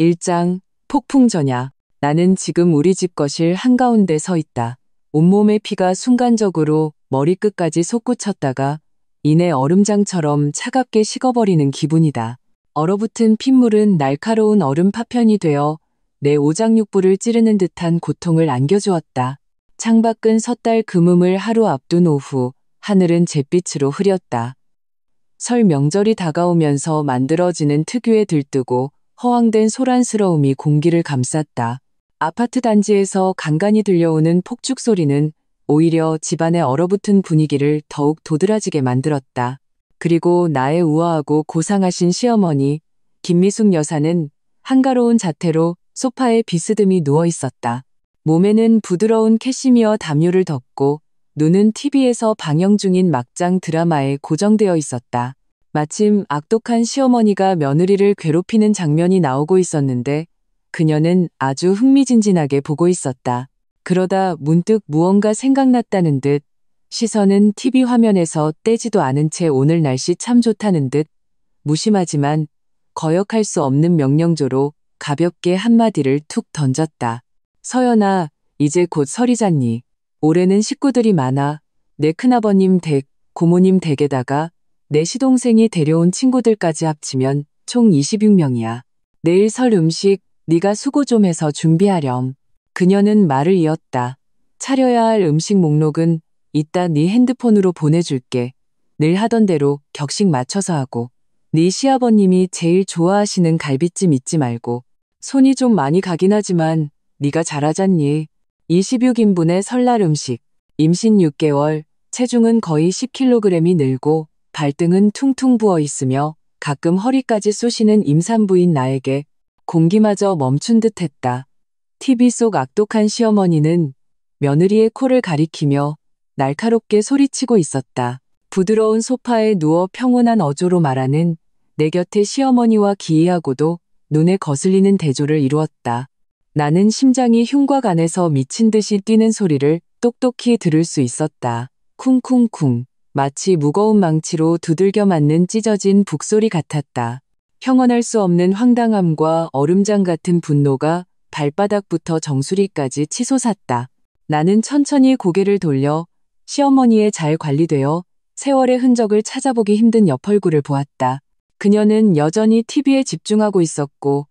1장 폭풍전야. 나는 지금 우리 집 거실 한가운데 서 있다. 온몸의 피가 순간적으로 머리끝까지 솟구쳤다가 이내 얼음장처럼 차갑게 식어버리는 기분이다. 얼어붙은 핏물은 날카로운 얼음 파편이 되어 내 오장육부를 찌르는 듯한 고통을 안겨주었다. 창밖은 섣달 금음을 하루 앞둔 오후, 하늘은 잿빛으로 흐렸다. 설 명절이 다가오면서 만들어지는 특유의 들뜨고 허황된 소란스러움이 공기를 감쌌다. 아파트 단지에서 간간히 들려오는 폭죽 소리는 오히려 집안의 얼어붙은 분위기를 더욱 도드라지게 만들었다. 그리고 나의 우아하고 고상하신 시어머니 김미숙 여사는 한가로운 자태로 소파에 비스듬히 누워 있었다. 몸에는 부드러운 캐시미어 담요를 덮고 눈은 TV에서 방영 중인 막장 드라마에 고정되어 있었다. 마침 악독한 시어머니가 며느리를 괴롭히는 장면이 나오고 있었는데 그녀는 아주 흥미진진하게 보고 있었다. 그러다 문득 무언가 생각났다는 듯 시선은 TV 화면에서 떼지도 않은 채 오늘 날씨 참 좋다는 듯 무심하지만 거역할 수 없는 명령조로 가볍게 한마디를 툭 던졌다. 서연아, 이제 곧 설이잖니. 올해는 식구들이 많아. 내 큰아버님 댁, 고모님 댁에다가 내 시동생이 데려온 친구들까지 합치면 총 26명이야. 내일 설 음식 네가 수고 좀 해서 준비하렴. 그녀는 말을 이었다. 차려야 할 음식 목록은 이따 네 핸드폰으로 보내줄게. 늘 하던 대로 격식 맞춰서 하고. 네 시아버님이 제일 좋아하시는 갈비찜 잊지 말고. 손이 좀 많이 가긴 하지만 네가 잘하잖니. 26인분의 설날 음식. 임신 6개월, 체중은 거의 10kg이 늘고 발등은 퉁퉁 부어 있으며 가끔 허리까지 쑤시는 임산부인 나에게 공기마저 멈춘 듯 했다. TV 속 악독한 시어머니는 며느리의 코를 가리키며 날카롭게 소리치고 있었다. 부드러운 소파에 누워 평온한 어조로 말하는 내 곁에 시어머니와 기이하고도 눈에 거슬리는 대조를 이루었다. 나는 심장이 흉곽 안에서 미친 듯이 뛰는 소리를 똑똑히 들을 수 있었다. 쿵쿵쿵. 마치 무거운 망치로 두들겨 맞는 찢어진 북소리 같았다. 형언할 수 없는 황당함과 얼음장 같은 분노가 발바닥부터 정수리까지 치솟았다. 나는 천천히 고개를 돌려 시어머니의 잘 관리되어 세월의 흔적을 찾아보기 힘든 옆얼굴을 보았다. 그녀는 여전히 TV에 집중하고 있었고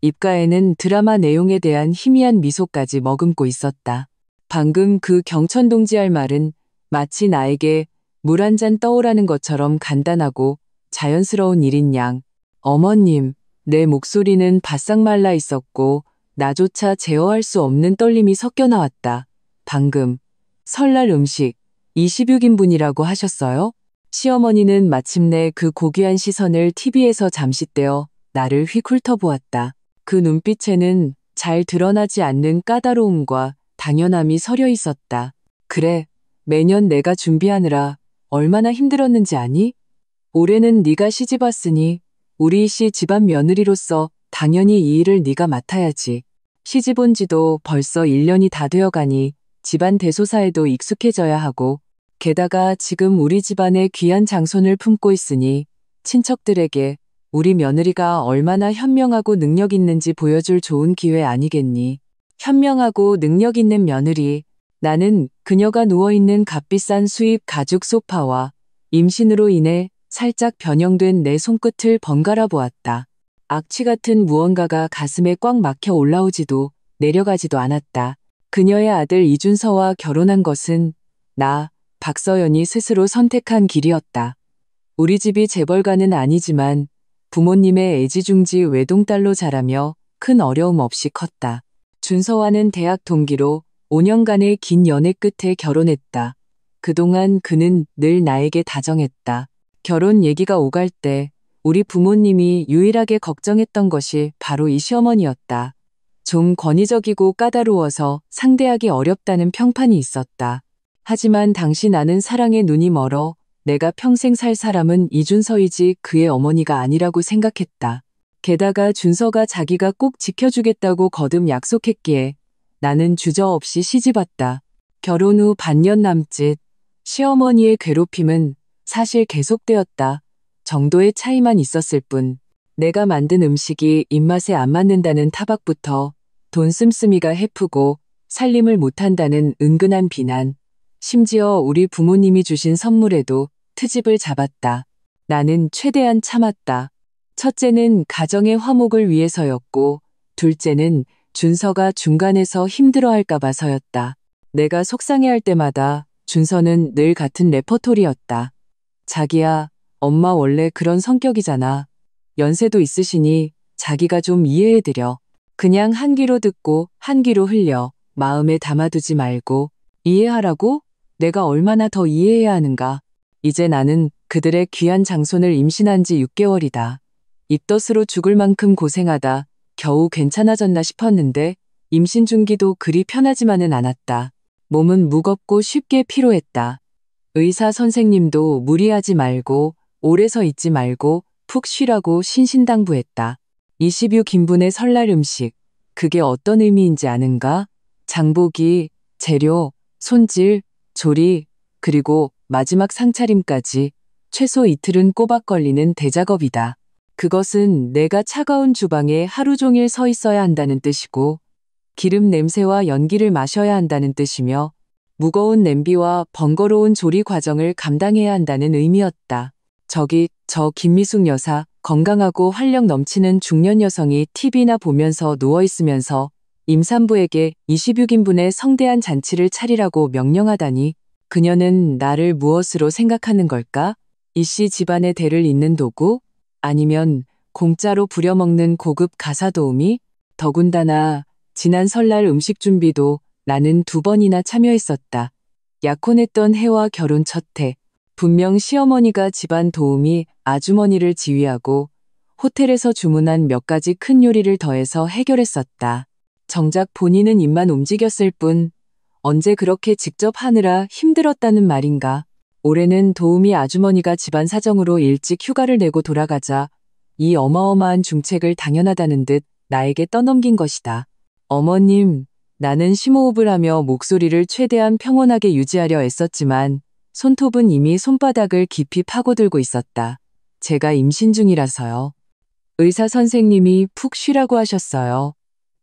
입가에는 드라마 내용에 대한 희미한 미소까지 머금고 있었다. 방금 그 경천동지 할 말은 마치 나에게 물 한 잔 떠오라는 것처럼 간단하고 자연스러운 일인 양. 어머님, 내 목소리는 바싹 말라 있었고 나조차 제어할 수 없는 떨림이 섞여 나왔다. 방금 설날 음식 26인분이라고 하셨어요? 시어머니는 마침내 그 고귀한 시선을 TV에서 잠시 떼어 나를 휙 훑어보았다. 그 눈빛에는 잘 드러나지 않는 까다로움과 당연함이 서려 있었다. 그래, 매년 내가 준비하느라 얼마나 힘들었는지 아니? 올해는 네가 시집 왔으니 우리 씨 집안 며느리로서 당연히 이 일을 네가 맡아야지. 시집 온 지도 벌써 1년이 다 되어가니 집안 대소사에도 익숙해져야 하고 게다가 지금 우리 집안에 귀한 장손을 품고 있으니 친척들에게 우리 며느리가 얼마나 현명하고 능력 있는지 보여줄 좋은 기회 아니겠니? 현명하고 능력 있는 며느리. 나는 그녀가 누워있는 값비싼 수입 가죽 소파와 임신으로 인해 살짝 변형된 내 손끝을 번갈아 보았다. 악취 같은 무언가가 가슴에 꽉 막혀 올라오지도 내려가지도 않았다. 그녀의 아들 이준서와 결혼한 것은 나, 박서연이 스스로 선택한 길이었다. 우리 집이 재벌가는 아니지만 부모님의 애지중지 외동딸로 자라며 큰 어려움 없이 컸다. 준서와는 대학 동기로 5년간의 긴 연애 끝에 결혼했다. 그동안 그는 늘 나에게 다정했다. 결혼 얘기가 오갈 때 우리 부모님이 유일하게 걱정했던 것이 바로 이 시어머니였다. 좀 권위적이고 까다로워서 상대하기 어렵다는 평판이 있었다. 하지만 당시 나는 사랑에 눈이 멀어 내가 평생 살 사람은 이준서이지 그의 어머니가 아니라고 생각했다. 게다가 준서가 자기가 꼭 지켜주겠다고 거듭 약속했기에 나는 주저없이 시집왔다. 결혼 후 반년 남짓 시어머니의 괴롭힘은 사실 계속되었다. 정도의 차이만 있었을 뿐. 내가 만든 음식이 입맛에 안 맞는다는 타박부터 돈 씀씀이가 해프고 살림을 못한다는 은근한 비난, 심지어 우리 부모님이 주신 선물에도 트집을 잡았다. 나는 최대한 참았다. 첫째는 가정의 화목을 위해서였고, 둘째는 준서가 중간에서 힘들어할까 봐서였다. 내가 속상해할 때마다 준서는 늘 같은 레퍼토리였다. 자기야, 엄마 원래 그런 성격이잖아. 연세도 있으시니 자기가 좀 이해해드려. 그냥 한 귀로 듣고 한 귀로 흘려. 마음에 담아두지 말고. 이해하라고? 내가 얼마나 더 이해해야 하는가. 이제 나는 그들의 귀한 장손을 임신한 지 6개월이다. 입덧으로 죽을 만큼 고생하다 겨우 괜찮아졌나 싶었는데 임신 중기도 그리 편하지만은 않았다. 몸은 무겁고 쉽게 피로했다. 의사 선생님도 무리하지 말고 오래 서 있지 말고 푹 쉬라고 신신당부했다. 20유 긴분의 설날 음식, 그게 어떤 의미인지 아는가? 장보기, 재료, 손질, 조리, 그리고 마지막 상차림까지 최소 이틀은 꼬박 걸리는 대작업이다. 그것은 내가 차가운 주방에 하루 종일 서 있어야 한다는 뜻이고 기름 냄새와 연기를 마셔야 한다는 뜻이며 무거운 냄비와 번거로운 조리 과정을 감당해야 한다는 의미였다. 저기 저 김미숙 여사, 건강하고 활력 넘치는 중년 여성이 TV나 보면서 누워있으면서 임산부에게 20유긴분의 성대한 잔치를 차리라고 명령하다니 그녀는 나를 무엇으로 생각하는 걸까? 이씨 집안의 대를 잇는 도구? 아니면 공짜로 부려먹는 고급 가사도우미? 더군다나 지난 설날 음식 준비도 나는 2번이나 참여했었다. 약혼했던 해와 결혼 첫 해. 분명 시어머니가 집안 도우미 아주머니를 지휘하고 호텔에서 주문한 몇 가지 큰 요리를 더해서 해결했었다. 정작 본인은 입만 움직였을 뿐 언제 그렇게 직접 하느라 힘들었다는 말인가. 올해는 도우미 아주머니가 집안 사정으로 일찍 휴가를 내고 돌아가자 이 어마어마한 중책을 당연하다는 듯 나에게 떠넘긴 것이다. 어머님, 나는 심호흡을 하며 목소리를 최대한 평온하게 유지하려 애썼지만 손톱은 이미 손바닥을 깊이 파고들고 있었다. 제가 임신 중이라서요. 의사 선생님이 푹 쉬라고 하셨어요.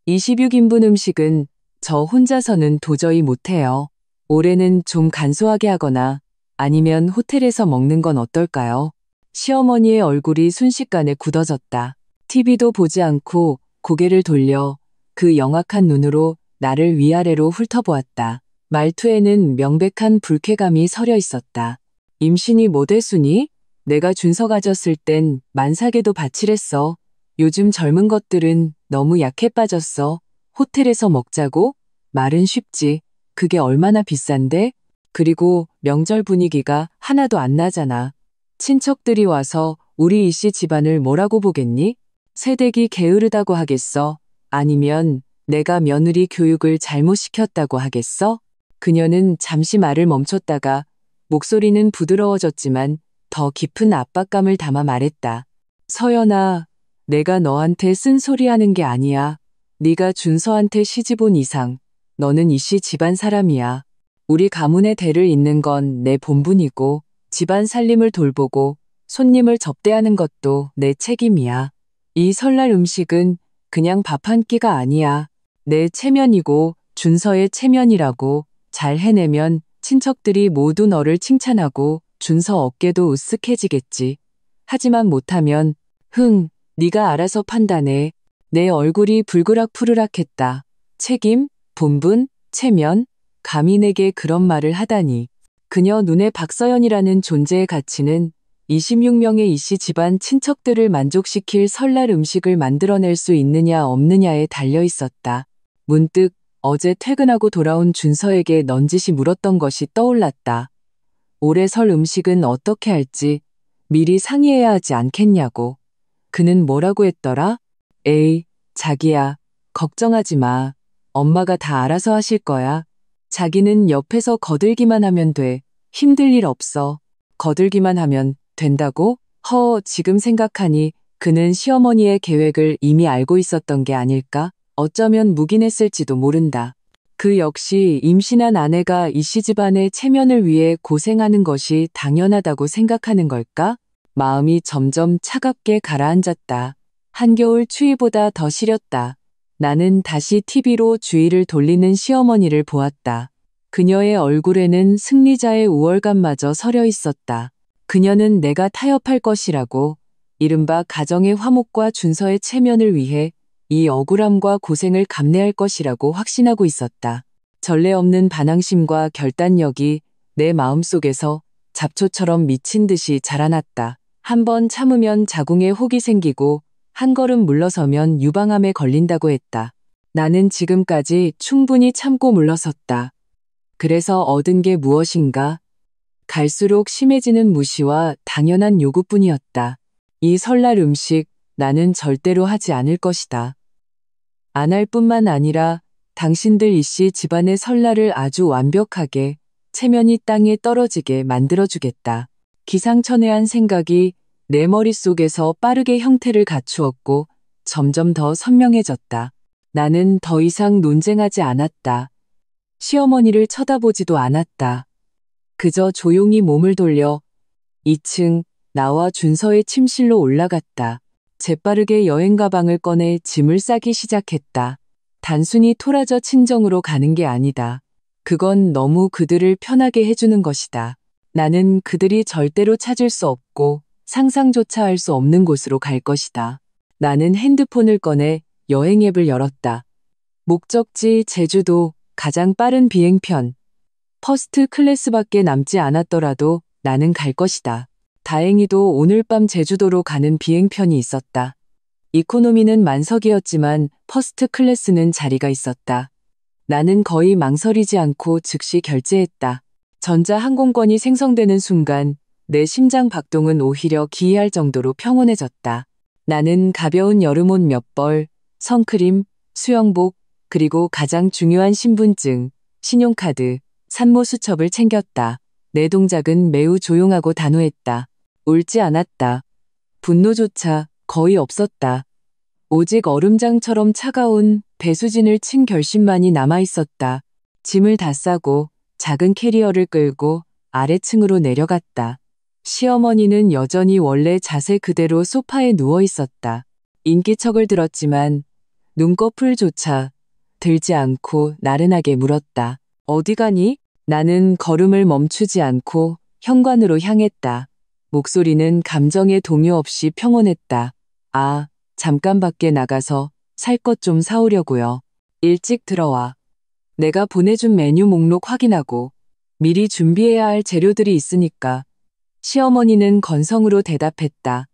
20유긴분 음식은 저 혼자서는 도저히 못해요. 올해는 좀 간소하게 하거나 아니면 호텔에서 먹는 건 어떨까요? 시어머니의 얼굴이 순식간에 굳어졌다. TV도 보지 않고 고개를 돌려 그 영악한 눈으로 나를 위아래로 훑어보았다. 말투에는 명백한 불쾌감이 서려 있었다. 임신이 뭐 됐으니? 내가 준서 가졌을 땐 만삭에도 바칠했어. 요즘 젊은 것들은 너무 약해 빠졌어. 호텔에서 먹자고? 말은 쉽지. 그게 얼마나 비싼데? 그리고 명절 분위기가 하나도 안 나잖아. 친척들이 와서 우리 이씨 집안을 뭐라고 보겠니? 새댁이 게으르다고 하겠어? 아니면 내가 며느리 교육을 잘못 시켰다고 하겠어? 그녀는 잠시 말을 멈췄다가 목소리는 부드러워졌지만 더 깊은 압박감을 담아 말했다. 서연아, 내가 너한테 쓴소리하는 게 아니야. 네가 준서한테 시집 온 이상 너는 이씨 집안 사람이야. 우리 가문의 대를 잇는 건 내 본분이고 집안 살림을 돌보고 손님을 접대하는 것도 내 책임이야. 이 설날 음식은 그냥 밥 한 끼가 아니야. 내 체면이고 준서의 체면이라고. 잘 해내면 친척들이 모두 너를 칭찬하고 준서 어깨도 으쓱해지겠지. 하지만 못하면 네가 알아서 판단해. 내 얼굴이 불그락푸르락했다. 책임, 본분, 체면, 감히 내게 그런 말을 하다니. 그녀 눈에 박서연이라는 존재의 가치는 26명의 이씨 집안 친척들을 만족시킬 설날 음식을 만들어낼 수 있느냐 없느냐에 달려 있었다. 문득 어제 퇴근하고 돌아온 준서에게 넌지시 물었던 것이 떠올랐다. 올해 설 음식은 어떻게 할지 미리 상의해야 하지 않겠냐고. 그는 뭐라고 했더라? 에이, 자기야, 걱정하지 마. 엄마가 다 알아서 하실 거야. 자기는 옆에서 거들기만 하면 돼. 힘들 일 없어. 거들기만 하면 된다고? 지금 생각하니 그는 시어머니의 계획을 이미 알고 있었던 게 아닐까? 어쩌면 묵인했을지도 모른다. 그 역시 임신한 아내가 이씨 집안의 체면을 위해 고생하는 것이 당연하다고 생각하는 걸까? 마음이 점점 차갑게 가라앉았다. 한겨울 추위보다 더 시렸다. 나는 다시 TV로 주위를 돌리는 시어머니를 보았다. 그녀의 얼굴에는 승리자의 우월감마저 서려 있었다. 그녀는 내가 타협할 것이라고, 이른바 가정의 화목과 준서의 체면을 위해 이 억울함과 고생을 감내할 것이라고 확신하고 있었다. 전례 없는 반항심과 결단력이 내 마음속에서 잡초처럼 미친 듯이 자라났다. 한 번 참으면 자궁에 혹이 생기고 한 걸음 물러서면 유방암에 걸린다고 했다. 나는 지금까지 충분히 참고 물러섰다. 그래서 얻은 게 무엇인가? 갈수록 심해지는 무시와 당연한 요구뿐이었다. 이 설날 음식 나는 절대로 하지 않을 것이다. 안 할 뿐만 아니라 당신들 이씨 집안의 설날을 아주 완벽하게 체면이 땅에 떨어지게 만들어주겠다. 기상천외한 생각이 내 머릿속에서 빠르게 형태를 갖추었고 점점 더 선명해졌다. 나는 더 이상 논쟁하지 않았다. 시어머니를 쳐다보지도 않았다. 그저 조용히 몸을 돌려 2층 나와 준서의 침실로 올라갔다. 재빠르게 여행 가방을 꺼내 짐을 싸기 시작했다. 단순히 토라져 친정으로 가는 게 아니다. 그건 너무 그들을 편하게 해주는 것이다. 나는 그들이 절대로 찾을 수 없고 상상조차 할 수 없는 곳으로 갈 것이다. 나는 핸드폰을 꺼내 여행 앱을 열었다. 목적지 제주도, 가장 빠른 비행편. 퍼스트 클래스밖에 남지 않았더라도 나는 갈 것이다. 다행히도 오늘 밤 제주도로 가는 비행편이 있었다. 이코노미는 만석이었지만 퍼스트 클래스는 자리가 있었다. 나는 거의 망설이지 않고 즉시 결제했다. 전자항공권이 생성되는 순간 내 심장 박동은 오히려 기이할 정도로 평온해졌다. 나는 가벼운 여름옷 몇 벌, 선크림, 수영복, 그리고 가장 중요한 신분증, 신용카드, 산모 수첩을 챙겼다. 내 동작은 매우 조용하고 단호했다. 울지 않았다. 분노조차 거의 없었다. 오직 얼음장처럼 차가운 배수진을 친 결심만이 남아있었다. 짐을 다 싸고 작은 캐리어를 끌고 아래층으로 내려갔다. 시어머니는 여전히 원래 자세 그대로 소파에 누워있었다. 인기척을 들었지만 눈꺼풀조차 들지 않고 나른하게 물었다. 어디 가니? 나는 걸음을 멈추지 않고 현관으로 향했다. 목소리는 감정의 동요 없이 평온했다. 아, 잠깐 밖에 나가서 살 것 좀 사오려고요. 일찍 들어와. 내가 보내준 메뉴 목록 확인하고 미리 준비해야 할 재료들이 있으니까. 시어머니는 건성으로 대답했다.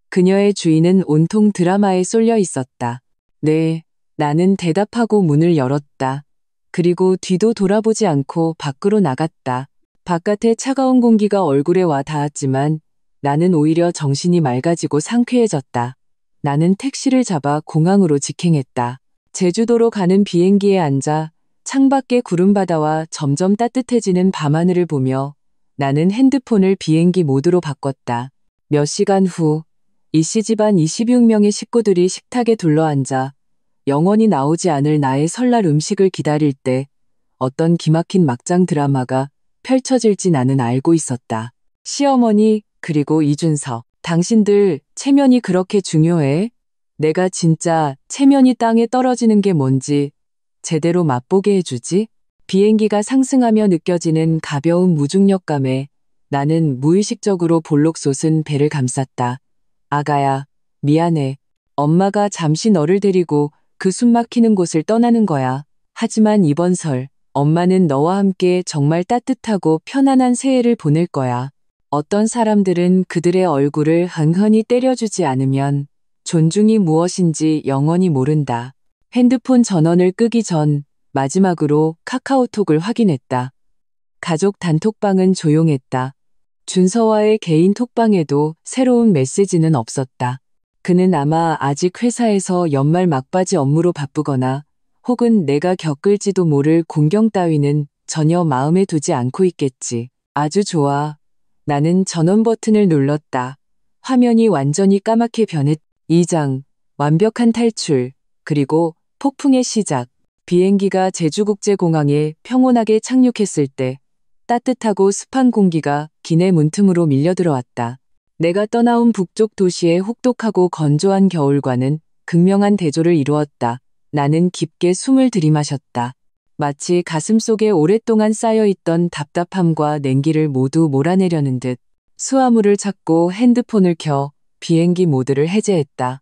그녀의 주인은 온통 드라마에 쏠려 있었다. 네, 나는 대답하고 문을 열었다. 그리고 뒤도 돌아보지 않고 밖으로 나갔다. 바깥의 차가운 공기가 얼굴에 와 닿았지만 나는 오히려 정신이 맑아지고 상쾌해졌다. 나는 택시를 잡아 공항으로 직행했다. 제주도로 가는 비행기에 앉아 창밖의 구름바다와 점점 따뜻해지는 밤하늘을 보며 나는 핸드폰을 비행기 모드로 바꿨다. 몇 시간 후 이씨 집안 26명의 식구들이 식탁에 둘러앉아 영원히 나오지 않을 나의 설날 음식을 기다릴 때 어떤 기막힌 막장 드라마가 펼쳐질지 나는 알고 있었다. 시어머니, 그리고 이준서. 당신들 체면이 그렇게 중요해? 내가 진짜 체면이 땅에 떨어지는 게 뭔지 제대로 맛보게 해주지? 비행기가 상승하며 느껴지는 가벼운 무중력감에 나는 무의식적으로 볼록 솟은 배를 감쌌다. 아가야, 미안해. 엄마가 잠시 너를 데리고 그 숨막히는 곳을 떠나는 거야. 하지만 이번 설, 엄마는 너와 함께 정말 따뜻하고 편안한 새해를 보낼 거야. 어떤 사람들은 그들의 얼굴을 흔흔히 때려주지 않으면 존중이 무엇인지 영원히 모른다. 핸드폰 전원을 끄기 전 마지막으로 카카오톡을 확인했다. 가족 단톡방은 조용했다. 준서와의 개인 톡방에도 새로운 메시지는 없었다. 그는 아마 아직 회사에서 연말 막바지 업무로 바쁘거나 혹은 내가 겪을지도 모를 공경 따위는 전혀 마음에 두지 않고 있겠지. 아주 좋아. 나는 전원 버튼을 눌렀다. 화면이 완전히 까맣게 변했. 2장, 완벽한 탈출, 그리고 폭풍의 시작. 비행기가 제주국제공항에 평온하게 착륙했을 때 따뜻하고 습한 공기가 기내 문틈으로 밀려들어왔다. 내가 떠나온 북쪽 도시의 혹독하고 건조한 겨울과는 극명한 대조를 이루었다. 나는 깊게 숨을 들이마셨다. 마치 가슴속에 오랫동안 쌓여있던 답답함과 냉기를 모두 몰아내려는 듯 수화물을 찾고 핸드폰을 켜 비행기 모드를 해제했다.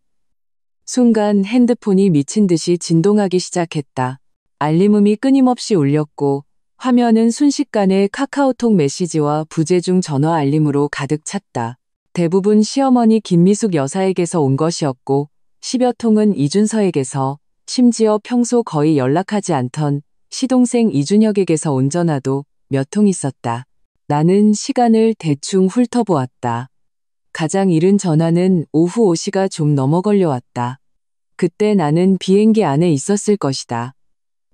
순간 핸드폰이 미친 듯이 진동하기 시작했다. 알림음이 끊임없이 울렸고 화면은 순식간에 카카오톡 메시지와 부재중 전화 알림으로 가득 찼다. 대부분 시어머니 김미숙 여사에게서 온 것이었고 10여 통은 이준서에게서, 심지어 평소 거의 연락하지 않던 시동생 이준혁에게서 온 전화도 몇 통 있었다. 나는 시간을 대충 훑어보았다. 가장 이른 전화는 오후 5시가 좀 넘어 걸려왔다. 그때 나는 비행기 안에 있었을 것이다.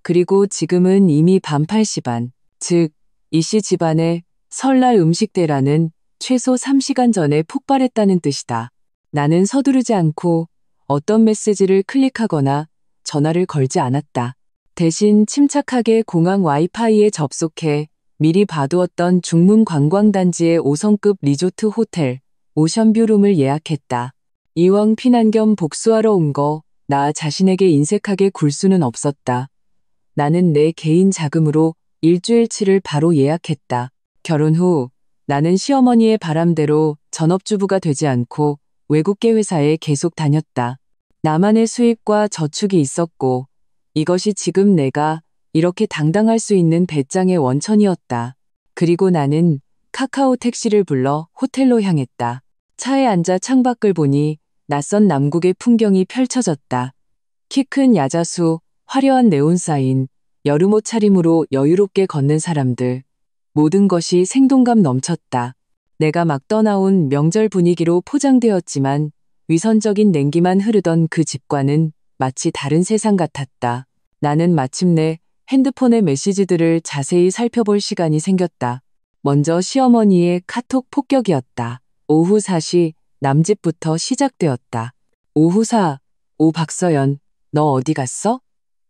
그리고 지금은 이미 밤 8시 반, 즉 이씨 집안에 설날 음식대라는 최소 3시간 전에 폭발했다는 뜻이다. 나는 서두르지 않고 어떤 메시지를 클릭하거나 전화를 걸지 않았다. 대신 침착하게 공항 와이파이에 접속해 미리 봐두었던 중문 관광단지의 5성급 리조트 호텔 오션뷰룸을 예약했다. 이왕 피난 겸 복수하러 온 거 나 자신에게 인색하게 굴 수는 없었다. 나는 내 개인 자금으로 일주일치를 바로 예약했다. 결혼 후 나는 시어머니의 바람대로 전업주부가 되지 않고 외국계 회사에 계속 다녔다. 나만의 수입과 저축이 있었고 이것이 지금 내가 이렇게 당당할 수 있는 배짱의 원천이었다. 그리고 나는 카카오 택시를 불러 호텔로 향했다. 차에 앉아 창밖을 보니 낯선 남국의 풍경이 펼쳐졌다. 키 큰 야자수, 화려한 네온사인, 여름 옷 차림으로 여유롭게 걷는 사람들. 모든 것이 생동감 넘쳤다. 내가 막 떠나온 명절 분위기로 포장되었지만 위선적인 냉기만 흐르던 그 집과는 마치 다른 세상 같았다. 나는 마침내 핸드폰의 메시지들을 자세히 살펴볼 시간이 생겼다. 먼저 시어머니의 카톡 폭격이었다. 오후 4시 남집부터 시작되었다. 오후 4, 오 박서연, 너 어디 갔어?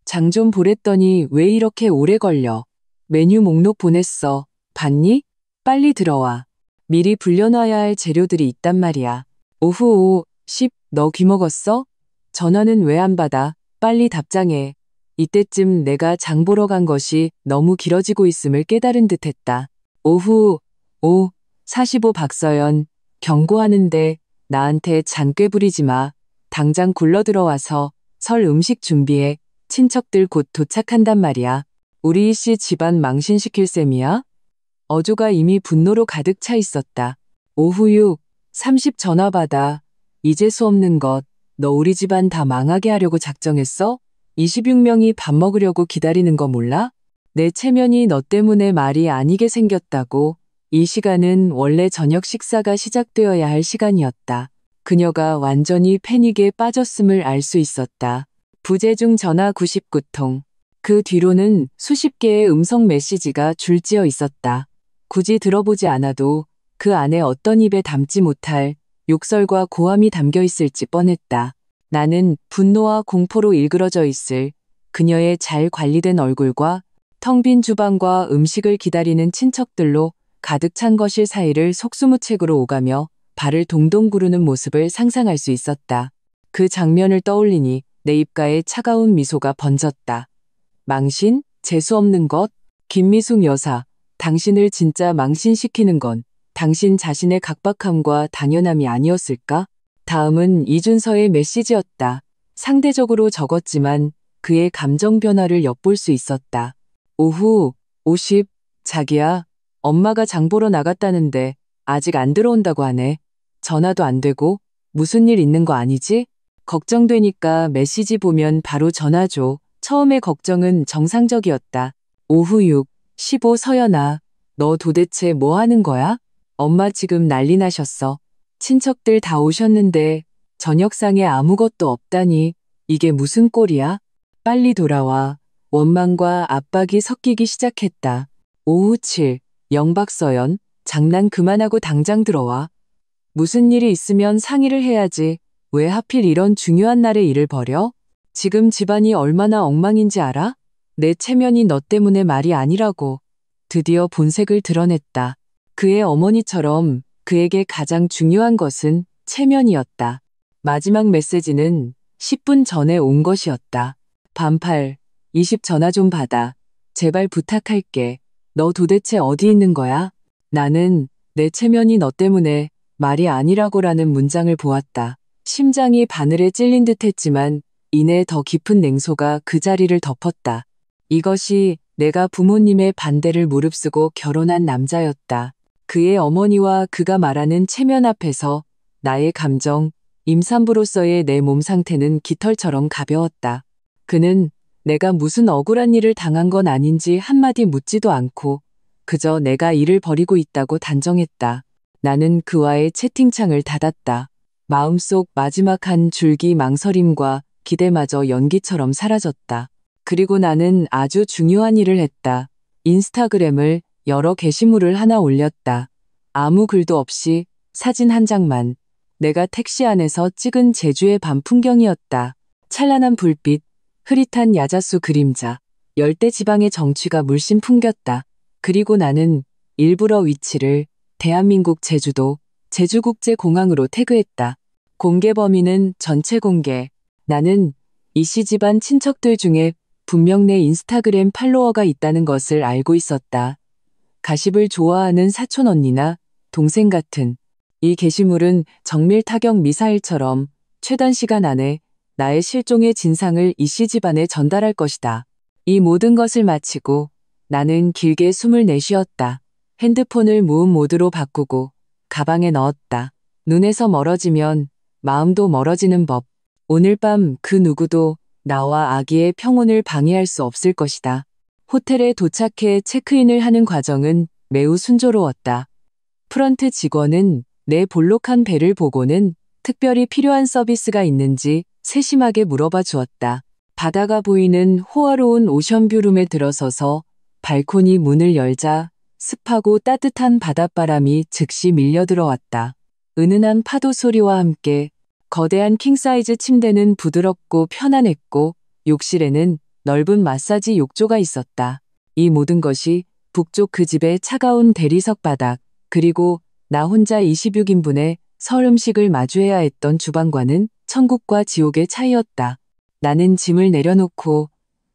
장 좀 보랬더니 왜 이렇게 오래 걸려? 메뉴 목록 보냈어. 봤니? 빨리 들어와. 미리 불려놔야 할 재료들이 있단 말이야. 오후 5, 10, 너 귀먹었어? 전화는 왜 안 받아? 빨리 답장해. 이때쯤 내가 장 보러 간 것이 너무 길어지고 있음을 깨달은 듯했다. 오후 5, 45 박서연, 경고하는데 나한테 잔꾀 부리지 마. 당장 굴러 들어와서 설 음식 준비해. 친척들 곧 도착한단 말이야. 우리 이씨 집안 망신시킬 셈이야? 어조가 이미 분노로 가득 차 있었다. 오후 6, 30 전화 받아. 이재수 없는 것. 너 우리 집안 다 망하게 하려고 작정했어? 26명이 밥 먹으려고 기다리는 거 몰라? 내 체면이 너 때문에 말이 아니게 생겼다고. 이 시간은 원래 저녁 식사가 시작되어야 할 시간이었다. 그녀가 완전히 패닉에 빠졌음을 알 수 있었다. 부재중 전화 99통. 그 뒤로는 수십 개의 음성 메시지가 줄지어 있었다. 굳이 들어보지 않아도 그 안에 어떤 입에 담지 못할 욕설과 고함이 담겨 있을지 뻔했다. 나는 분노와 공포로 일그러져 있을 그녀의 잘 관리된 얼굴과 텅 빈 주방과 음식을 기다리는 친척들로 가득 찬 거실 사이를 속수무책으로 오가며 발을 동동 구르는 모습을 상상할 수 있었다. 그 장면을 떠올리니 내 입가에 차가운 미소가 번졌다. 망신? 재수 없는 것? 김미숙 여사, 당신을 진짜 망신시키는 건 당신 자신의 각박함과 당연함이 아니었을까? 다음은 이준서의 메시지였다. 상대적으로 적었지만 그의 감정 변화를 엿볼 수 있었다. 오후 50, 자기야, 엄마가 장 보러 나갔다는데 아직 안 들어온다고 하네. 전화도 안 되고 무슨 일 있는 거 아니지? 걱정되니까 메시지 보면 바로 전화 줘. 처음의 걱정은 정상적이었다. 오후 6, 15 서연아, 너 도대체 뭐 하는 거야? 엄마 지금 난리 나셨어. 친척들 다 오셨는데 저녁상에 아무것도 없다니 이게 무슨 꼴이야? 빨리 돌아와. 원망과 압박이 섞이기 시작했다. 오후 7, 영박서연, 장난 그만하고 당장 들어와. 무슨 일이 있으면 상의를 해야지. 왜 하필 이런 중요한 날에 일을 벌여? 지금 집안이 얼마나 엉망인지 알아? 내 체면이 너 때문에 말이 아니라고. 드디어 본색을 드러냈다. 그의 어머니처럼 그에게 가장 중요한 것은 체면이었다. 마지막 메시지는 10분 전에 온 것이었다. 반팔, 20 전화 좀 받아. 제발 부탁할게. 너 도대체 어디 있는 거야? 나는 내 체면이 너 때문에 말이 아니라고라는 문장을 보았다. 심장이 바늘에 찔린 듯 했지만 이내 더 깊은 냉소가 그 자리를 덮었다. 이것이 내가 부모님의 반대를 무릅쓰고 결혼한 남자였다. 그의 어머니와 그가 말하는 체면 앞에서 나의 감정, 임산부로서의 내 몸 상태는 깃털처럼 가벼웠다. 그는 내가 무슨 억울한 일을 당한 건 아닌지 한마디 묻지도 않고 그저 내가 일을 벌이고 있다고 단정했다. 나는 그와의 채팅창을 닫았다. 마음속 마지막 한 줄기 망설임과 기대마저 연기처럼 사라졌다. 그리고 나는 아주 중요한 일을 했다. 인스타그램을 여러 게시물을 하나 올렸다. 아무 글도 없이 사진 한 장만. 내가 택시 안에서 찍은 제주의 밤 풍경이었다. 찬란한 불빛, 흐릿한 야자수 그림자, 열대지방의 정취가 물씬 풍겼다. 그리고 나는 일부러 위치를 대한민국 제주도, 제주국제공항으로 태그했다. 공개 범위는 전체 공개. 나는 이씨 집안 친척들 중에 분명 내 인스타그램 팔로워가 있다는 것을 알고 있었다. 가십을 좋아하는 사촌 언니나 동생 같은. 이 게시물은 정밀 타격 미사일처럼 최단 시간 안에 나의 실종의 진상을 이씨 집안에 전달할 것이다. 이 모든 것을 마치고 나는 길게 숨을 내쉬었다. 핸드폰을 무음 모드로 바꾸고 가방에 넣었다. 눈에서 멀어지면 마음도 멀어지는 법. 오늘 밤 그 누구도 나와 아기의 평온을 방해할 수 없을 것이다. 호텔에 도착해 체크인을 하는 과정은 매우 순조로웠다. 프런트 직원은 내 볼록한 배를 보고는 특별히 필요한 서비스가 있는지 세심하게 물어봐 주었다. 바다가 보이는 호화로운 오션뷰룸에 들어서서 발코니 문을 열자 습하고 따뜻한 바닷바람이 즉시 밀려들어왔다. 은은한 파도 소리와 함께 거대한 킹사이즈 침대는 부드럽고 편안했고 욕실에는 넓은 마사지 욕조가 있었다. 이 모든 것이 북쪽 그 집의 차가운 대리석 바닥 그리고 나 혼자 26인분의 설 음식을 마주해야 했던 주방과는 천국과 지옥의 차이였다. 나는 짐을 내려놓고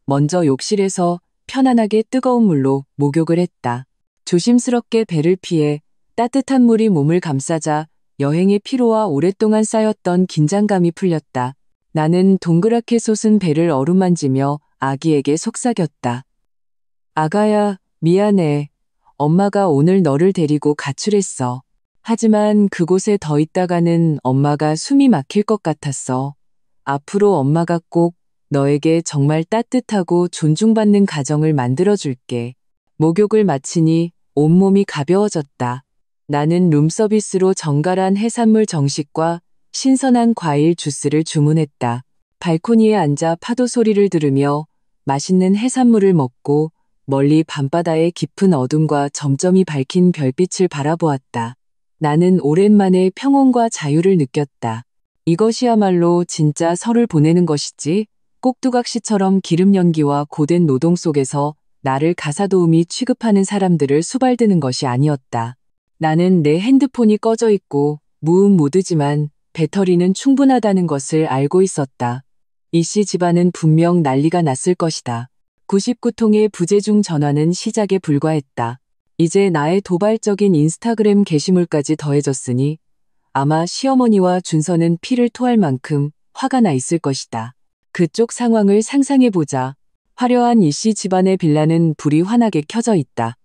먼저 욕실에서 편안하게 뜨거운 물로 목욕을 했다. 조심스럽게 배를 피해 따뜻한 물이 몸을 감싸자 여행의 피로와 오랫동안 쌓였던 긴장감이 풀렸다. 나는 동그랗게 솟은 배를 어루만지며 아기에게 속삭였다. 아가야, 미안해. 엄마가 오늘 너를 데리고 가출했어. 하지만 그곳에 더 있다가는 엄마가 숨이 막힐 것 같았어. 앞으로 엄마가 꼭 너에게 정말 따뜻하고 존중받는 가정을 만들어줄게. 목욕을 마치니 온몸이 가벼워졌다. 나는 룸서비스로 정갈한 해산물 정식과 신선한 과일 주스를 주문했다. 발코니에 앉아 파도 소리를 들으며 맛있는 해산물을 먹고 멀리 밤바다의 깊은 어둠과 점점이 밝힌 별빛을 바라보았다. 나는 오랜만에 평온과 자유를 느꼈다. 이것이야말로 진짜 설을 보내는 것이지 꼭두각시처럼 기름 연기와 고된 노동 속에서 나를 가사도우미 취급하는 사람들을 수발드는 것이 아니었다. 나는 내 핸드폰이 꺼져 있고 무음 모드지만 배터리는 충분하다는 것을 알고 있었다. 이씨 집안은 분명 난리가 났을 것이다. 99통의 부재중 전화는 시작에 불과했다. 이제 나의 도발적인 인스타그램 게시물까지 더해졌으니 아마 시어머니와 준서는 피를 토할 만큼 화가 나 있을 것이다. 그쪽 상황을 상상해보자. 화려한 이씨 집안의 빌라는 불이 환하게 켜져 있다.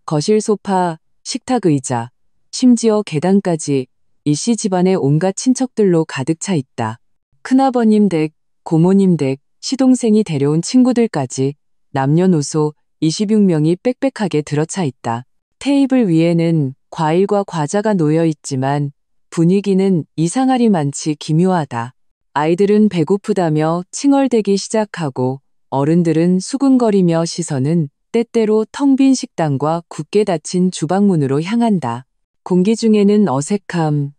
거실 소파, 식탁 의자, 심지어 계단까지 이씨 집안의 온갖 친척들로 가득 차 있다. 큰아버님 댁, 고모님 댁, 시동생이 데려온 친구들까지 남녀노소 26명이 빽빽하게 들어차 있다. 테이블 위에는 과일과 과자가 놓여 있지만 분위기는 이상하리 많지 기묘하다. 아이들은 배고프다며 칭얼대기 시작하고 어른들은 수군거리며 시선은 때때로 텅 빈 식당과 굳게 닫힌 주방문으로 향한다. 공기 중에는 어색함,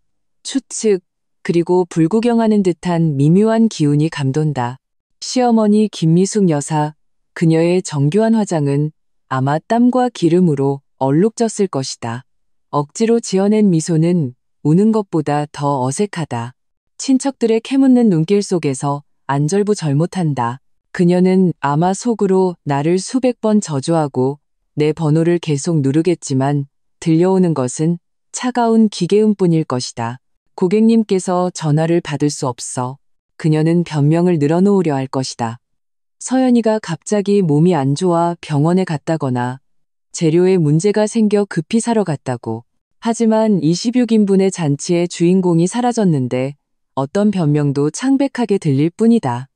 추측, 그리고 불구경하는 듯한 미묘한 기운이 감돈다. 시어머니 김미숙 여사, 그녀의 정교한 화장은 아마 땀과 기름으로 얼룩졌을 것이다. 억지로 지어낸 미소는 우는 것보다 더 어색하다. 친척들의 캐묻는 눈길 속에서 안절부절 못한다. 그녀는 아마 속으로 나를 수백 번 저주하고 내 번호를 계속 누르겠지만 들려오는 것은 차가운 기계음뿐일 것이다. 고객님께서 전화를 받을 수 없어. 그녀는 변명을 늘어놓으려 할 것이다. 서연이가 갑자기 몸이 안 좋아 병원에 갔다거나 재료에 문제가 생겨 급히 사러 갔다고. 하지만 26인분의 잔치의 주인공이 사라졌는데 어떤 변명도 창백하게 들릴 뿐이다.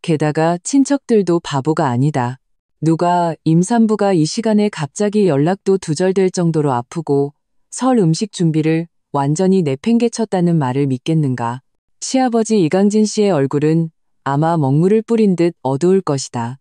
게다가 친척들도 바보가 아니다. 누가 임산부가 이 시간에 갑자기 연락도 두절될 정도로 아프고 설 음식 준비를 완전히 내팽개쳤다는 말을 믿겠는가. 시아버지 이강진 씨의 얼굴은 아마 먹물을 뿌린 듯 어두울 것이다.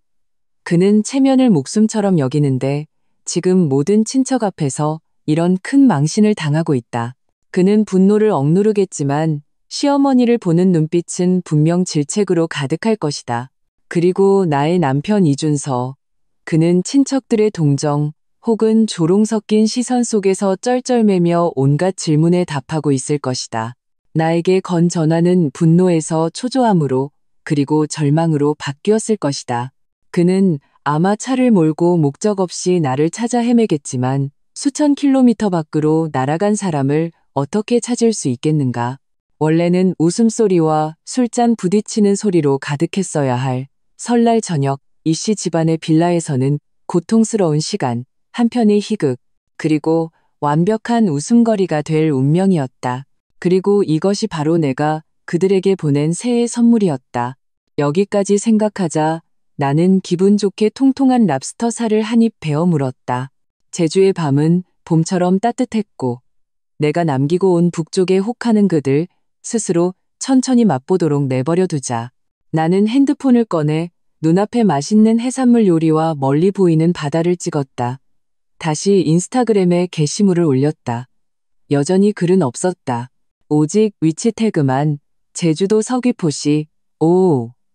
그는 체면을 목숨처럼 여기는데 지금 모든 친척 앞에서 이런 큰 망신을 당하고 있다. 그는 분노를 억누르겠지만 시어머니를 보는 눈빛은 분명 질책으로 가득할 것이다. 그리고 나의 남편 이준서. 그는 친척들의 동정 혹은 조롱 섞인 시선 속에서 쩔쩔매며 온갖 질문에 답하고 있을 것이다. 나에게 건 전화는 분노에서 초조함으로 그리고 절망으로 바뀌었을 것이다. 그는 아마 차를 몰고 목적 없이 나를 찾아 헤매겠지만 수천 킬로미터 밖으로 날아간 사람을 어떻게 찾을 수 있겠는가. 원래는 웃음소리와 술잔 부딪히는 소리로 가득했어야 할 설날 저녁 이씨 집안의 빌라에서는 고통스러운 시간, 한편의 희극, 그리고 완벽한 웃음거리가 될 운명이었다. 그리고 이것이 바로 내가 그들에게 보낸 새해 선물이었다. 여기까지 생각하자 나는 기분 좋게 통통한 랍스터 살을 한 입 베어 물었다. 제주의 밤은 봄처럼 따뜻했고 내가 남기고 온 북쪽에 혹하는 그들 스스로 천천히 맛보도록 내버려 두자. 나는 핸드폰을 꺼내 눈앞에 맛있는 해산물 요리와 멀리 보이는 바다를 찍었다. 다시 인스타그램에 게시물을 올렸다. 여전히 글은 없었다. 오직 위치 태그만 제주도 서귀포시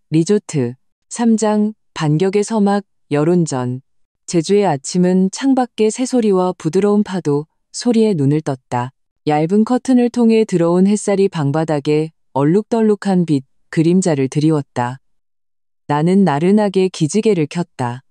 리조트 3장 반격의 서막 열온전. 제주의 아침은 창밖의 새소리와 부드러운 파도 소리에 눈을 떴다. 얇은 커튼을 통해 들어온 햇살이 방바닥에 얼룩덜룩한 빛 그림자를 드리웠다. 나는 나른하게 기지개를 켰다.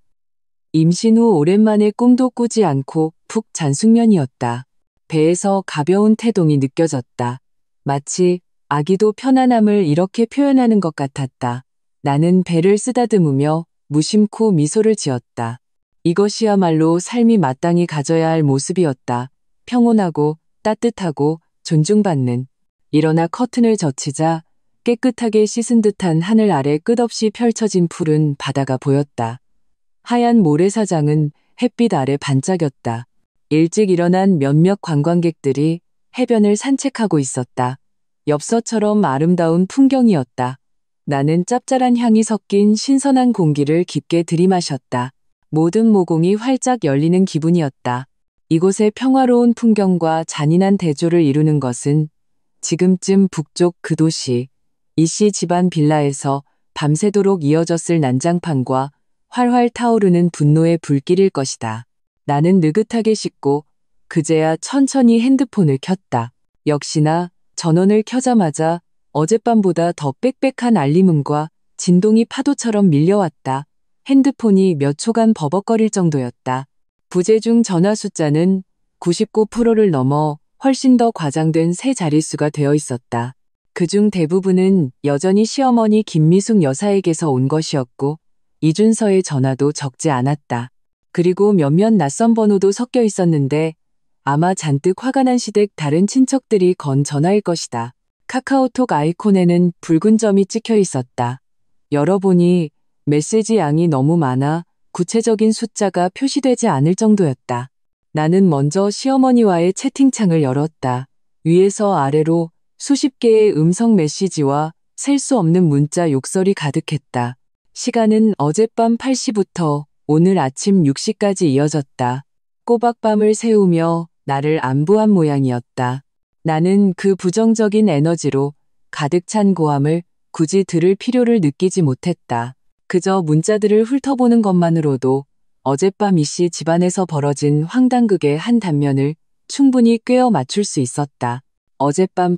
임신 후 오랜만에 꿈도 꾸지 않고 푹 잔 숙면이었다. 배에서 가벼운 태동이 느껴졌다. 마치 아기도 편안함을 이렇게 표현하는 것 같았다. 나는 배를 쓰다듬으며 무심코 미소를 지었다. 이것이야말로 삶이 마땅히 가져야 할 모습이었다. 평온하고 따뜻하고 존중받는. 일어나 커튼을 젖히자 깨끗하게 씻은 듯한 하늘 아래 끝없이 펼쳐진 푸른 바다가 보였다. 하얀 모래사장은 햇빛 아래 반짝였다. 일찍 일어난 몇몇 관광객들이 해변을 산책하고 있었다. 엽서처럼 아름다운 풍경이었다. 나는 짭짤한 향이 섞인 신선한 공기를 깊게 들이마셨다. 모든 모공이 활짝 열리는 기분이었다. 이곳의 평화로운 풍경과 잔인한 대조를 이루는 것은 지금쯤 북쪽 그 도시 이씨 집안 빌라에서 밤새도록 이어졌을 난장판과 활활 타오르는 분노의 불길일 것이다. 나는 느긋하게 씻고 그제야 천천히 핸드폰을 켰다. 역시나 전원을 켜자마자 어젯밤보다 더 빽빽한 알림음과 진동이 파도처럼 밀려왔다. 핸드폰이 몇 초간 버벅거릴 정도였다. 부재중 전화 숫자는 99%를 넘어 훨씬 더 과장된 세 자릿수가 되어 있었다. 그중 대부분은 여전히 시어머니 김미숙 여사에게서 온 것이었고 이준서의 전화도 적지 않았다. 그리고 몇몇 낯선 번호도 섞여 있었는데 아마 잔뜩 화가 난 시댁 다른 친척들이 건 전화일 것이다. 카카오톡 아이콘에는 붉은 점이 찍혀 있었다. 열어보니 메시지 양이 너무 많아 구체적인 숫자가 표시되지 않을 정도였다. 나는 먼저 시어머니와의 채팅창을 열었다. 위에서 아래로 수십 개의 음성 메시지와 셀 수 없는 문자 욕설이 가득했다. 시간은 어젯밤 8시부터 오늘 아침 6시까지 이어졌다. 꼬박밤을 새우며 나를 안부한 모양이었다. 나는 그 부정적인 에너지로 가득 찬 고함을 굳이 들을 필요를 느끼지 못했다. 그저 문자들을 훑어보는 것만으로도 어젯밤 이씨 집안에서 벌어진 황당극의 한 단면을 충분히 꿰어 맞출 수 있었다. 어젯밤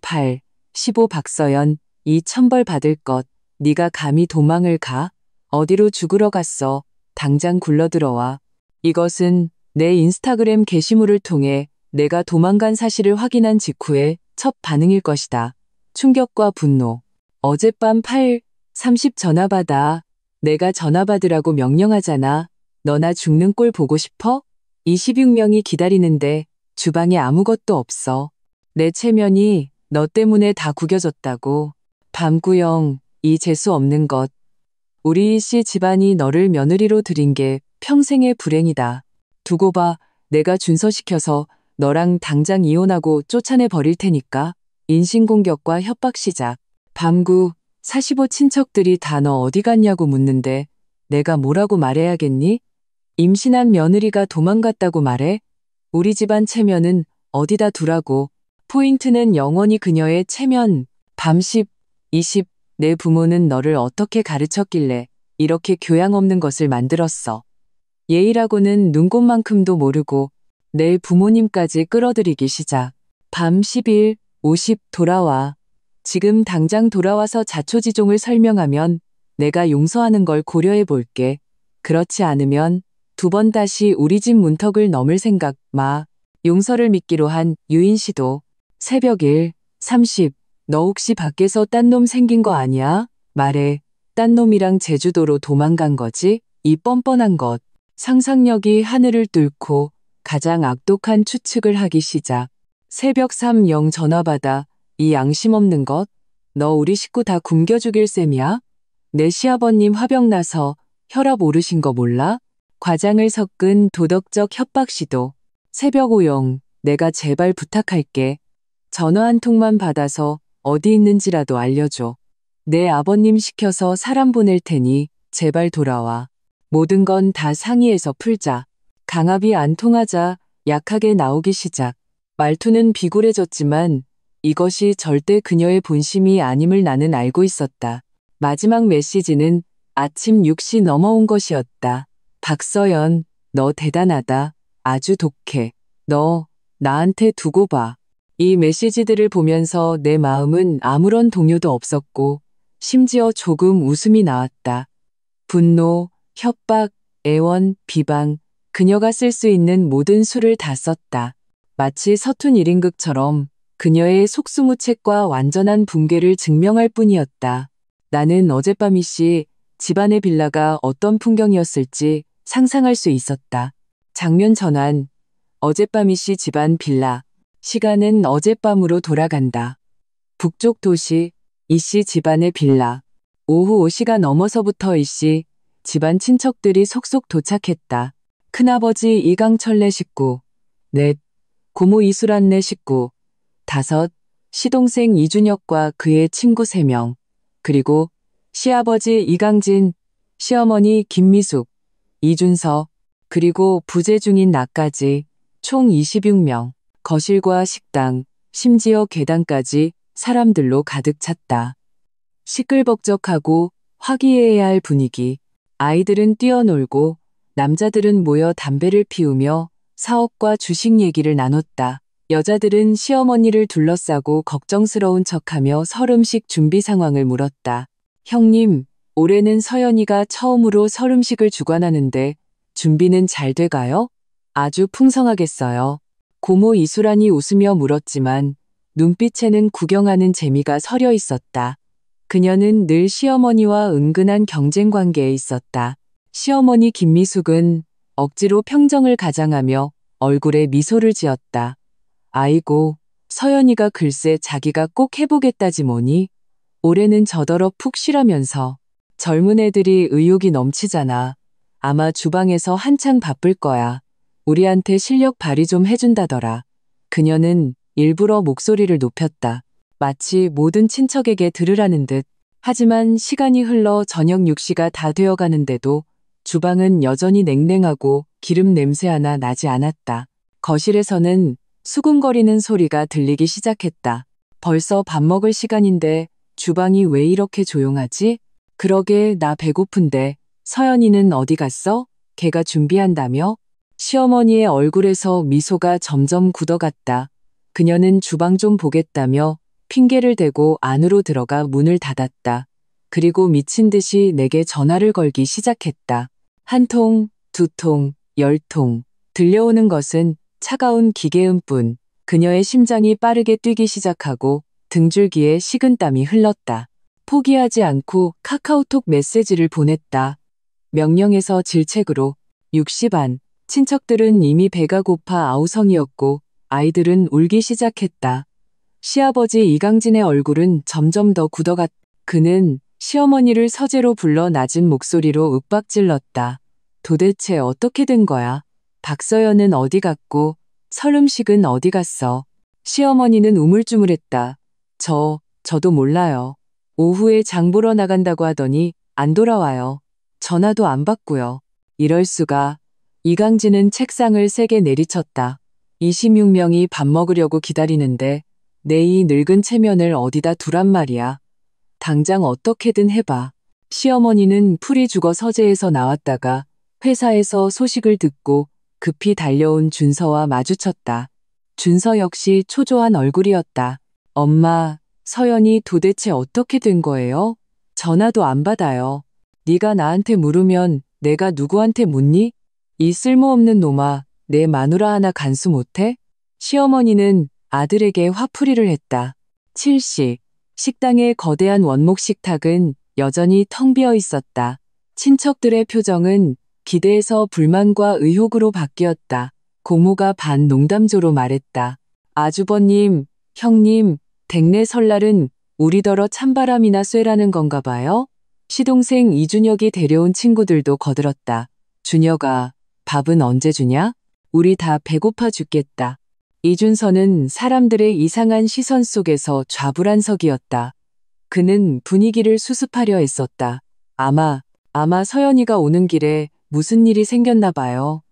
15 박서연, 이 천벌 받을 것, 네가 감히 도망을 가? 어디로 죽으러 갔어? 당장 굴러들어와. 이것은 내 인스타그램 게시물을 통해 내가 도망간 사실을 확인한 직후의 첫 반응일 것이다. 충격과 분노. 어젯밤 30 전화 받아. 내가 전화 받으라고 명령하잖아. 너나 죽는 꼴 보고 싶어? 26명이 기다리는데 주방에 아무것도 없어. 내 체면이 너 때문에 다 구겨졌다고. 밤구영, 이 재수 없는 것. 우리 씨 집안이 너를 며느리로 들인 게 평생의 불행이다. 두고 봐, 내가 준서시켜서 너랑 당장 이혼하고 쫓아내 버릴 테니까. 인신공격과 협박 시작. 밤구, 45 친척들이 다 너 어디 갔냐고 묻는데 내가 뭐라고 말해야겠니? 임신한 며느리가 도망갔다고 말해? 우리 집안 체면은 어디다 두라고. 포인트는 영원히 그녀의 체면. 밤 20, 내 부모는 너를 어떻게 가르쳤길래 이렇게 교양 없는 것을 만들었어. 예의라고는 눈꽃만큼도 모르고 내 부모님까지 끌어들이기 시작. 밤 50 돌아와. 지금 당장 돌아와서 자초지종을 설명하면 내가 용서하는 걸 고려해 볼게. 그렇지 않으면 두 번 다시 우리 집 문턱을 넘을 생각 마. 용서를 믿기로 한 유인 씨도. 새벽 30. 너 혹시 밖에서 딴 놈 생긴 거 아니야? 말해. 딴 놈이랑 제주도로 도망간 거지? 이 뻔뻔한 것. 상상력이 하늘을 뚫고 가장 악독한 추측을 하기 시작. 새벽 30 전화 받아. 이 양심 없는 것. 너 우리 식구 다 굶겨 죽일 셈이야? 내 시아버님 화병 나서 혈압 오르신 거 몰라? 과장을 섞은 도덕적 협박 시도. 새벽 50. 내가 제발 부탁할게. 전화 한 통만 받아서 어디 있는지라도 알려줘. 내 아버님 시켜서 사람 보낼 테니 제발 돌아와. 모든 건 다 상의해서 풀자. 강압이 안 통하자 약하게 나오기 시작. 말투는 비굴해졌지만 이것이 절대 그녀의 본심이 아님을 나는 알고 있었다. 마지막 메시지는 아침 6시 넘어온 것이었다. 박서연, 너 대단하다. 아주 독해. 너 나한테 두고 봐. 이 메시지들을 보면서 내 마음은 아무런 동요도 없었고 심지어 조금 웃음이 나왔다. 분노, 협박, 애원, 비방, 그녀가 쓸 수 있는 모든 수를 다 썼다. 마치 서툰 1인극처럼 그녀의 속수무책과 완전한 붕괴를 증명할 뿐이었다. 나는 어젯밤 이씨 집안의 빌라가 어떤 풍경이었을지 상상할 수 있었다. 장면 전환. 어젯밤 이씨 집안 빌라. 시간은 어젯밤으로 돌아간다. 북쪽 도시 이씨 집안의 빌라. 오후 5시가 넘어서부터 이씨 집안 친척들이 속속 도착했다. 큰아버지 이강철네 식구, 넷, 고모 이수란네 식구, 5, 시동생 이준혁과 그의 친구 3명, 그리고 시아버지 이강진, 시어머니 김미숙, 이준서, 그리고 부재 중인 나까지 총 26명. 거실과 식당, 심지어 계단까지 사람들로 가득 찼다. 시끌벅적하고 화기애애해야 할 분위기. 아이들은 뛰어놀고 남자들은 모여 담배를 피우며 사업과 주식 얘기를 나눴다. 여자들은 시어머니를 둘러싸고 걱정스러운 척하며 설음식 준비 상황을 물었다. 형님, 올해는 서연이가 처음으로 설음식을 주관하는데 준비는 잘 돼가요? 아주 풍성하겠어요. 고모 이수란이 웃으며 물었지만 눈빛에는 구경하는 재미가 서려 있었다. 그녀는 늘 시어머니와 은근한 경쟁 관계에 있었다. 시어머니 김미숙은 억지로 평정을 가장하며 얼굴에 미소를 지었다. 아이고, 서연이가 글쎄 자기가 꼭 해보겠다지 뭐니? 올해는 저더러 푹 쉬라면서. 젊은 애들이 의욕이 넘치잖아. 아마 주방에서 한창 바쁠 거야. 우리한테 실력 발휘 좀 해준다더라. 그녀는 일부러 목소리를 높였다. 마치 모든 친척에게 들으라는 듯. 하지만 시간이 흘러 저녁 6시가 다 되어가는데도 주방은 여전히 냉랭하고 기름 냄새 하나 나지 않았다. 거실에서는 수군거리는 소리가 들리기 시작했다. 벌써 밥 먹을 시간인데 주방이 왜 이렇게 조용하지? 그러게 나 배고픈데 서연이는 어디 갔어? 걔가 준비한다며? 시어머니의 얼굴에서 미소가 점점 굳어갔다. 그녀는 주방 좀 보겠다며 핑계를 대고 안으로 들어가 문을 닫았다. 그리고 미친 듯이 내게 전화를 걸기 시작했다. 한 통, 두 통, 10통. 들려오는 것은 차가운 기계음뿐. 그녀의 심장이 빠르게 뛰기 시작하고 등줄기에 식은땀이 흘렀다. 포기하지 않고 카카오톡 메시지를 보냈다. 명령에서 질책으로 6시 반. 친척들은 이미 배가 고파 아우성이었고 아이들은 울기 시작했다. 시아버지 이강진의 얼굴은 점점 더 굳어갔다. 그는 시어머니를 서재로 불러 낮은 목소리로 윽박질렀다. 도대체 어떻게 된 거야? 박서연은 어디 갔고 설음식은 어디 갔어? 시어머니는 우물쭈물했다. 저도 몰라요. 오후에 장 보러 나간다고 하더니 안 돌아와요. 전화도 안 받고요. 이럴 수가. 이강진은 책상을 세게 내리쳤다. 26명이 밥 먹으려고 기다리는데 내 이 늙은 체면을 어디다 두란 말이야. 당장 어떻게든 해봐. 시어머니는 풀이 죽어 서재에서 나왔다가 회사에서 소식을 듣고 급히 달려온 준서와 마주쳤다. 준서 역시 초조한 얼굴이었다. 엄마, 서연이 도대체 어떻게 된 거예요? 전화도 안 받아요. 네가 나한테 물으면 내가 누구한테 묻니? 이 쓸모없는 놈아, 내 마누라 하나 간수 못해? 시어머니는 아들에게 화풀이를 했다. 7시, 식당의 거대한 원목 식탁은 여전히 텅 비어 있었다. 친척들의 표정은 기대에서 불만과 의혹으로 바뀌었다. 고모가 반 농담조로 말했다. 아주버님, 형님, 댁내 설날은 우리더러 찬바람이나 쐬라는 건가 봐요? 시동생 이준혁이 데려온 친구들도 거들었다. 준혁아, 밥은 언제 주냐? 우리 다 배고파 죽겠다. 이준서는 사람들의 이상한 시선 속에서 좌불안석이었다. 그는 분위기를 수습하려 했었다. 아마 서연이가 오는 길에 무슨 일이 생겼나 봐요.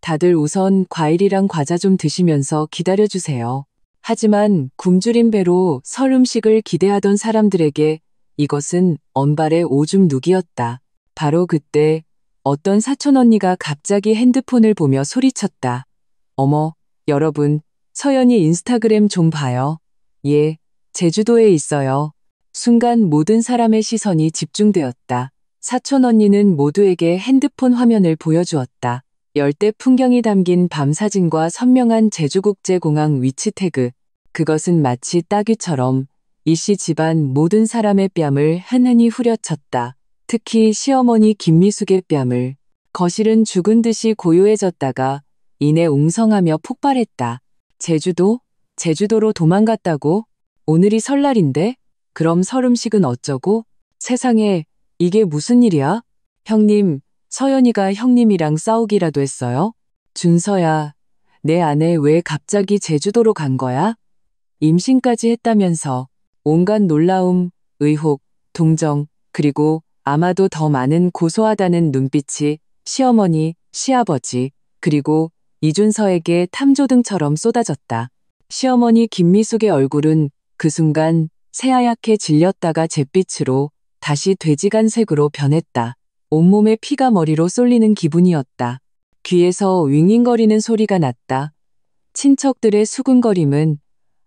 다들 우선 과일이랑 과자 좀 드시면서 기다려주세요. 하지만 굶주린 배로 설 음식을 기대하던 사람들에게 이것은 언발의 오줌 누기였다. 바로 그때 어떤 사촌 언니가 갑자기 핸드폰을 보며 소리쳤다. 어머, 여러분, 서연이 인스타그램 좀 봐요. 예, 제주도에 있어요. 순간 모든 사람의 시선이 집중되었다. 사촌 언니는 모두에게 핸드폰 화면을 보여주었다. 열대 풍경이 담긴 밤 사진과 선명한 제주국제공항 위치 태그. 그것은 마치 따귀처럼 이씨 집안 모든 사람의 뺨을 흔흔히 후려쳤다. 특히 시어머니 김미숙의 뺨을. 거실은 죽은 듯이 고요해졌다가 이내 웅성하며 폭발했다. 제주도로 도망갔다고? 오늘이 설날인데? 그럼 설 음식은 어쩌고? 세상에, 이게 무슨 일이야? 형님, 서연이가 형님이랑 싸우기라도 했어요? 준서야, 내 아내 왜 갑자기 제주도로 간 거야? 임신까지 했다면서. 온갖 놀라움, 의혹, 동정, 그리고 아마도 더 많은 고소하다는 눈빛이 시어머니, 시아버지, 그리고 이준서에게 탐조등처럼 쏟아졌다. 시어머니 김미숙의 얼굴은 그 순간 새하얗게 질렸다가 잿빛으로 다시 돼지간색으로 변했다. 온몸에 피가 머리로 쏠리는 기분이었다. 귀에서 윙윙거리는 소리가 났다. 친척들의 수군거림은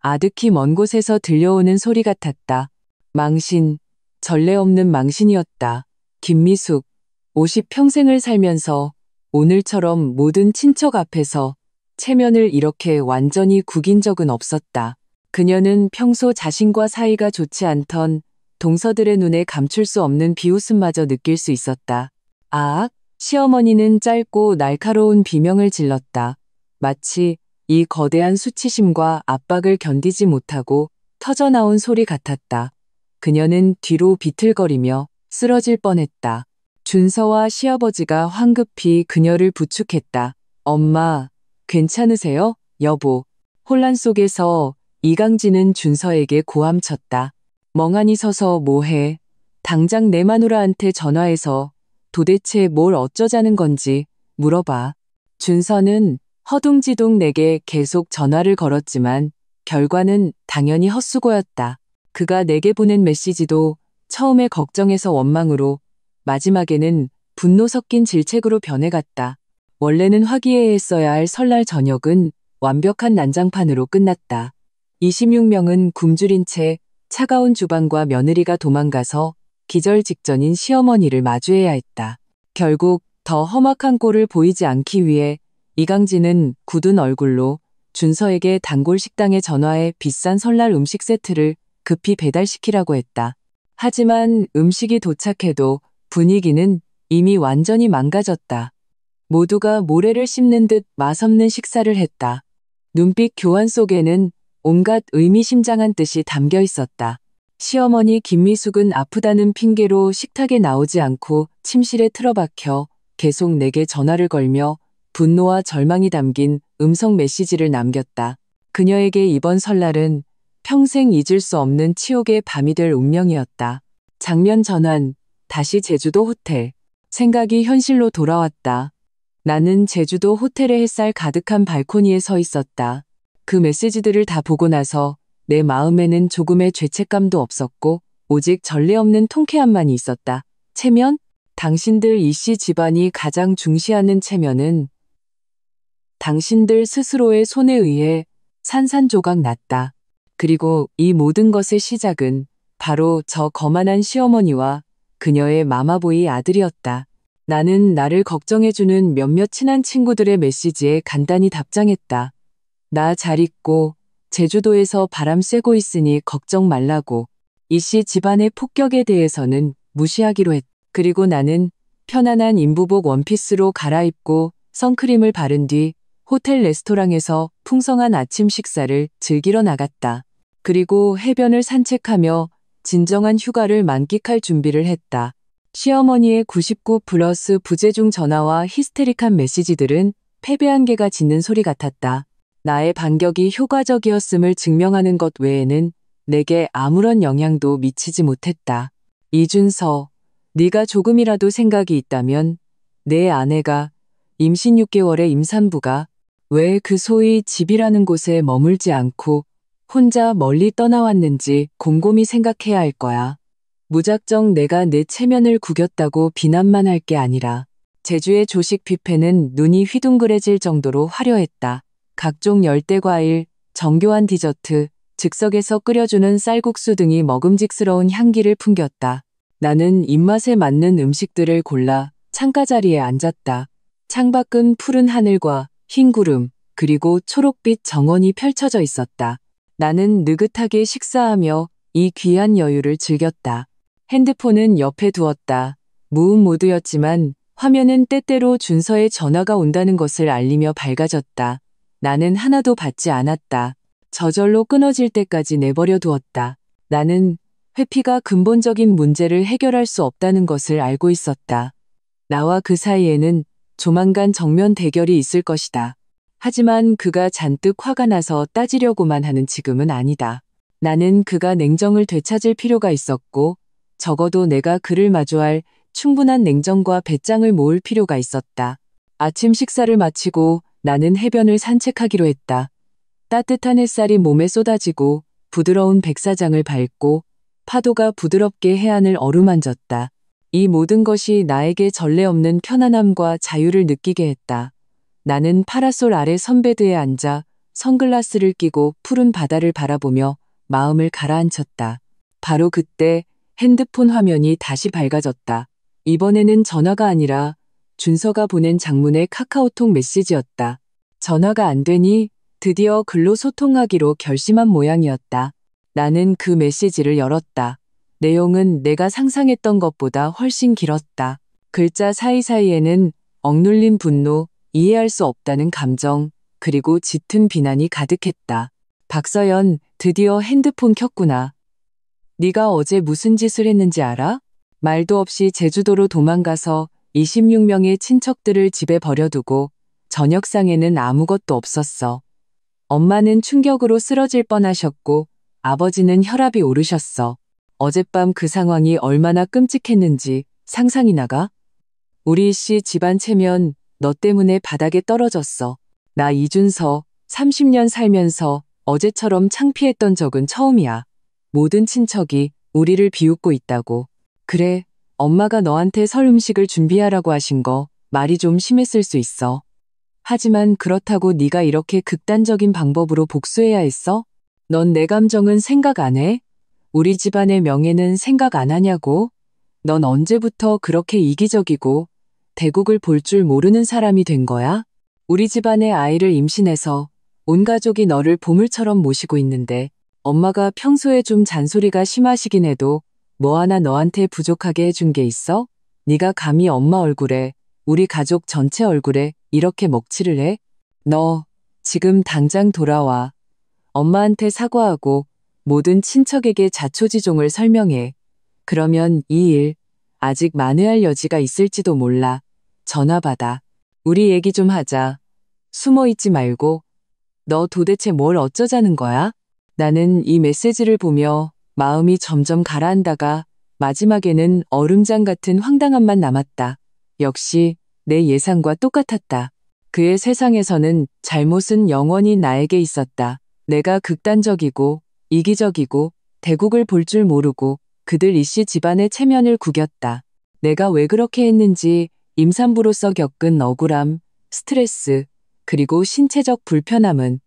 아득히 먼 곳에서 들려오는 소리 같았다. 망신, 전례 없는 망신이었다. 김미숙, 50평생을 살면서 오늘처럼 모든 친척 앞에서 체면을 이렇게 완전히 구긴 적은 없었다. 그녀는 평소 자신과 사이가 좋지 않던 동서들의 눈에 감출 수 없는 비웃음마저 느낄 수 있었다. 아악, 시어머니는 짧고 날카로운 비명을 질렀다. 마치 이 거대한 수치심과 압박을 견디지 못하고 터져나온 소리 같았다. 그녀는 뒤로 비틀거리며 쓰러질 뻔했다. 준서와 시아버지가 황급히 그녀를 부축했다. 엄마, 괜찮으세요? 여보. 혼란 속에서 이강진은 준서에게 고함쳤다. 멍하니 서서 뭐해? 당장 내 마누라한테 전화해서 도대체 뭘 어쩌자는 건지 물어봐. 준서는 허둥지둥 내게 계속 전화를 걸었지만 결과는 당연히 헛수고였다. 그가 내게 보낸 메시지도 처음에 걱정에서 원망으로 마지막에는 분노 섞인 질책으로 변해갔다. 원래는 화기애애했어야 할 설날 저녁은 완벽한 난장판으로 끝났다. 26명은 굶주린 채 차가운 주방과 며느리가 도망가서 기절 직전인 시어머니를 마주해야 했다. 결국 더 험악한 꼴을 보이지 않기 위해 이강진은 굳은 얼굴로 준서에게 단골 식당에 전화해 비싼 설날 음식 세트를 급히 배달시키라고 했다. 하지만 음식이 도착해도 분위기는 이미 완전히 망가졌다. 모두가 모래를 씹는 듯 맛없는 식사를 했다. 눈빛 교환 속에는 온갖 의미심장한 뜻이 담겨 있었다. 시어머니 김미숙은 아프다는 핑계로 식탁에 나오지 않고 침실에 틀어박혀 계속 내게 전화를 걸며 분노와 절망이 담긴 음성 메시지를 남겼다. 그녀에게 이번 설날은 평생 잊을 수 없는 치욕의 밤이 될 운명이었다. 장면 전환, 다시 제주도 호텔. 생각이 현실로 돌아왔다. 나는 제주도 호텔의 햇살 가득한 발코니에 서 있었다. 그 메시지들을 다 보고 나서 내 마음에는 조금의 죄책감도 없었고 오직 전례 없는 통쾌함만이 있었다. 체면? 당신들 이씨 집안이 가장 중시하는 체면은 당신들 스스로의 손에 의해 산산조각 났다. 그리고 이 모든 것의 시작은 바로 저 거만한 시어머니와 그녀의 마마보이 아들이었다. 나는 나를 걱정해주는 몇몇 친한 친구들의 메시지에 간단히 답장했다. 나 잘 있고 제주도에서 바람 쐬고 있으니 걱정 말라고. 이씨 집안의 폭격에 대해서는 무시하기로 했다. 그리고 나는 편안한 인부복 원피스로 갈아입고 선크림을 바른 뒤 호텔 레스토랑에서 풍성한 아침 식사를 즐기러 나갔다. 그리고 해변을 산책하며 진정한 휴가를 만끽할 준비를 했다. 시어머니의 99 플러스 부재중 전화와 히스테릭한 메시지들은 패배한 개가 짖는 소리 같았다. 나의 반격이 효과적이었음을 증명하는 것 외에는 내게 아무런 영향도 미치지 못했다. 이준서, 네가 조금이라도 생각이 있다면 내 아내가 임신 6개월의 임산부가 왜 그 소위 집이라는 곳에 머물지 않고 혼자 멀리 떠나왔는지 곰곰이 생각해야 할 거야. 무작정 내가 내 체면을 구겼다고 비난만 할 게 아니라 제주의 조식 뷔페는 눈이 휘둥그레질 정도로 화려했다. 각종 열대과일, 정교한 디저트, 즉석에서 끓여주는 쌀국수 등이 먹음직스러운 향기를 풍겼다. 나는 입맛에 맞는 음식들을 골라 창가 자리에 앉았다. 창밖은 푸른 하늘과 흰 구름, 그리고 초록빛 정원이 펼쳐져 있었다. 나는 느긋하게 식사하며 이 귀한 여유를 즐겼다. 핸드폰은 옆에 두었다. 무음 모드였지만 화면은 때때로 준서의 전화가 온다는 것을 알리며 밝아졌다. 나는 하나도 받지 않았다. 저절로 끊어질 때까지 내버려 두었다. 나는 회피가 근본적인 문제를 해결할 수 없다는 것을 알고 있었다. 나와 그 사이에는 조만간 정면 대결이 있을 것이다. 하지만 그가 잔뜩 화가 나서 따지려고만 하는 지금은 아니다. 나는 그가 냉정을 되찾을 필요가 있었고 적어도 내가 그를 마주할 충분한 냉정과 배짱을 모을 필요가 있었다. 아침 식사를 마치고 나는 해변을 산책하기로 했다. 따뜻한 햇살이 몸에 쏟아지고 부드러운 백사장을 밟고 파도가 부드럽게 해안을 어루만졌다. 이 모든 것이 나에게 전례 없는 편안함과 자유를 느끼게 했다. 나는 파라솔 아래 선베드에 앉아 선글라스를 끼고 푸른 바다를 바라보며 마음을 가라앉혔다. 바로 그때 핸드폰 화면이 다시 밝아졌다. 이번에는 전화가 아니라 준서가 보낸 장문의 카카오톡 메시지였다. 전화가 안 되니 드디어 글로 소통하기로 결심한 모양이었다. 나는 그 메시지를 열었다. 내용은 내가 상상했던 것보다 훨씬 길었다. 글자 사이사이에는 억눌린 분노, 이해할 수 없다는 감정, 그리고 짙은 비난이 가득했다. 박서연, 드디어 핸드폰 켰구나. 네가 어제 무슨 짓을 했는지 알아? 말도 없이 제주도로 도망가서 26명의 친척들을 집에 버려두고 저녁상에는 아무것도 없었어. 엄마는 충격으로 쓰러질 뻔하셨고 아버지는 혈압이 오르셨어. 어젯밤 그 상황이 얼마나 끔찍했는지 상상이 나가? 우리 씨 집안 체면 너 때문에 바닥에 떨어졌어. 나 이준서 30년 살면서 어제처럼 창피했던 적은 처음이야. 모든 친척이 우리를 비웃고 있다고. 그래, 엄마가 너한테 설 음식을 준비하라고 하신 거 말이 좀 심했을 수 있어. 하지만 그렇다고 네가 이렇게 극단적인 방법으로 복수해야 했어? 넌 내 감정은 생각 안 해? 우리 집안의 명예는 생각 안 하냐고? 넌 언제부터 그렇게 이기적이고 대국을 볼 줄 모르는 사람이 된 거야? 우리 집안의 아이를 임신해서 온 가족이 너를 보물처럼 모시고 있는데 엄마가 평소에 좀 잔소리가 심하시긴 해도 뭐 하나 너한테 부족하게 해준 게 있어? 네가 감히 엄마 얼굴에 우리 가족 전체 얼굴에 이렇게 먹칠을 해? 너 지금 당장 돌아와. 엄마한테 사과하고 모든 친척에게 자초지종을 설명해. 그러면 이 일 아직 만회할 여지가 있을지도 몰라. 전화 받아. 우리 얘기 좀 하자. 숨어 있지 말고. 너 도대체 뭘 어쩌자는 거야? 나는 이 메시지를 보며 마음이 점점 가라앉다가 마지막에는 얼음장 같은 황당함만 남았다. 역시 내 예상과 똑같았다. 그의 세상에서는 잘못은 영원히 나에게 있었다. 내가 극단적이고 이기적이고 대국을 볼 줄 모르고 그들 이씨 집안의 체면을 구겼다. 내가 왜 그렇게 했는지 임산부로서 겪은 억울함, 스트레스, 그리고 신체적 불편함은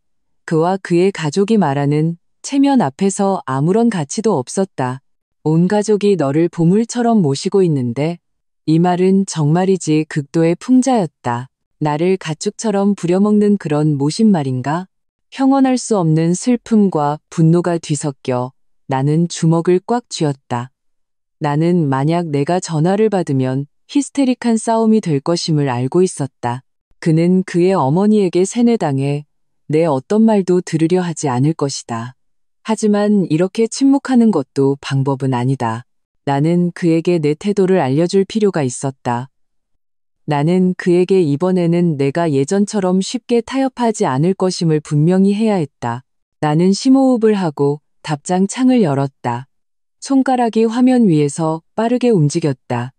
그와 그의 가족이 말하는 체면 앞에서 아무런 가치도 없었다. 온 가족이 너를 보물처럼 모시고 있는데 이 말은 정말이지 극도의 풍자였다. 나를 가축처럼 부려먹는 그런 모신말인가? 형언할 수 없는 슬픔과 분노가 뒤섞여 나는 주먹을 꽉 쥐었다. 나는 만약 내가 전화를 받으면 히스테릭한 싸움이 될 것임을 알고 있었다. 그는 그의 어머니에게 세뇌당해 내 어떤 말도 들으려 하지 않을 것이다. 하지만 이렇게 침묵하는 것도 방법은 아니다. 나는 그에게 내 태도를 알려줄 필요가 있었다. 나는 그에게 이번에는 내가 예전처럼 쉽게 타협하지 않을 것임을 분명히 해야 했다. 나는 심호흡을 하고 답장 창을 열었다. 손가락이 화면 위에서 빠르게 움직였다.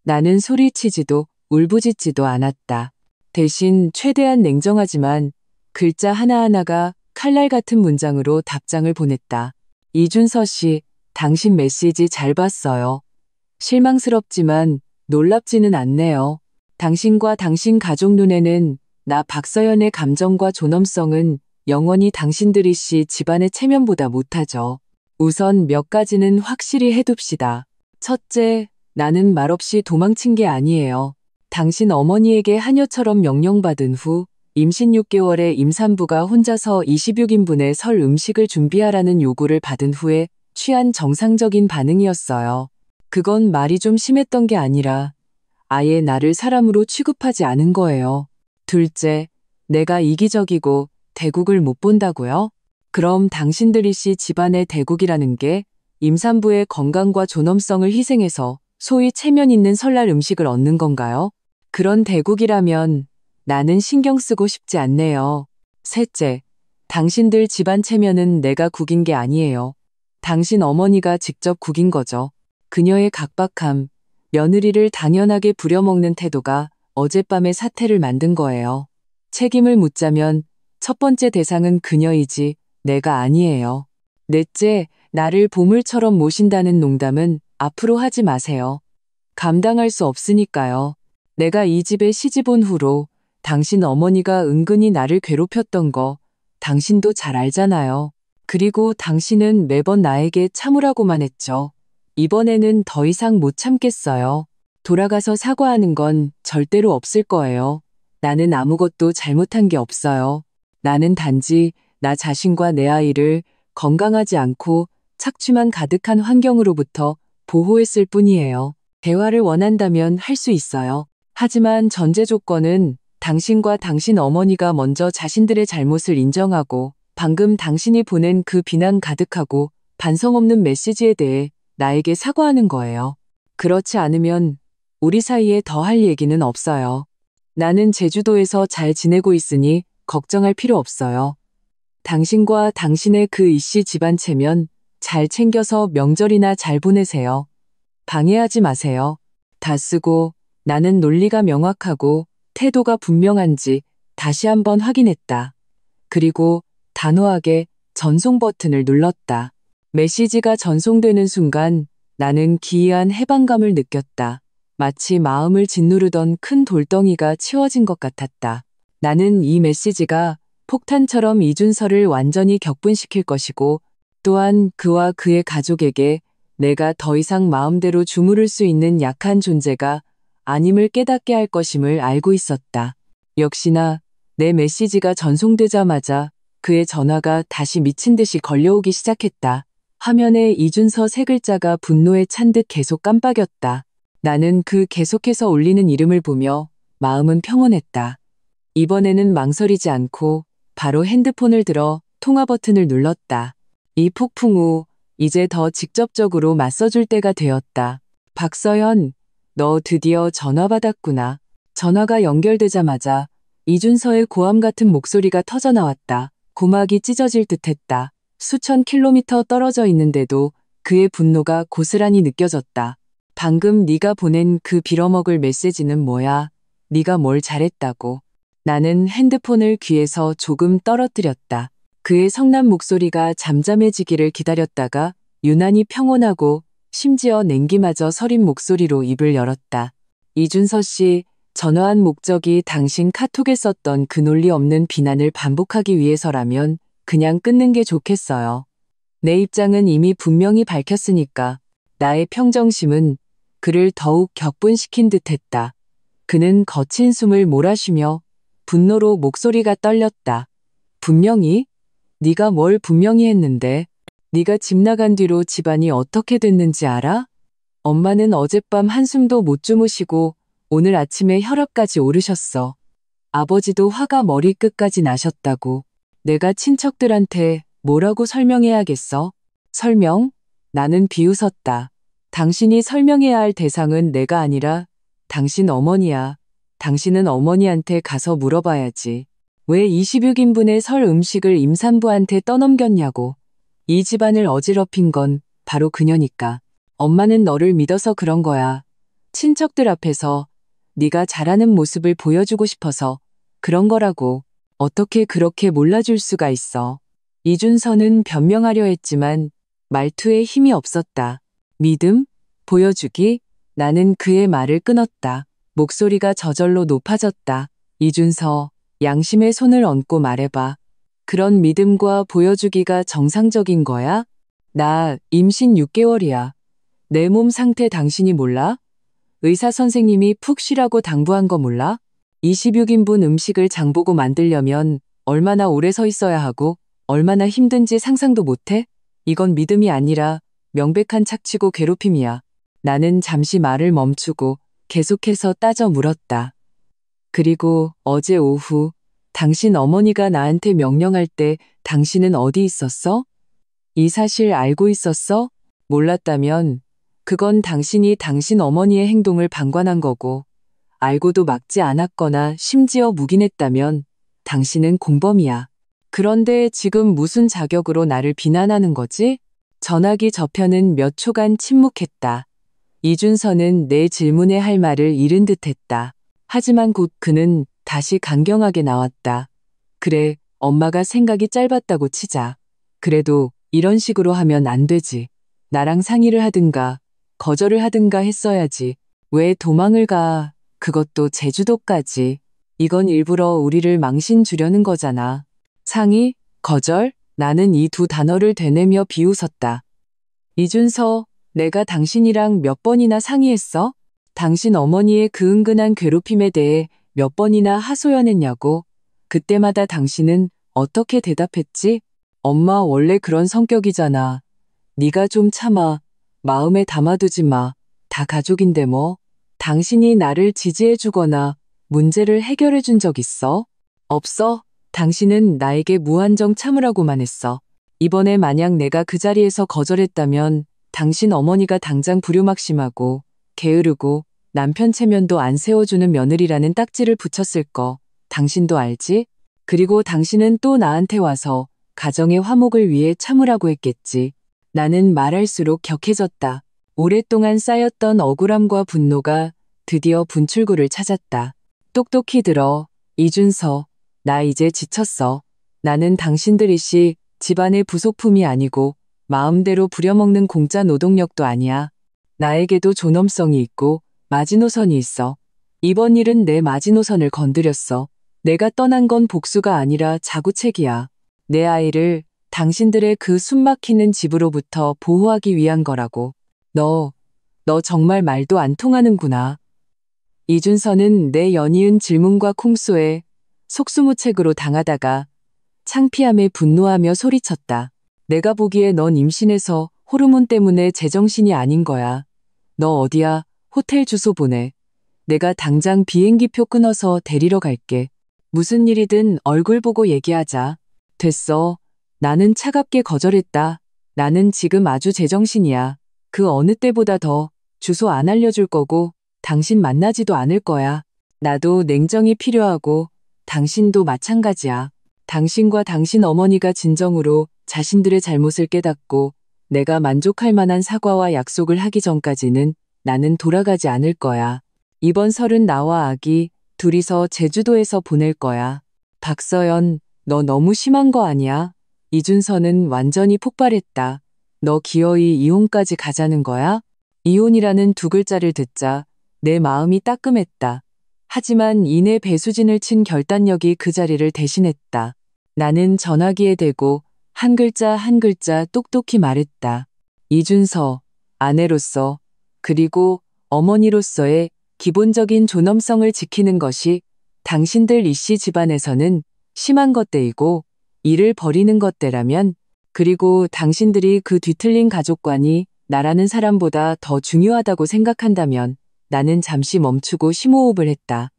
나는 소리치지도 울부짖지도 않았다. 대신 최대한 냉정하지만 글자 하나하나가 칼날 같은 문장으로 답장을 보냈다. 이준서 씨, 당신 메시지 잘 봤어요. 실망스럽지만 놀랍지는 않네요. 당신과 당신 가족 눈에는 나 박서연의 감정과 존엄성은 영원히 당신들이 씨 집안의 체면보다 못하죠. 우선 몇 가지는 확실히 해둡시다. 첫째, 나는 말없이 도망친 게 아니에요. 당신 어머니에게 하녀처럼 명령받은 후 임신 6개월의 임산부가 혼자서 26인분의 설 음식을 준비하라는 요구를 받은 후에 취한 정상적인 반응이었어요. 그건 말이 좀 심했던 게 아니라 아예 나를 사람으로 취급하지 않은 거예요. 둘째, 내가 이기적이고 대국을 못 본다고요? 그럼 당신들이 씨 집안의 대국이라는 게 임산부의 건강과 존엄성을 희생해서 소위 체면 있는 설날 음식을 얻는 건가요? 그런 대국이라면 나는 신경 쓰고 싶지 않네요. 셋째, 당신들 집안 체면은 내가 구긴 게 아니에요. 당신 어머니가 직접 구긴 거죠. 그녀의 각박함, 며느리를 당연하게 부려먹는 태도가 어젯밤의 사태를 만든 거예요. 책임을 묻자면 첫 번째 대상은 그녀이지 내가 아니에요. 넷째, 나를 보물처럼 모신다는 농담은 앞으로 하지 마세요. 감당할 수 없으니까요. 내가 이 집에 시집 온 후로 당신 어머니가 은근히 나를 괴롭혔던 거 당신도 잘 알잖아요. 그리고 당신은 매번 나에게 참으라고만 했죠. 이번에는 더 이상 못 참겠어요. 돌아가서 사과하는 건 절대로 없을 거예요. 나는 아무것도 잘못한 게 없어요. 나는 단지 나 자신과 내 아이를 건강하지 않고 착취만 가득한 환경으로부터 보호했을 뿐이에요. 대화를 원한다면 할 수 있어요. 하지만 전제 조건은 당신과 당신 어머니가 먼저 자신들의 잘못을 인정하고 방금 당신이 보낸 그 비난 가득하고 반성 없는 메시지에 대해 나에게 사과하는 거예요. 그렇지 않으면 우리 사이에 더 할 얘기는 없어요. 나는 제주도에서 잘 지내고 있으니 걱정할 필요 없어요. 당신과 당신의 그 이씨 집안 체면 잘 챙겨서 명절이나 잘 보내세요. 방해하지 마세요. 다 쓰고 나는 논리가 명확하고 태도가 분명한지 다시 한번 확인했다. 그리고 단호하게 전송 버튼을 눌렀다. 메시지가 전송되는 순간 나는 기이한 해방감을 느꼈다. 마치 마음을 짓누르던 큰 돌덩이가 치워진 것 같았다. 나는 이 메시지가 폭탄처럼 이준서를 완전히 격분시킬 것이고 또한 그와 그의 가족에게 내가 더 이상 마음대로 주무를 수 있는 약한 존재가 아님을 깨닫게 할 것임을 알고 있었다. 역시나 내 메시지가 전송되자마자 그의 전화가 다시 미친 듯이 걸려오기 시작했다. 화면에 이준서 세 글자가 분노에 찬 듯 계속 깜빡였다. 나는 그 계속해서 울리는 이름을 보며 마음은 평온했다. 이번에는 망설이지 않고 바로 핸드폰을 들어 통화 버튼을 눌렀다. 이 폭풍 후 이제 더 직접적으로 맞서줄 때가 되었다. 박서연, 너 드디어 전화 받았구나. 전화가 연결되자마자 이준서의 고함 같은 목소리가 터져나왔다. 고막이 찢어질 듯했다. 수천 킬로미터 떨어져 있는데도 그의 분노가 고스란히 느껴졌다. 방금 네가 보낸 그 빌어먹을 메시지는 뭐야? 네가 뭘 잘했다고. 나는 핸드폰을 귀에서 조금 떨어뜨렸다. 그의 성난 목소리가 잠잠해지기를 기다렸다가 유난히 평온하고 심지어 냉기마저 서린 목소리로 입을 열었다. 이준서 씨, 전화한 목적이 당신 카톡에 썼던 그 논리 없는 비난을 반복하기 위해서라면 그냥 끊는 게 좋겠어요. 내 입장은 이미 분명히 밝혔으니까. 나의 평정심은 그를 더욱 격분시킨 듯했다. 그는 거친 숨을 몰아쉬며 분노로 목소리가 떨렸다. 분명히? 네가 뭘 분명히 했는데? 네가 집 나간 뒤로 집안이 어떻게 됐는지 알아? 엄마는 어젯밤 한숨도 못 주무시고 오늘 아침에 혈압까지 오르셨어. 아버지도 화가 머리끝까지 나셨다고. 내가 친척들한테 뭐라고 설명해야겠어? 설명? 나는 비웃었다. 당신이 설명해야 할 대상은 내가 아니라 당신 어머니야. 당신은 어머니한테 가서 물어봐야지. 왜 26인분의 설 음식을 임산부한테 떠넘겼냐고. 이 집안을 어지럽힌 건 바로 그녀니까. 엄마는 너를 믿어서 그런 거야. 친척들 앞에서 네가 잘하는 모습을 보여주고 싶어서 그런 거라고. 어떻게 그렇게 몰라줄 수가 있어. 이준서는 변명하려 했지만 말투에 힘이 없었다. 믿음? 보여주기? 나는 그의 말을 끊었다. 목소리가 저절로 높아졌다. 이준서, 양심의 손을 얹고 말해봐. 그런 믿음과 보여주기가 정상적인 거야? 나 임신 6개월이야. 내 몸 상태 당신이 몰라? 의사 선생님이 푹 쉬라고 당부한 거 몰라? 26인분 음식을 장보고 만들려면 얼마나 오래 서 있어야 하고 얼마나 힘든지 상상도 못해? 이건 믿음이 아니라 명백한 착취고 괴롭힘이야. 나는 잠시 말을 멈추고 계속해서 따져 물었다. 그리고 어제 오후 당신 어머니가 나한테 명령할 때 당신은 어디 있었어? 이 사실 알고 있었어? 몰랐다면 그건 당신이 당신 어머니의 행동을 방관한 거고 알고도 막지 않았거나 심지어 묵인했다면 당신은 공범이야. 그런데 지금 무슨 자격으로 나를 비난하는 거지? 전화기 저편은 몇 초간 침묵했다. 이준서는 내 질문에 할 말을 잃은 듯했다. 하지만 곧 그는 다시 강경하게 나왔다. 그래, 엄마가 생각이 짧았다고 치자. 그래도 이런 식으로 하면 안 되지. 나랑 상의를 하든가 거절을 하든가 했어야지. 왜 도망을 가? 그것도 제주도까지. 이건 일부러 우리를 망신 주려는 거잖아. 상의? 거절? 나는 이 두 단어를 되뇌며 비웃었다. 이준서, 내가 당신이랑 몇 번이나 상의했어? 당신 어머니의 그 은근한 괴롭힘에 대해 몇 번이나 하소연했냐고. 그때마다 당신은 어떻게 대답했지? 엄마 원래 그런 성격이잖아. 네가 좀 참아. 마음에 담아두지 마. 다 가족인데 뭐. 당신이 나를 지지해주거나 문제를 해결해준 적 있어? 없어. 당신은 나에게 무한정 참으라고만 했어. 이번에 만약 내가 그 자리에서 거절했다면 당신 어머니가 당장 불효막심하고 게으르고 남편 체면도 안 세워주는 며느리라는 딱지를 붙였을 거. 당신도 알지? 그리고 당신은 또 나한테 와서 가정의 화목을 위해 참으라고 했겠지. 나는 말할수록 격해졌다. 오랫동안 쌓였던 억울함과 분노가 드디어 분출구를 찾았다. 똑똑히 들어. 이준서, 나 이제 지쳤어. 나는 당신들이시 집안의 부속품이 아니고 마음대로 부려먹는 공짜 노동력도 아니야. 나에게도 존엄성이 있고 마지노선이 있어. 이번 일은 내 마지노선을 건드렸어. 내가 떠난 건 복수가 아니라 자구책이야. 내 아이를 당신들의 그 숨막히는 집으로부터 보호하기 위한 거라고. 너 정말 말도 안 통하는구나. 이준서는 내 연이은 질문과 콩소에 속수무책으로 당하다가 창피함에 분노하며 소리쳤다. 내가 보기에 넌 임신해서 호르몬 때문에 제정신이 아닌 거야. 너 어디야? 호텔 주소 보내. 내가 당장 비행기표 끊어서 데리러 갈게. 무슨 일이든 얼굴 보고 얘기하자. 됐어. 나는 차갑게 거절했다. 나는 지금 아주 제정신이야. 그 어느 때보다 더 주소 안 알려줄 거고 당신 만나지도 않을 거야. 나도 냉정이 필요하고 당신도 마찬가지야. 당신과 당신 어머니가 진정으로 자신들의 잘못을 깨닫고 내가 만족할 만한 사과와 약속을 하기 전까지는 나는 돌아가지 않을 거야. 이번 설은 나와 아기 둘이서 제주도에서 보낼 거야. 박서연, 너 너무 심한 거 아니야? 이준서는 완전히 폭발했다. 너 기어이 이혼까지 가자는 거야? 이혼이라는 두 글자를 듣자 내 마음이 따끔했다. 하지만 이내 배수진을 친 결단력이 그 자리를 대신했다. 나는 전화기에 대고 한 글자 한 글자 똑똑히 말했다. 이준서, 아내로서 그리고 어머니로서의 기본적인 존엄성을 지키는 것이 당신들 이씨 집안에서는 심한 것대이고 이를 버리는 것대라면, 그리고 당신들이 그 뒤틀린 가족관이 나라는 사람보다 더 중요하다고 생각한다면 나는 잠시 멈추고 심호흡을 했다.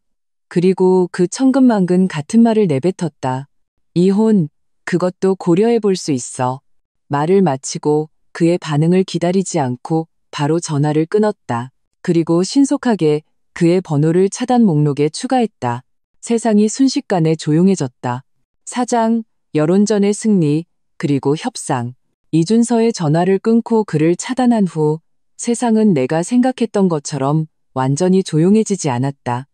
그리고 그 천근만근 같은 말을 내뱉었다. 이혼, 그것도 고려해 볼 수 있어. 말을 마치고 그의 반응을 기다리지 않고 바로 전화를 끊었다. 그리고 신속하게 그의 번호를 차단 목록에 추가했다. 세상이 순식간에 조용해졌다. 사장, 여론전의 승리, 그리고 협상. 이준서의 전화를 끊고 그를 차단한 후 세상은 내가 생각했던 것처럼 완전히 조용해지지 않았다.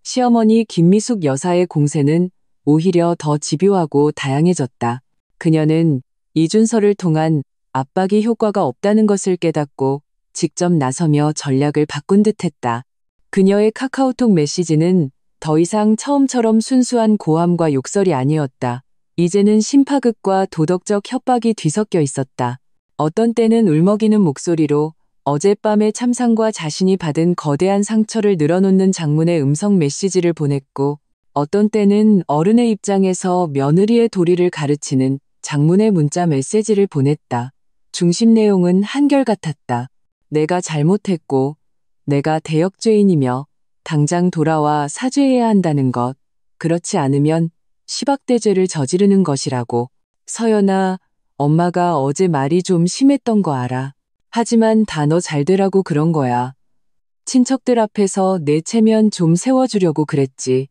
시어머니 김미숙 여사의 공세는 오히려 더 집요하고 다양해졌다. 그녀는 이준서를 통한 압박이 효과가 없다는 것을 깨닫고 직접 나서며 전략을 바꾼 듯했다. 그녀의 카카오톡 메시지는 더 이상 처음처럼 순수한 고함과 욕설이 아니었다. 이제는 심파극과 도덕적 협박이 뒤섞여 있었다. 어떤 때는 울먹이는 목소리로 어젯밤의 참상과 자신이 받은 거대한 상처를 늘어놓는 장문의 음성 메시지를 보냈고, 어떤 때는 어른의 입장에서 며느리의 도리를 가르치는 장문의 문자 메시지를 보냈다. 중심 내용은 한결같았다. 내가 잘못했고 내가 대역죄인이며 당장 돌아와 사죄해야 한다는 것, 그렇지 않으면 시박대죄를 저지르는 것이라고. 서연아, 엄마가 어제 말이 좀 심했던 거 알아. 하지만 다 너 잘 되라고 그런 거야. 친척들 앞에서 내 체면 좀 세워주려고 그랬지.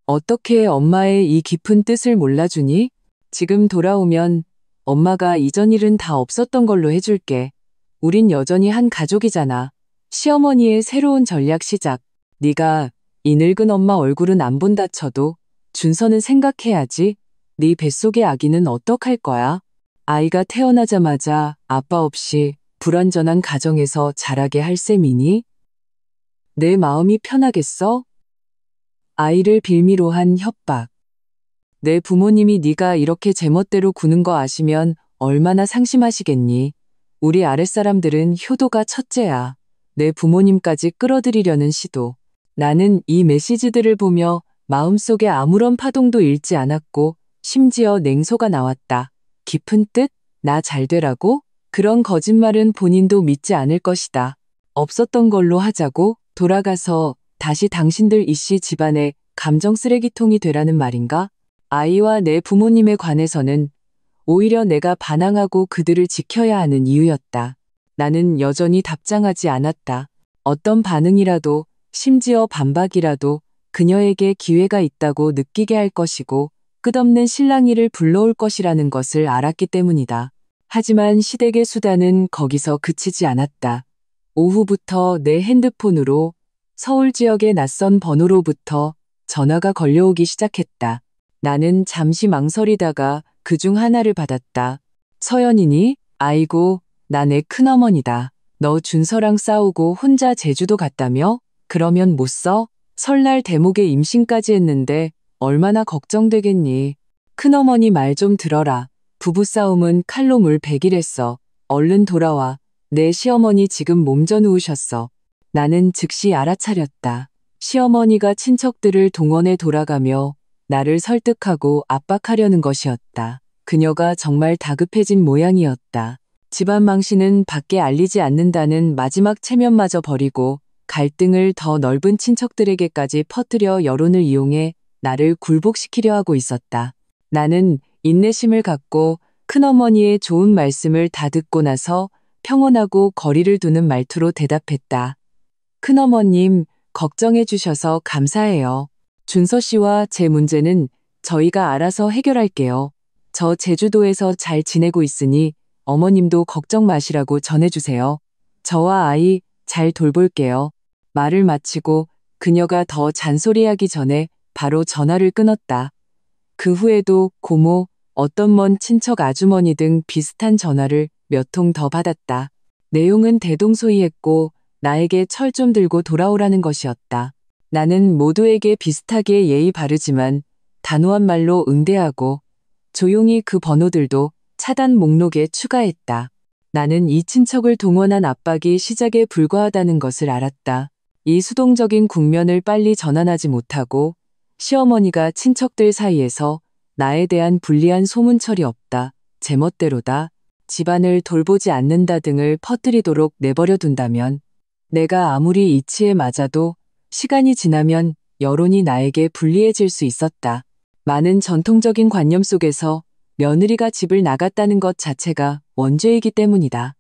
어떻게 엄마의 이 깊은 뜻을 몰라주니? 지금 돌아오면 엄마가 이전 일은 다 없었던 걸로 해줄게. 우린 여전히 한 가족이잖아. 시어머니의 새로운 전략 시작. 네가 이 늙은 엄마 얼굴은 안 본다 쳐도 준서는 생각해야지. 네 뱃속의 아기는 어떡할 거야? 아이가 태어나자마자 아빠 없이 불완전한 가정에서 자라게 할 셈이니? 내 마음이 편하겠어? 아이를 빌미로 한 협박. 내 부모님이 네가 이렇게 제멋대로 구는 거 아시면 얼마나 상심하시겠니? 우리 아랫사람들은 효도가 첫째야. 내 부모님까지 끌어들이려는 시도. 나는 이 메시지들을 보며 마음속에 아무런 파동도 일지 않았고 심지어 냉소가 나왔다. 깊은 뜻? 나 잘 되라고? 그런 거짓말은 본인도 믿지 않을 것이다. 없었던 걸로 하자고? 돌아가서 다시 당신들 이씨 집안의 감정 쓰레기통이 되라는 말인가? 아이와 내 부모님에 관해서는 오히려 내가 반항하고 그들을 지켜야 하는 이유였다. 나는 여전히 답장하지 않았다. 어떤 반응이라도, 심지어 반박이라도 그녀에게 기회가 있다고 느끼게 할 것이고 끝없는 실랑이를 불러올 것이라는 것을 알았기 때문이다. 하지만 시댁의 수단은 거기서 그치지 않았다. 오후부터 내 핸드폰으로 서울 지역의 낯선 번호로부터 전화가 걸려오기 시작했다. 나는 잠시 망설이다가 그중 하나를 받았다. 서연이니? 아이고, 나 내 큰어머니다. 너 준서랑 싸우고 혼자 제주도 갔다며? 그러면 못 써? 설날 대목에 임신까지 했는데 얼마나 걱정되겠니. 큰어머니 말 좀 들어라. 부부싸움은 칼로 물 100일 했어. 얼른 돌아와. 내 시어머니 지금 몸져 누우셨어. 나는 즉시 알아차렸다. 시어머니가 친척들을 동원해 돌아가며 나를 설득하고 압박하려는 것이었다. 그녀가 정말 다급해진 모양이었다. 집안 망신은 밖에 알리지 않는다는 마지막 체면마저 버리고 갈등을 더 넓은 친척들에게까지 퍼뜨려 여론을 이용해 나를 굴복시키려 하고 있었다. 나는 인내심을 갖고 큰어머니의 좋은 말씀을 다 듣고 나서 평온하고 거리를 두는 말투로 대답했다. 큰어머님, 걱정해 주셔서 감사해요. 준서 씨와 제 문제는 저희가 알아서 해결할게요. 저 제주도에서 잘 지내고 있으니 어머님도 걱정 마시라고 전해주세요. 저와 아이 잘 돌볼게요. 말을 마치고 그녀가 더 잔소리하기 전에 바로 전화를 끊었다. 그 후에도 고모, 어떤 먼 친척 아주머니 등 비슷한 전화를 몇 통 더 받았다. 내용은 대동소이했고 나에게 철 좀 들고 돌아오라는 것이었다. 나는 모두에게 비슷하게 예의 바르지만 단호한 말로 응대하고 조용히 그 번호들도 차단 목록에 추가했다. 나는 이 친척을 동원한 압박이 시작에 불과하다는 것을 알았다. 이 수동적인 국면을 빨리 전환하지 못하고 시어머니가 친척들 사이에서 나에 대한 불리한 소문철이 없다. 제멋대로다. 집안을 돌보지 않는다 등을 퍼뜨리도록 내버려 둔다면 내가 아무리 이치에 맞아도 시간이 지나면 여론이 나에게 불리해질 수 있었다. 많은 전통적인 관념 속에서 며느리가 집을 나갔다는 것 자체가 원죄이기 때문이다.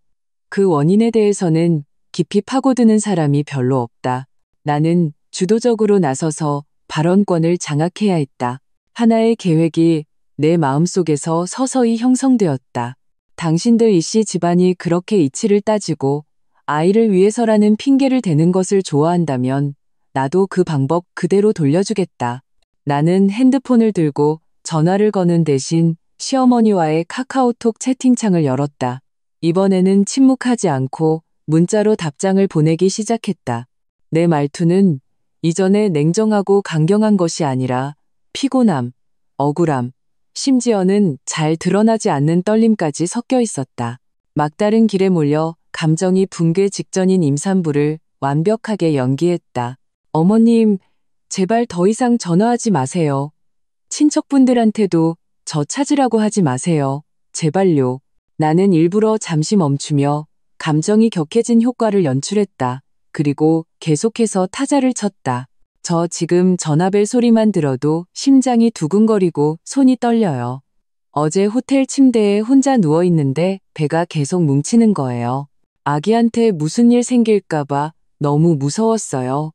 그 원인에 대해서는 깊이 파고드는 사람이 별로 없다. 나는 주도적으로 나서서 발언권을 장악해야 했다. 하나의 계획이 내 마음속에서 서서히 형성되었다. 당신들 이씨 집안이 그렇게 이치를 따지고 아이를 위해서라는 핑계를 대는 것을 좋아한다면 나도 그 방법 그대로 돌려주겠다. 나는 핸드폰을 들고 전화를 거는 대신 시어머니와의 카카오톡 채팅창을 열었다. 이번에는 침묵하지 않고 문자로 답장을 보내기 시작했다. 내 말투는 이전에 냉정하고 강경한 것이 아니라 피곤함, 억울함, 심지어는 잘 드러나지 않는 떨림까지 섞여 있었다. 막다른 길에 몰려 감정이 붕괴 직전인 임산부를 완벽하게 연기했다. 어머님, 제발 더 이상 전화하지 마세요. 친척분들한테도 저 찾으라고 하지 마세요. 제발요. 나는 일부러 잠시 멈추며 감정이 격해진 효과를 연출했다. 그리고 계속해서 타자를 쳤다. 저 지금 전화벨 소리만 들어도 심장이 두근거리고 손이 떨려요. 어제 호텔 침대에 혼자 누워있는데 배가 계속 뭉치는 거예요. 아기한테 무슨 일 생길까봐 너무 무서웠어요.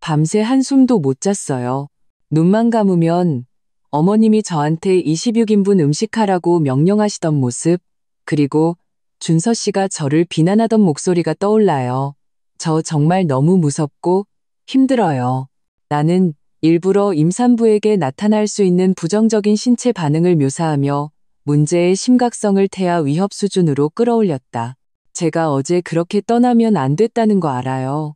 밤새 한숨도 못 잤어요. 눈만 감으면 어머님이 저한테 26인분 음식하라고 명령하시던 모습, 그리고 준서 씨가 저를 비난하던 목소리가 떠올라요. 저 정말 너무 무섭고 힘들어요. 나는 일부러 임산부에게 나타날 수 있는 부정적인 신체 반응을 묘사하며 문제의 심각성을 태아 위협 수준으로 끌어올렸다. 제가 어제 그렇게 떠나면 안 됐다는 거 알아요.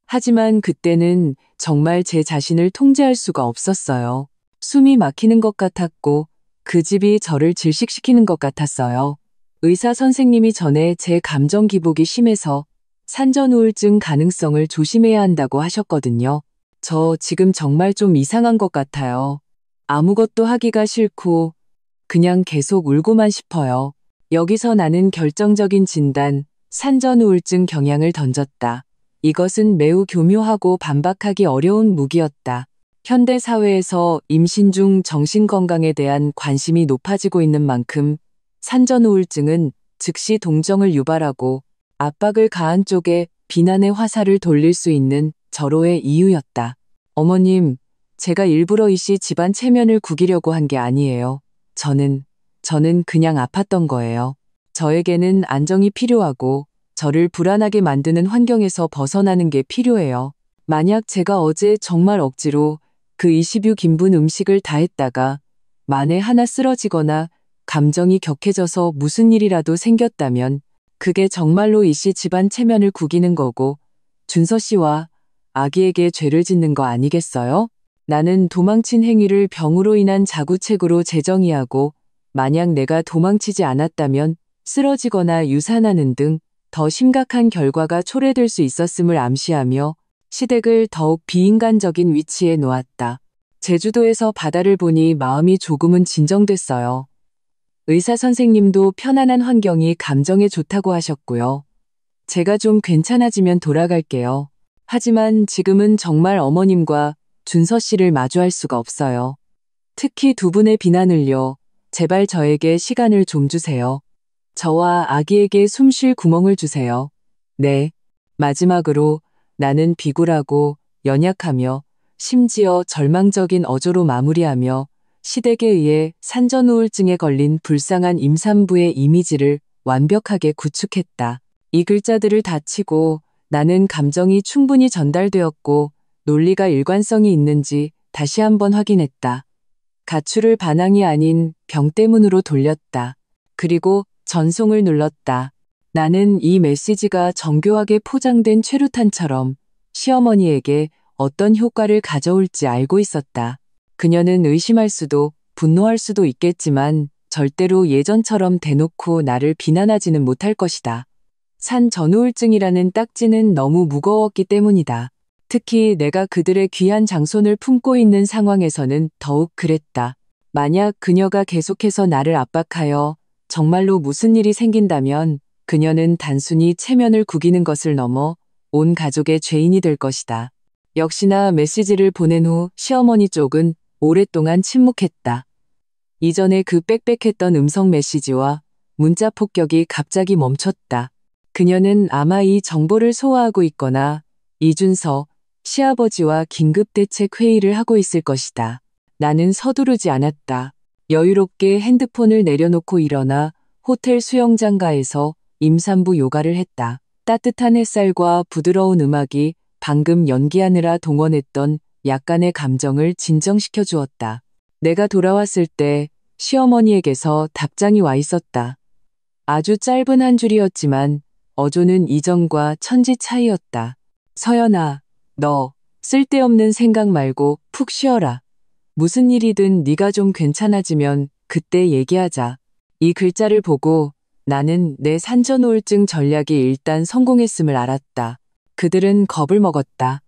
하지만 그때는 정말 제 자신을 통제할 수가 없었어요. 숨이 막히는 것 같았고 그 집이 저를 질식시키는 것 같았어요. 의사 선생님이 전에 제 감정 기복이 심해서 산전우울증 가능성을 조심해야 한다고 하셨거든요. 저 지금 정말 좀 이상한 것 같아요. 아무것도 하기가 싫고 그냥 계속 울고만 싶어요. 여기서 나는 결정적인 진단, 산전우울증 경향을 던졌다. 이것은 매우 교묘하고 반박하기 어려운 무기였다. 현대 사회에서 임신 중 정신건강에 대한 관심이 높아지고 있는 만큼 산전우울증은 즉시 동정을 유발하고 압박을 가한 쪽에 비난의 화살을 돌릴 수 있는 절호의 이유였다. 어머님, 제가 일부러 이씨 집안 체면을 구기려고 한 게 아니에요. 저는 그냥 아팠던 거예요. 저에게는 안정이 필요하고 저를 불안하게 만드는 환경에서 벗어나는 게 필요해요. 만약 제가 어제 정말 억지로 그 26인분 음식을 다 했다가 만에 하나 쓰러지거나 감정이 격해져서 무슨 일이라도 생겼다면 그게 정말로 이씨 집안 체면을 구기는 거고 준서 씨와 아기에게 죄를 짓는 거 아니겠어요? 나는 도망친 행위를 병으로 인한 자구책으로 재정의하고 만약 내가 도망치지 않았다면 쓰러지거나 유산하는 등 더 심각한 결과가 초래될 수 있었음을 암시하며 시댁을 더욱 비인간적인 위치에 놓았다. 제주도에서 바다를 보니 마음이 조금은 진정됐어요. 의사 선생님도 편안한 환경이 감정에 좋다고 하셨고요. 제가 좀 괜찮아지면 돌아갈게요. 하지만 지금은 정말 어머님과 준서 씨를 마주할 수가 없어요. 특히 두 분의 비난을요. 제발 저에게 시간을 좀 주세요. 저와 아기에게 숨 쉴 구멍을 주세요. 네. 마지막으로 나는 비굴하고 연약하며 심지어 절망적인 어조로 마무리하며 시댁에 의해 산전우울증에 걸린 불쌍한 임산부의 이미지를 완벽하게 구축했다. 이 글자들을 다 치고 나는 감정이 충분히 전달되었고 논리가 일관성이 있는지 다시 한번 확인했다. 가출을 반항이 아닌 병 때문으로 돌렸다. 그리고 전송을 눌렀다. 나는 이 메시지가 정교하게 포장된 최루탄처럼 시어머니에게 어떤 효과를 가져올지 알고 있었다. 그녀는 의심할 수도 분노할 수도 있겠지만 절대로 예전처럼 대놓고 나를 비난하지는 못할 것이다. 산전우울증이라는 딱지는 너무 무거웠기 때문이다. 특히 내가 그들의 귀한 장손을 품고 있는 상황에서는 더욱 그랬다. 만약 그녀가 계속해서 나를 압박하여 정말로 무슨 일이 생긴다면 그녀는 단순히 체면을 구기는 것을 넘어 온 가족의 죄인이 될 것이다. 역시나 메시지를 보낸 후 시어머니 쪽은 오랫동안 침묵했다. 이전에 그 빽빽했던 음성 메시지와 문자 폭격이 갑자기 멈췄다. 그녀는 아마 이 정보를 소화하고 있거나 이준서, 시아버지와 긴급대책 회의를 하고 있을 것이다. 나는 서두르지 않았다. 여유롭게 핸드폰을 내려놓고 일어나 호텔 수영장가에서 임산부 요가를 했다. 따뜻한 햇살과 부드러운 음악이 방금 연기하느라 동원했던 약간의 감정을 진정시켜 주었다. 내가 돌아왔을 때 시어머니에게서 답장이 와 있었다. 아주 짧은 한 줄이었지만 어조는 이전과 천지 차이였다. 서연아, 너 쓸데없는 생각 말고 푹 쉬어라. 무슨 일이든 네가 좀 괜찮아지면 그때 얘기하자. 이 글자를 보고 나는 내 산전우울증 전략이 일단 성공했음을 알았다. 그들은 겁을 먹었다.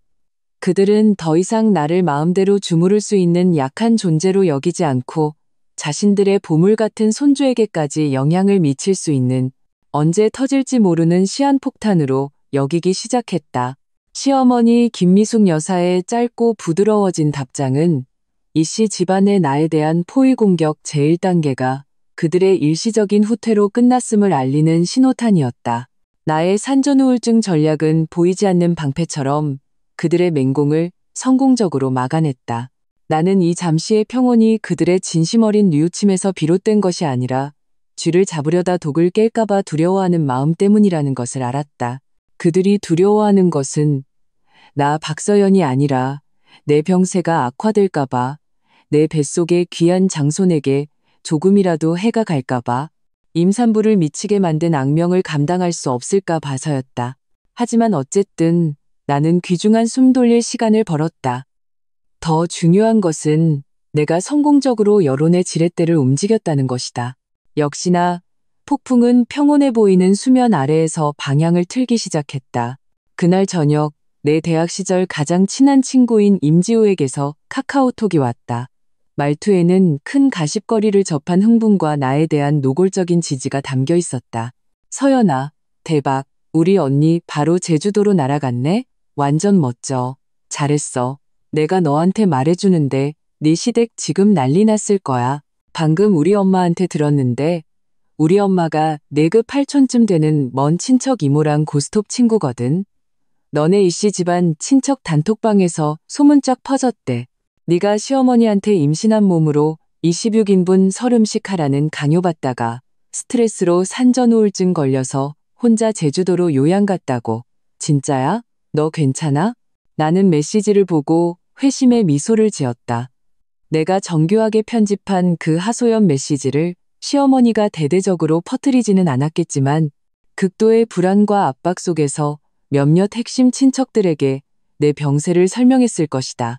그들은 더 이상 나를 마음대로 주무를 수 있는 약한 존재로 여기지 않고 자신들의 보물 같은 손주에게까지 영향을 미칠 수 있는 언제 터질지 모르는 시한폭탄으로 여기기 시작했다. 시어머니 김미숙 여사의 짧고 부드러워진 답장은 이씨 집안의 나에 대한 포위 공격 제1단계가 그들의 일시적인 후퇴로 끝났음을 알리는 신호탄이었다. 나의 산전우울증 전략은 보이지 않는 방패처럼 그들의 맹공을 성공적으로 막아냈다. 나는 이 잠시의 평온이 그들의 진심 어린 뉘우침에서 비롯된 것이 아니라 쥐를 잡으려다 독을 깰까봐 두려워하는 마음 때문이라는 것을 알았다. 그들이 두려워하는 것은 나 박서연이 아니라 내 병세가 악화될까봐, 내 뱃속의 귀한 장손에게 조금이라도 해가 갈까봐, 임산부를 미치게 만든 악명을 감당할 수 없을까 봐서였다. 하지만 어쨌든 나는 귀중한 숨 돌릴 시간을 벌었다. 더 중요한 것은 내가 성공적으로 여론의 지렛대를 움직였다는 것이다. 역시나 폭풍은 평온해 보이는 수면 아래에서 방향을 틀기 시작했다. 그날 저녁 내 대학 시절 가장 친한 친구인 임지호에게서 카카오톡이 왔다. 말투에는 큰 가십거리를 접한 흥분과 나에 대한 노골적인 지지가 담겨 있었다. 서연아, 대박. 우리 언니 바로 제주도로 날아갔네? 완전 멋져. 잘했어. 내가 너한테 말해주는데 네 시댁 지금 난리 났을 거야. 방금 우리 엄마한테 들었는데 우리 엄마가 내급 8촌쯤 되는 먼 친척 이모랑 고스톱 친구거든. 너네 이씨 집안 친척 단톡방에서 소문 쫙 퍼졌대. 네가 시어머니한테 임신한 몸으로 26인분 설음식 하라는 강요받다가 스트레스로 산전우울증 걸려서 혼자 제주도로 요양 갔다고. 진짜야? 너 괜찮아? 나는 메시지를 보고 회심의 미소를 지었다. 내가 정교하게 편집한 그 하소연 메시지를 시어머니가 대대적으로 퍼뜨리지는 않았겠지만 극도의 불안과 압박 속에서 몇몇 핵심 친척들에게 내 병세를 설명했을 것이다.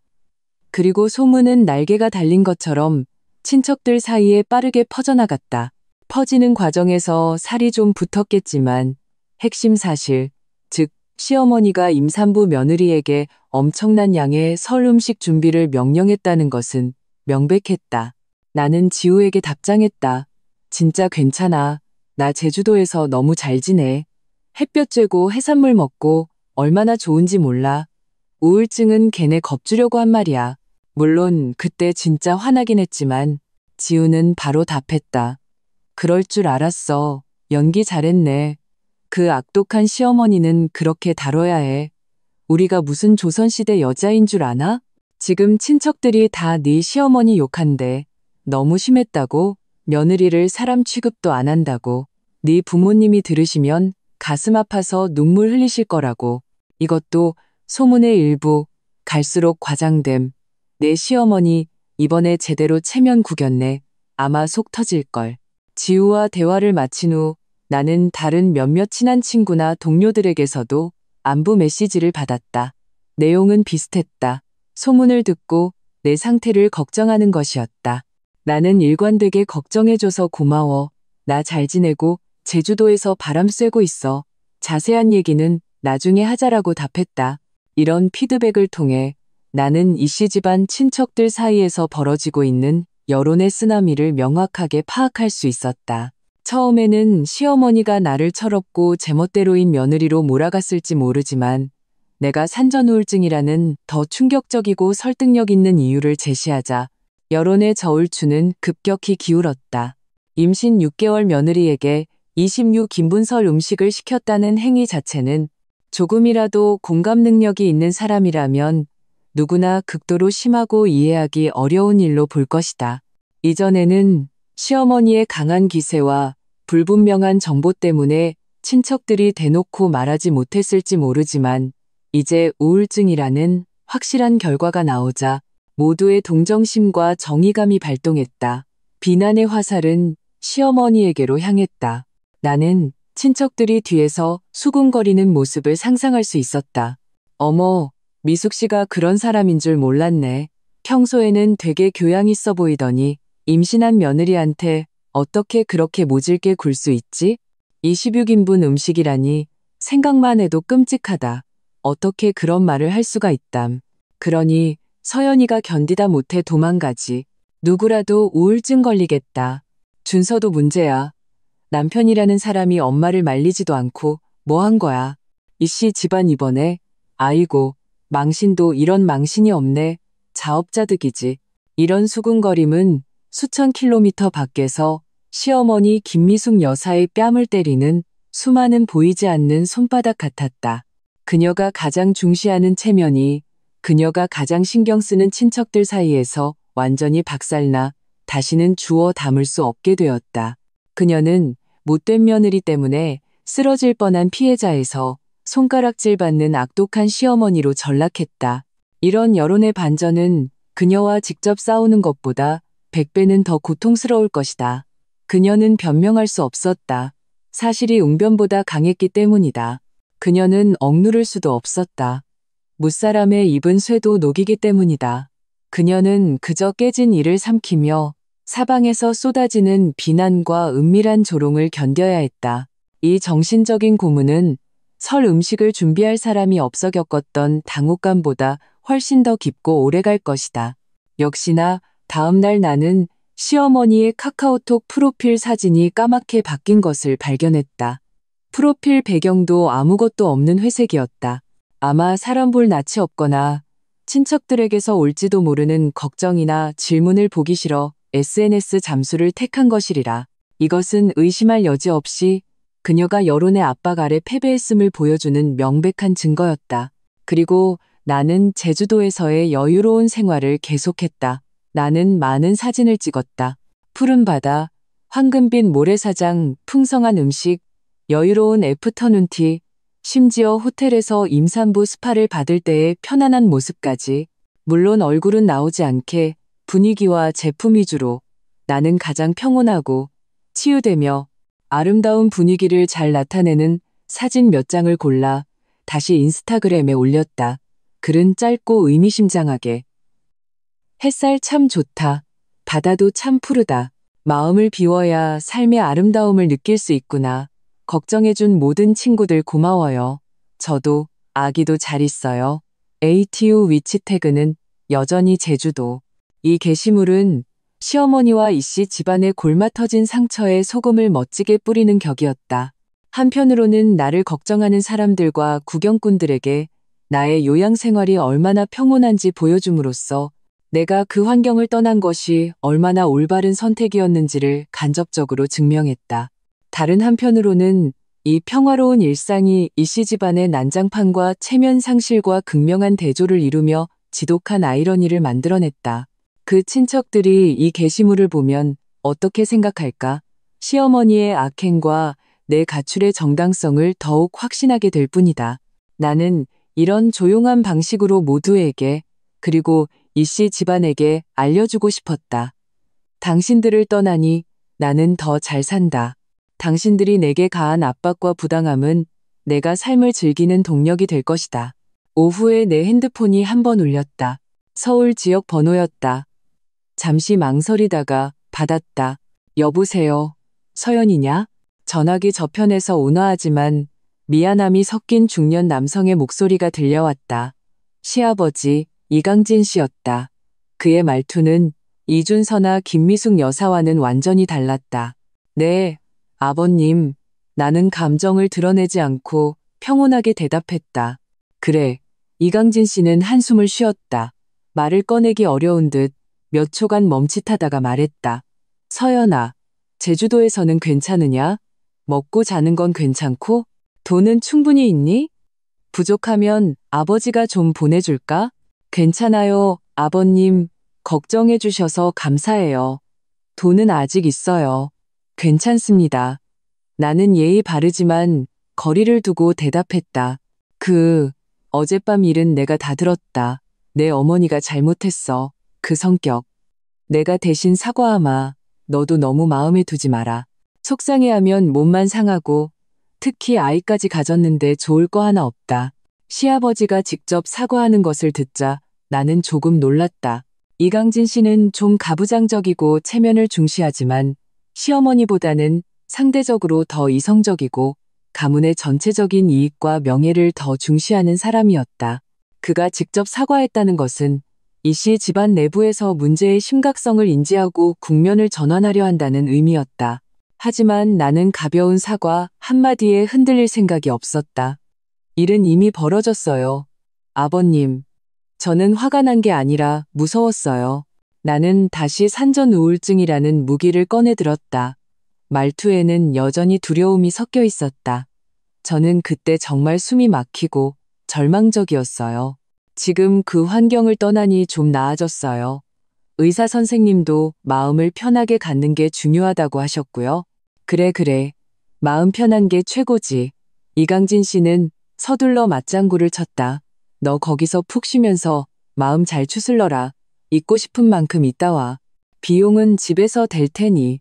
그리고 소문은 날개가 달린 것처럼 친척들 사이에 빠르게 퍼져나갔다. 퍼지는 과정에서 살이 좀 붙었겠지만 핵심 사실, 즉 시어머니가 임산부 며느리에게 엄청난 양의 설 음식 준비를 명령했다는 것은 명백했다. 나는 지우에게 답장했다. 진짜 괜찮아. 나 제주도에서 너무 잘 지내. 햇볕 쬐고 해산물 먹고 얼마나 좋은지 몰라. 우울증은 걔네 겁주려고 한 말이야. 물론 그때 진짜 화나긴 했지만 지우는 바로 답했다. 그럴 줄 알았어. 연기 잘했네. 그 악독한 시어머니는 그렇게 다뤄야 해. 우리가 무슨 조선시대 여자인 줄 아나? 지금 친척들이 다 네 시어머니 욕한대. 너무 심했다고? 며느리를 사람 취급도 안 한다고. 네 부모님이 들으시면 가슴 아파서 눈물 흘리실 거라고. 이것도 소문의 일부, 갈수록 과장됨. 내 시어머니 이번에 제대로 체면 구겼네. 아마 속 터질걸. 지우와 대화를 마친 후 나는 다른 몇몇 친한 친구나 동료들에게서도 안부 메시지를 받았다. 내용은 비슷했다. 소문을 듣고 내 상태를 걱정하는 것이었다. 나는 일관되게 걱정해줘서 고마워. 나 잘 지내고 제주도에서 바람 쐬고 있어. 자세한 얘기는 나중에 하자라고 답했다. 이런 피드백을 통해 나는 이씨 집안 친척들 사이에서 벌어지고 있는 여론의 쓰나미를 명확하게 파악할 수 있었다. 처음에는 시어머니가 나를 철없고 제멋대로인 며느리로 몰아갔을지 모르지만 내가 산전우울증이라는 더 충격적이고 설득력 있는 이유를 제시하자 여론의 저울추는 급격히 기울었다. 임신 6개월 며느리에게 26인분설 음식을 시켰다는 행위 자체는 조금이라도 공감 능력이 있는 사람이라면 누구나 극도로 심하고 이해하기 어려운 일로 볼 것이다. 이전에는 시어머니의 강한 기세와 불분명한 정보 때문에 친척들이 대놓고 말하지 못했을지 모르지만 이제 우울증이라는 확실한 결과가 나오자 모두의 동정심과 정의감이 발동했다. 비난의 화살은 시어머니에게로 향했다. 나는 친척들이 뒤에서 수군거리는 모습을 상상할 수 있었다. 어머, 미숙 씨가 그런 사람인 줄 몰랐네. 평소에는 되게 교양 있어 보이더니 임신한 며느리한테 어떻게 그렇게 모질게 굴 수 있지? 26인분 음식이라니 생각만 해도 끔찍하다. 어떻게 그런 말을 할 수가 있담. 그러니 서연이가 견디다 못해 도망가지. 누구라도 우울증 걸리겠다. 준서도 문제야. 남편이라는 사람이 엄마를 말리지도 않고 뭐 한 거야. 이씨 집안 이번에 아이고 망신도 이런 망신이 없네. 자업자득이지. 이런 수군거림은 수천 킬로미터 밖에서 시어머니 김미숙 여사의 뺨을 때리는 수많은 보이지 않는 손바닥 같았다. 그녀가 가장 중시하는 체면이 그녀가 가장 신경 쓰는 친척들 사이에서 완전히 박살나 다시는 주워 담을 수 없게 되었다. 그녀는 못된 며느리 때문에 쓰러질 뻔한 피해자에서 손가락질 받는 악독한 시어머니로 전락했다. 이런 여론의 반전은 그녀와 직접 싸우는 것보다 100배는 더 고통스러울 것이다. 그녀는 변명할 수 없었다. 사실이 웅변보다 강했기 때문이다. 그녀는 억누를 수도 없었다. 무사람의 입은 쇠도 녹이기 때문이다. 그녀는 그저 깨진 이를 삼키며 사방에서 쏟아지는 비난과 은밀한 조롱을 견뎌야 했다. 이 정신적인 고문은 설 음식을 준비할 사람이 없어 겪었던 당혹감보다 훨씬 더 깊고 오래갈 것이다. 역시나 다음 날 나는 시어머니의 카카오톡 프로필 사진이 까맣게 바뀐 것을 발견했다. 프로필 배경도 아무것도 없는 회색이었다. 아마 사람 볼 낯이 없거나 친척들에게서 올지도 모르는 걱정이나 질문을 보기 싫어 SNS 잠수를 택한 것이리라. 이것은 의심할 여지 없이 그녀가 여론의 압박 아래 패배했음을 보여주는 명백한 증거였다. 그리고 나는 제주도에서의 여유로운 생활을 계속했다. 나는 많은 사진을 찍었다. 푸른 바다, 황금빛 모래사장, 풍성한 음식, 여유로운 애프터눈티, 심지어 호텔에서 임산부 스파를 받을 때의 편안한 모습까지. 물론 얼굴은 나오지 않게 분위기와 제품 위주로 나는 가장 평온하고 치유되며 아름다운 분위기를 잘 나타내는 사진 몇 장을 골라 다시 인스타그램에 올렸다. 글은 짧고 의미심장하게 햇살 참 좋다. 바다도 참 푸르다. 마음을 비워야 삶의 아름다움을 느낄 수 있구나. 걱정해준 모든 친구들 고마워요. 저도 아기도 잘 있어요. ATU 위치 태그는 여전히 제주도. 이 게시물은 시어머니와 이씨 집안의 골마 터진 상처에 소금을 멋지게 뿌리는 격이었다. 한편으로는 나를 걱정하는 사람들과 구경꾼들에게 나의 요양 생활이 얼마나 평온한지 보여줌으로써 내가 그 환경을 떠난 것이 얼마나 올바른 선택이었는지를 간접적으로 증명했다. 다른 한편으로는 이 평화로운 일상이 이씨 집안의 난장판과 체면 상실과 극명한 대조를 이루며 지독한 아이러니를 만들어냈다. 그 친척들이 이 게시물을 보면 어떻게 생각할까? 시어머니의 악행과 내 가출의 정당성을 더욱 확신하게 될 뿐이다. 나는 이런 조용한 방식으로 모두에게, 그리고 이씨 집안에게 알려주고 싶었다. 당신들을 떠나니 나는 더 잘 산다. 당신들이 내게 가한 압박과 부당함은 내가 삶을 즐기는 동력이 될 것이다. 오후에 내 핸드폰이 한 번 울렸다. 서울 지역 번호였다. 잠시 망설이다가 받았다. 여보세요. 서연이냐? 전화기 저편에서 온화하지만 미안함이 섞인 중년 남성의 목소리가 들려왔다. 시아버지 이강진 씨였다. 그의 말투는 이준서나 김미숙 여사와는 완전히 달랐다. 네, 아버님. 나는 감정을 드러내지 않고 평온하게 대답했다. 그래. 이강진 씨는 한숨을 쉬었다. 말을 꺼내기 어려운 듯 몇 초간 멈칫하다가 말했다. 서연아, 제주도에서는 괜찮으냐? 먹고 자는 건 괜찮고? 돈은 충분히 있니? 부족하면 아버지가 좀 보내줄까? 괜찮아요, 아버님. 걱정해 주셔서 감사해요. 돈은 아직 있어요. 괜찮습니다. 나는 예의 바르지만 거리를 두고 대답했다. 어젯밤 일은 내가 다 들었다. 내 어머니가 잘못했어. 그 성격. 내가 대신 사과하마. 너도 너무 마음에 두지 마라. 속상해하면 몸만 상하고 특히 아이까지 가졌는데 좋을 거 하나 없다. 시아버지가 직접 사과하는 것을 듣자 나는 조금 놀랐다. 이강진 씨는 좀 가부장적이고 체면을 중시하지만 시어머니보다는 상대적으로 더 이성적이고 가문의 전체적인 이익과 명예를 더 중시하는 사람이었다. 그가 직접 사과했다는 것은 이씨 집안 내부에서 문제의 심각성을 인지하고 국면을 전환하려 한다는 의미였다. 하지만 나는 가벼운 사과 한마디에 흔들릴 생각이 없었다. 일은 이미 벌어졌어요. 아버님, 저는 화가 난 게 아니라 무서웠어요. 나는 다시 산전 우울증이라는 무기를 꺼내들었다. 말투에는 여전히 두려움이 섞여 있었다. 저는 그때 정말 숨이 막히고 절망적이었어요. 지금 그 환경을 떠나니 좀 나아졌어요. 의사 선생님도 마음을 편하게 갖는 게 중요하다고 하셨고요. 그래. 마음 편한 게 최고지. 이강진 씨는 서둘러 맞장구를 쳤다. 너 거기서 푹 쉬면서 마음 잘 추슬러라. 있고 싶은 만큼 있다 와. 비용은 집에서 댈 테니.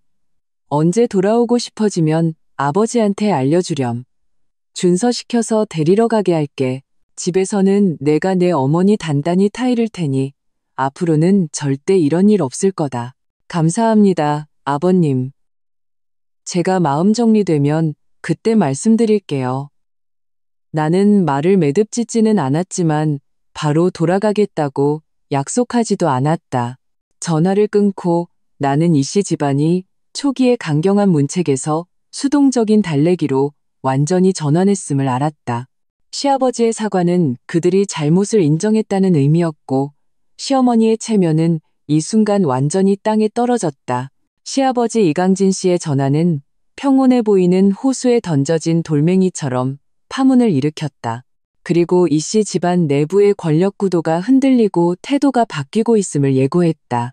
언제 돌아오고 싶어지면 아버지한테 알려주렴. 준서 시켜서 데리러 가게 할게. 집에서는 내가 내 어머니 단단히 타이를 테니 앞으로는 절대 이런 일 없을 거다. 감사합니다, 아버님. 제가 마음 정리되면 그때 말씀드릴게요. 나는 말을 매듭짓지는 않았지만 바로 돌아가겠다고 약속하지도 않았다. 전화를 끊고 나는 이씨 집안이 초기의 강경한 문책에서 수동적인 달래기로 완전히 전환했음을 알았다. 시아버지의 사과는 그들이 잘못을 인정했다는 의미였고 시어머니의 체면은 이 순간 완전히 땅에 떨어졌다. 시아버지 이강진 씨의 전화는 평온해 보이는 호수에 던져진 돌멩이처럼 파문을 일으켰다. 그리고 이씨 집안 내부의 권력 구도가 흔들리고 태도가 바뀌고 있음을 예고했다.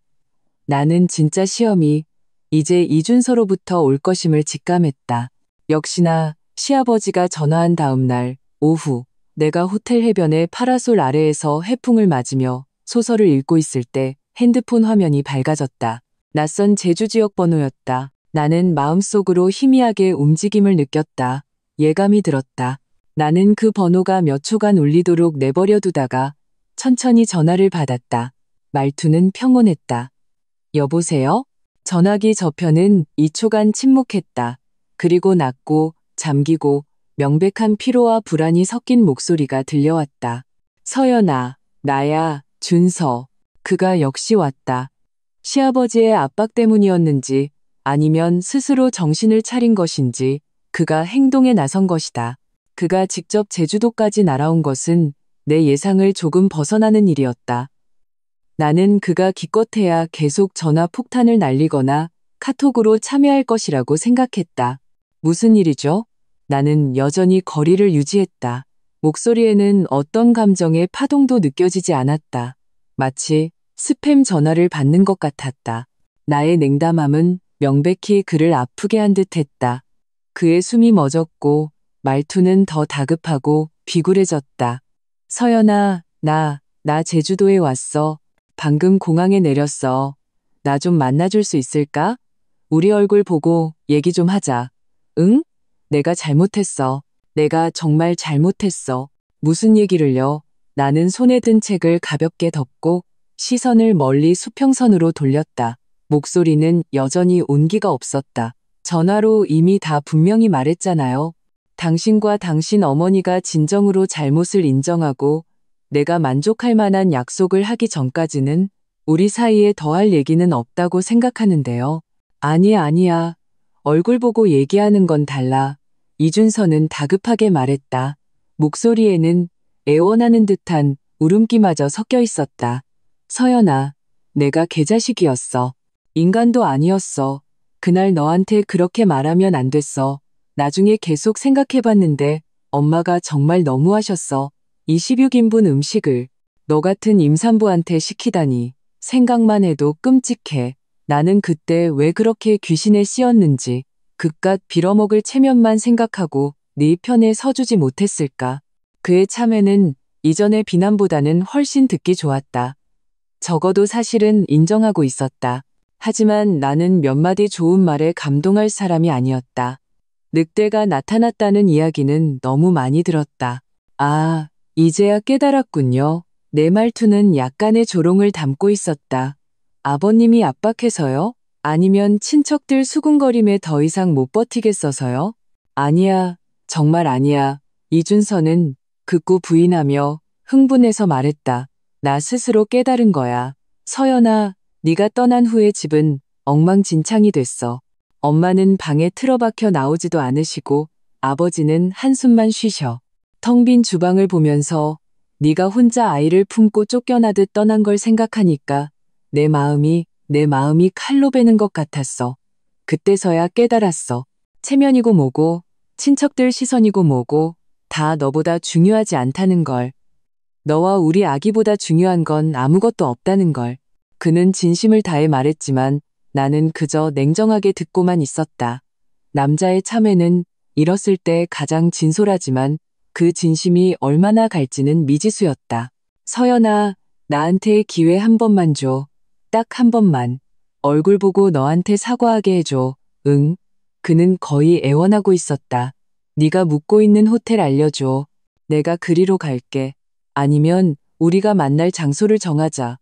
나는 진짜 시험이 이제 이준서로부터 올 것임을 직감했다. 역시나 시아버지가 전화한 다음 날 오후 내가 호텔 해변의 파라솔 아래에서 해풍을 맞으며 소설을 읽고 있을 때 핸드폰 화면이 밝아졌다. 낯선 제주 지역 번호였다. 나는 마음속으로 희미하게 움직임을 느꼈다. 예감이 들었다. 나는 그 번호가 몇 초간 울리도록 내버려 두다가 천천히 전화를 받았다. 말투는 평온했다. 여보세요? 전화기 저편은 2초간 침묵했다. 그리고 낮고 잠기고 명백한 피로와 불안이 섞인 목소리가 들려왔다. 서연아, 나야, 준서. 그가 역시 왔다. 시아버지의 압박 때문이었는지 아니면 스스로 정신을 차린 것인지 그가 행동에 나선 것이다. 그가 직접 제주도까지 날아온 것은 내 예상을 조금 벗어나는 일이었다. 나는 그가 기껏해야 계속 전화 폭탄을 날리거나 카톡으로 참여할 것이라고 생각했다. 무슨 일이죠? 나는 여전히 거리를 유지했다. 목소리에는 어떤 감정의 파동도 느껴지지 않았다. 마치 스팸 전화를 받는 것 같았다. 나의 냉담함은 명백히 그를 아프게 한 듯했다. 그의 숨이 멎었고 말투는 더 다급하고 비굴해졌다. 서연아, 나 제주도에 왔어. 방금 공항에 내렸어. 나 좀 만나줄 수 있을까? 우리 얼굴 보고 얘기 좀 하자. 응? 내가 잘못했어. 내가 정말 잘못했어. 무슨 얘기를요? 나는 손에 든 책을 가볍게 덮고 시선을 멀리 수평선으로 돌렸다. 목소리는 여전히 온기가 없었다. 전화로 이미 다 분명히 말했잖아요. 당신과 당신 어머니가 진정으로 잘못을 인정하고 내가 만족할 만한 약속을 하기 전까지는 우리 사이에 더할 얘기는 없다고 생각하는데요. 아니야. 얼굴 보고 얘기하는 건 달라. 이준서는 다급하게 말했다. 목소리에는 애원하는 듯한 울음기마저 섞여 있었다. 서연아, 내가 개자식이었어. 인간도 아니었어. 그날 너한테 그렇게 말하면 안 됐어. 나중에 계속 생각해봤는데 엄마가 정말 너무하셨어. 26인분 음식을 너 같은 임산부한테 시키다니. 생각만 해도 끔찍해. 나는 그때 왜 그렇게 귀신에 씌었는지 그깟 빌어먹을 체면만 생각하고 네 편에 서주지 못했을까. 그의 참회는 이전의 비난보다는 훨씬 듣기 좋았다. 적어도 사실은 인정하고 있었다. 하지만 나는 몇 마디 좋은 말에 감동할 사람이 아니었다. 늑대가 나타났다는 이야기는 너무 많이 들었다. 아, 이제야 깨달았군요. 내 말투는 약간의 조롱을 담고 있었다. 아버님이 압박해서요? 아니면 친척들 수군거림에 더 이상 못 버티겠어서요? 아니야, 정말 아니야. 이준서는 극구 부인하며 흥분해서 말했다. 나 스스로 깨달은 거야. 서연아, 네가 떠난 후에 집은 엉망진창이 됐어. 엄마는 방에 틀어박혀 나오지도 않으시고 아버지는 한숨만 쉬셔. 텅 빈 주방을 보면서 네가 혼자 아이를 품고 쫓겨나듯 떠난 걸 생각하니까 내 마음이 칼로 베는 것 같았어. 그때서야 깨달았어. 체면이고 뭐고 친척들 시선이고 뭐고 다 너보다 중요하지 않다는 걸. 너와 우리 아기보다 중요한 건 아무것도 없다는 걸. 그는 진심을 다해 말했지만 나는 그저 냉정하게 듣고만 있었다. 남자의 참회는 잃었을 때 가장 진솔하지만 그 진심이 얼마나 갈지는 미지수였다. 서연아, 나한테 기회 한 번만 줘. 딱 한 번만. 얼굴 보고 너한테 사과하게 해줘. 응. 그는 거의 애원하고 있었다. 네가 묵고 있는 호텔 알려줘. 내가 그리로 갈게. 아니면 우리가 만날 장소를 정하자.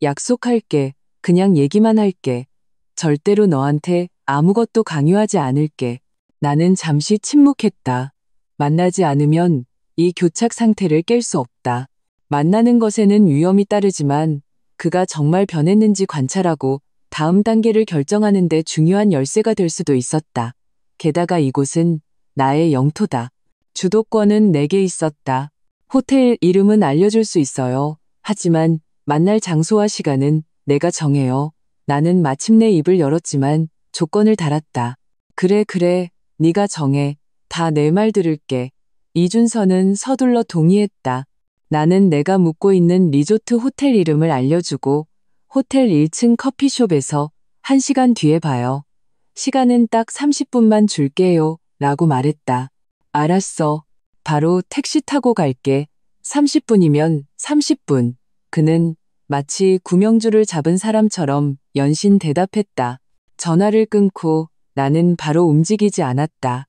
약속할게. 그냥 얘기만 할게. 절대로 너한테 아무것도 강요하지 않을게. 나는 잠시 침묵했다. 만나지 않으면 이 교착 상태를 깰 수 없다. 만나는 것에는 위험이 따르지만 그가 정말 변했는지 관찰하고 다음 단계를 결정하는 데 중요한 열쇠가 될 수도 있었다. 게다가 이곳은 나의 영토다. 주도권은 내게 있었다. 호텔 이름은 알려줄 수 있어요. 하지만 만날 장소와 시간은 내가 정해요. 나는 마침내 입을 열었지만 조건을 달았다. 그래, 네가 정해. 다 내 말 들을게. 이준서는 서둘러 동의했다. 나는 내가 묵고 있는 리조트 호텔 이름을 알려주고 호텔 1층 커피숍에서 1시간 뒤에 봐요. 시간은 딱 30분만 줄게요. 라고 말했다. 알았어. 바로 택시 타고 갈게. 30분이면 30분. 그는 마치 구명주를 잡은 사람처럼 연신 대답했다. 전화를 끊고 나는 바로 움직이지 않았다.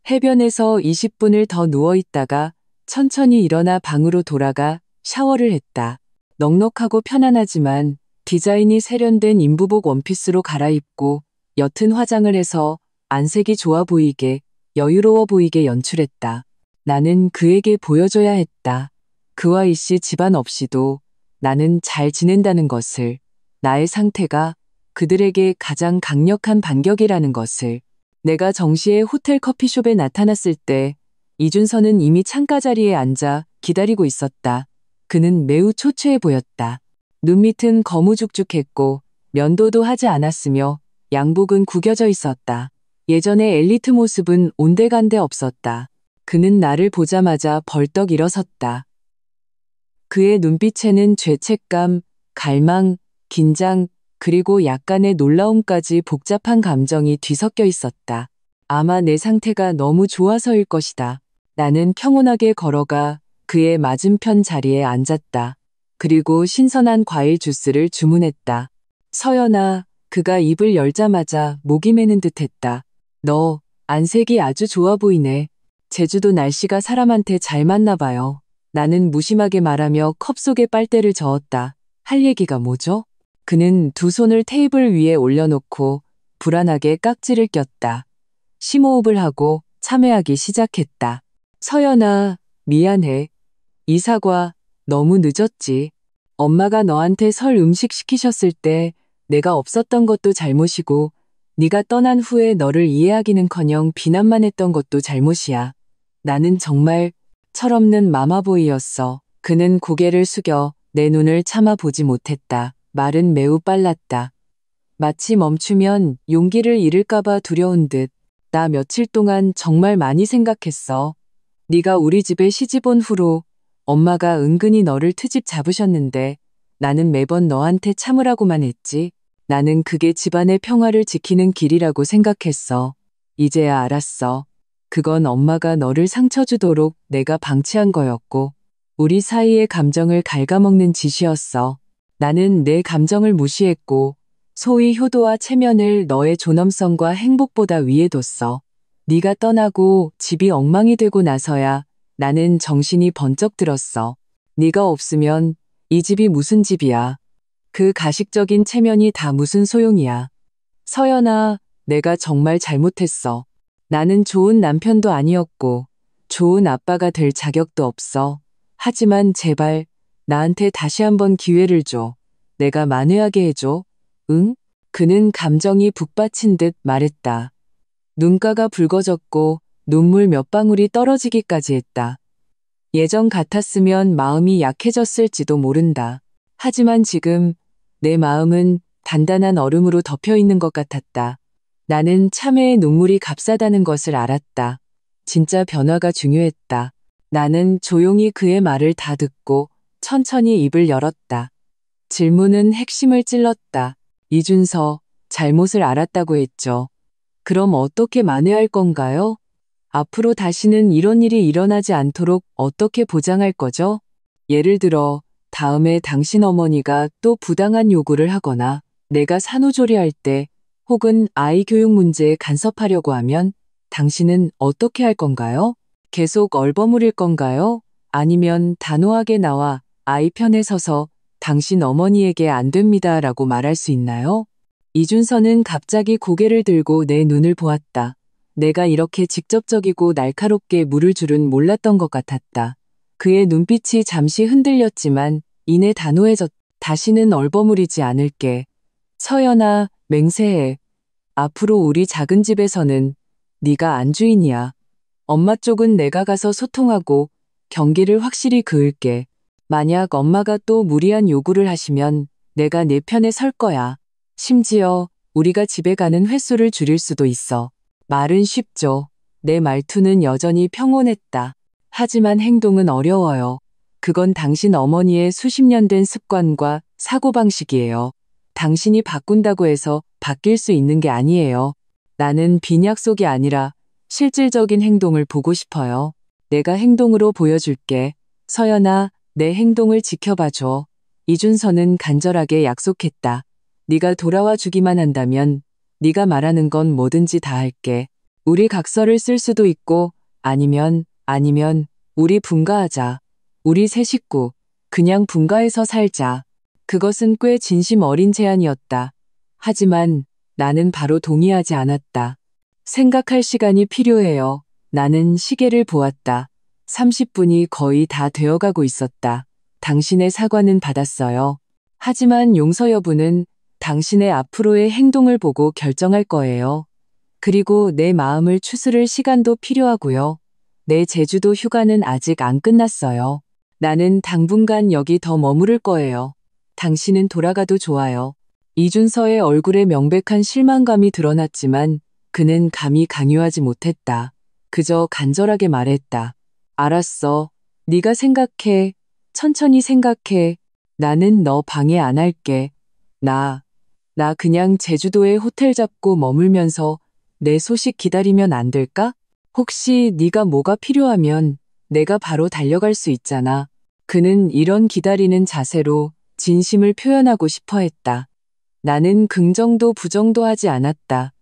해변에서 20분을 더 누워 있다가 천천히 일어나 방으로 돌아가 샤워를 했다. 넉넉하고 편안하지만 디자인이 세련된 인부복 원피스로 갈아입고 옅은 화장을 해서 안색이 좋아 보이게 여유로워 보이게 연출했다. 나는 그에게 보여줘야 했다. 그와 이씨 집안 없이도 나는 잘 지낸다는 것을, 나의 상태가 그들에게 가장 강력한 반격이라는 것을. 내가 정시에 호텔 커피숍에 나타났을 때 이준서는 이미 창가 자리에 앉아 기다리고 있었다. 그는 매우 초췌해 보였다. 눈밑은 거무죽죽했고 면도도 하지 않았으며 양복은 구겨져 있었다. 예전의 엘리트 모습은 온데간데 없었다. 그는 나를 보자마자 벌떡 일어섰다. 그의 눈빛에는 죄책감, 갈망, 긴장, 그리고 약간의 놀라움까지 복잡한 감정이 뒤섞여 있었다. 아마 내 상태가 너무 좋아서일 것이다. 나는 평온하게 걸어가 그의 맞은편 자리에 앉았다. 그리고 신선한 과일 주스를 주문했다. 서연아, 그가 입을 열자마자 목이 메는 듯했다. 너, 안색이 아주 좋아 보이네. 제주도 날씨가 사람한테 잘 맞나 봐요. 나는 무심하게 말하며 컵 속에 빨대를 저었다. 할 얘기가 뭐죠? 그는 두 손을 테이블 위에 올려놓고 불안하게 깍지를 꼈다. 심호흡을 하고 참회하기 시작했다. 서연아, 미안해. 이 사과 너무 늦었지. 엄마가 너한테 설 음식 시키셨을 때 내가 없었던 것도 잘못이고 네가 떠난 후에 너를 이해하기는커녕 비난만 했던 것도 잘못이야. 나는 정말 철없는 마마보이였어. 그는 고개를 숙여 내 눈을 참아보지 못했다. 말은 매우 빨랐다. 마치 멈추면 용기를 잃을까봐 두려운 듯. 나 며칠 동안 정말 많이 생각했어. 네가 우리 집에 시집 온 후로 엄마가 은근히 너를 트집 잡으셨는데 나는 매번 너한테 참으라고만 했지. 나는 그게 집안의 평화를 지키는 길이라고 생각했어. 이제야 알았어. 그건 엄마가 너를 상처 주도록 내가 방치한 거였고 우리 사이의 감정을 갉아먹는 짓이었어. 나는 내 감정을 무시했고 소위 효도와 체면을 너의 존엄성과 행복보다 위에 뒀어. 네가 떠나고 집이 엉망이 되고 나서야 나는 정신이 번쩍 들었어. 네가 없으면 이 집이 무슨 집이야. 그 가식적인 체면이 다 무슨 소용이야. 서연아, 내가 정말 잘못했어. 나는 좋은 남편도 아니었고 좋은 아빠가 될 자격도 없어. 하지만 제발 나한테 다시 한번 기회를 줘. 내가 만회하게 해줘. 응? 그는 감정이 북받친 듯 말했다. 눈가가 붉어졌고 눈물 몇 방울이 떨어지기까지 했다. 예전 같았으면 마음이 약해졌을지도 모른다. 하지만 지금 내 마음은 단단한 얼음으로 덮여 있는 것 같았다. 나는 참회의 눈물이 값싸다는 것을 알았다. 진짜 변화가 중요했다. 나는 조용히 그의 말을 다 듣고 천천히 입을 열었다. 질문은 핵심을 찔렀다. 이준서, 잘못을 알았다고 했죠. 그럼 어떻게 만회할 건가요? 앞으로 다시는 이런 일이 일어나지 않도록 어떻게 보장할 거죠? 예를 들어, 다음에 당신 어머니가 또 부당한 요구를 하거나 내가 산후조리할 때 혹은 아이 교육 문제에 간섭하려고 하면 당신은 어떻게 할 건가요? 계속 얼버무릴 건가요? 아니면 단호하게 나와 아이 편에 서서 당신 어머니에게 안 됩니다 라고 말할 수 있나요? 이준서는 갑자기 고개를 들고 내 눈을 보았다. 내가 이렇게 직접적이고 날카롭게 물을 줄은 몰랐던 것 같았다. 그의 눈빛이 잠시 흔들렸지만 이내 단호해졌다. 다시는 얼버무리지 않을게. 서연아, 맹세해. 앞으로 우리 작은 집에서는 네가 안주인이야. 엄마 쪽은 내가 가서 소통하고 경계를 확실히 그을게. 만약 엄마가 또 무리한 요구를 하시면 내가 내 편에 설 거야. 심지어 우리가 집에 가는 횟수를 줄일 수도 있어. 말은 쉽죠. 내 말투는 여전히 평온했다. 하지만 행동은 어려워요. 그건 당신 어머니의 수십 년 된 습관과 사고방식이에요. 당신이 바꾼다고 해서 바뀔 수 있는 게 아니에요. 나는 빈약속이 아니라 실질적인 행동을 보고 싶어요. 내가 행동으로 보여줄게. 서연아, 내 행동을 지켜봐줘. 이준서는 간절하게 약속했다. 네가 돌아와 주기만 한다면 네가 말하는 건 뭐든지 다 할게. 우리 각서를 쓸 수도 있고 아니면 우리 분가하자. 우리 세 식구 그냥 분가해서 살자. 그것은 꽤 진심 어린 제안이었다. 하지만 나는 바로 동의하지 않았다. 생각할 시간이 필요해요. 나는 시계를 보았다. 30분이 거의 다 되어가고 있었다. 당신의 사과는 받았어요. 하지만 용서 여부는 당신의 앞으로의 행동을 보고 결정할 거예요. 그리고 내 마음을 추스를 시간도 필요하고요. 내 제주도 휴가는 아직 안 끝났어요. 나는 당분간 여기 더 머무를 거예요. 당신은 돌아가도 좋아요. 이준서의 얼굴에 명백한 실망감이 드러났지만 그는 감히 강요하지 못했다. 그저 간절하게 말했다. 알았어. 네가 생각해. 천천히 생각해. 나는 너 방해 안 할게. 나 그냥 제주도에 호텔 잡고 머물면서 내 소식 기다리면 안 될까? 혹시 네가 뭐가 필요하면 내가 바로 달려갈 수 있잖아. 그는 이런 기다리는 자세로 진심을 표현하고 싶어 했다. 나는 긍정도 부정도 하지 않았다.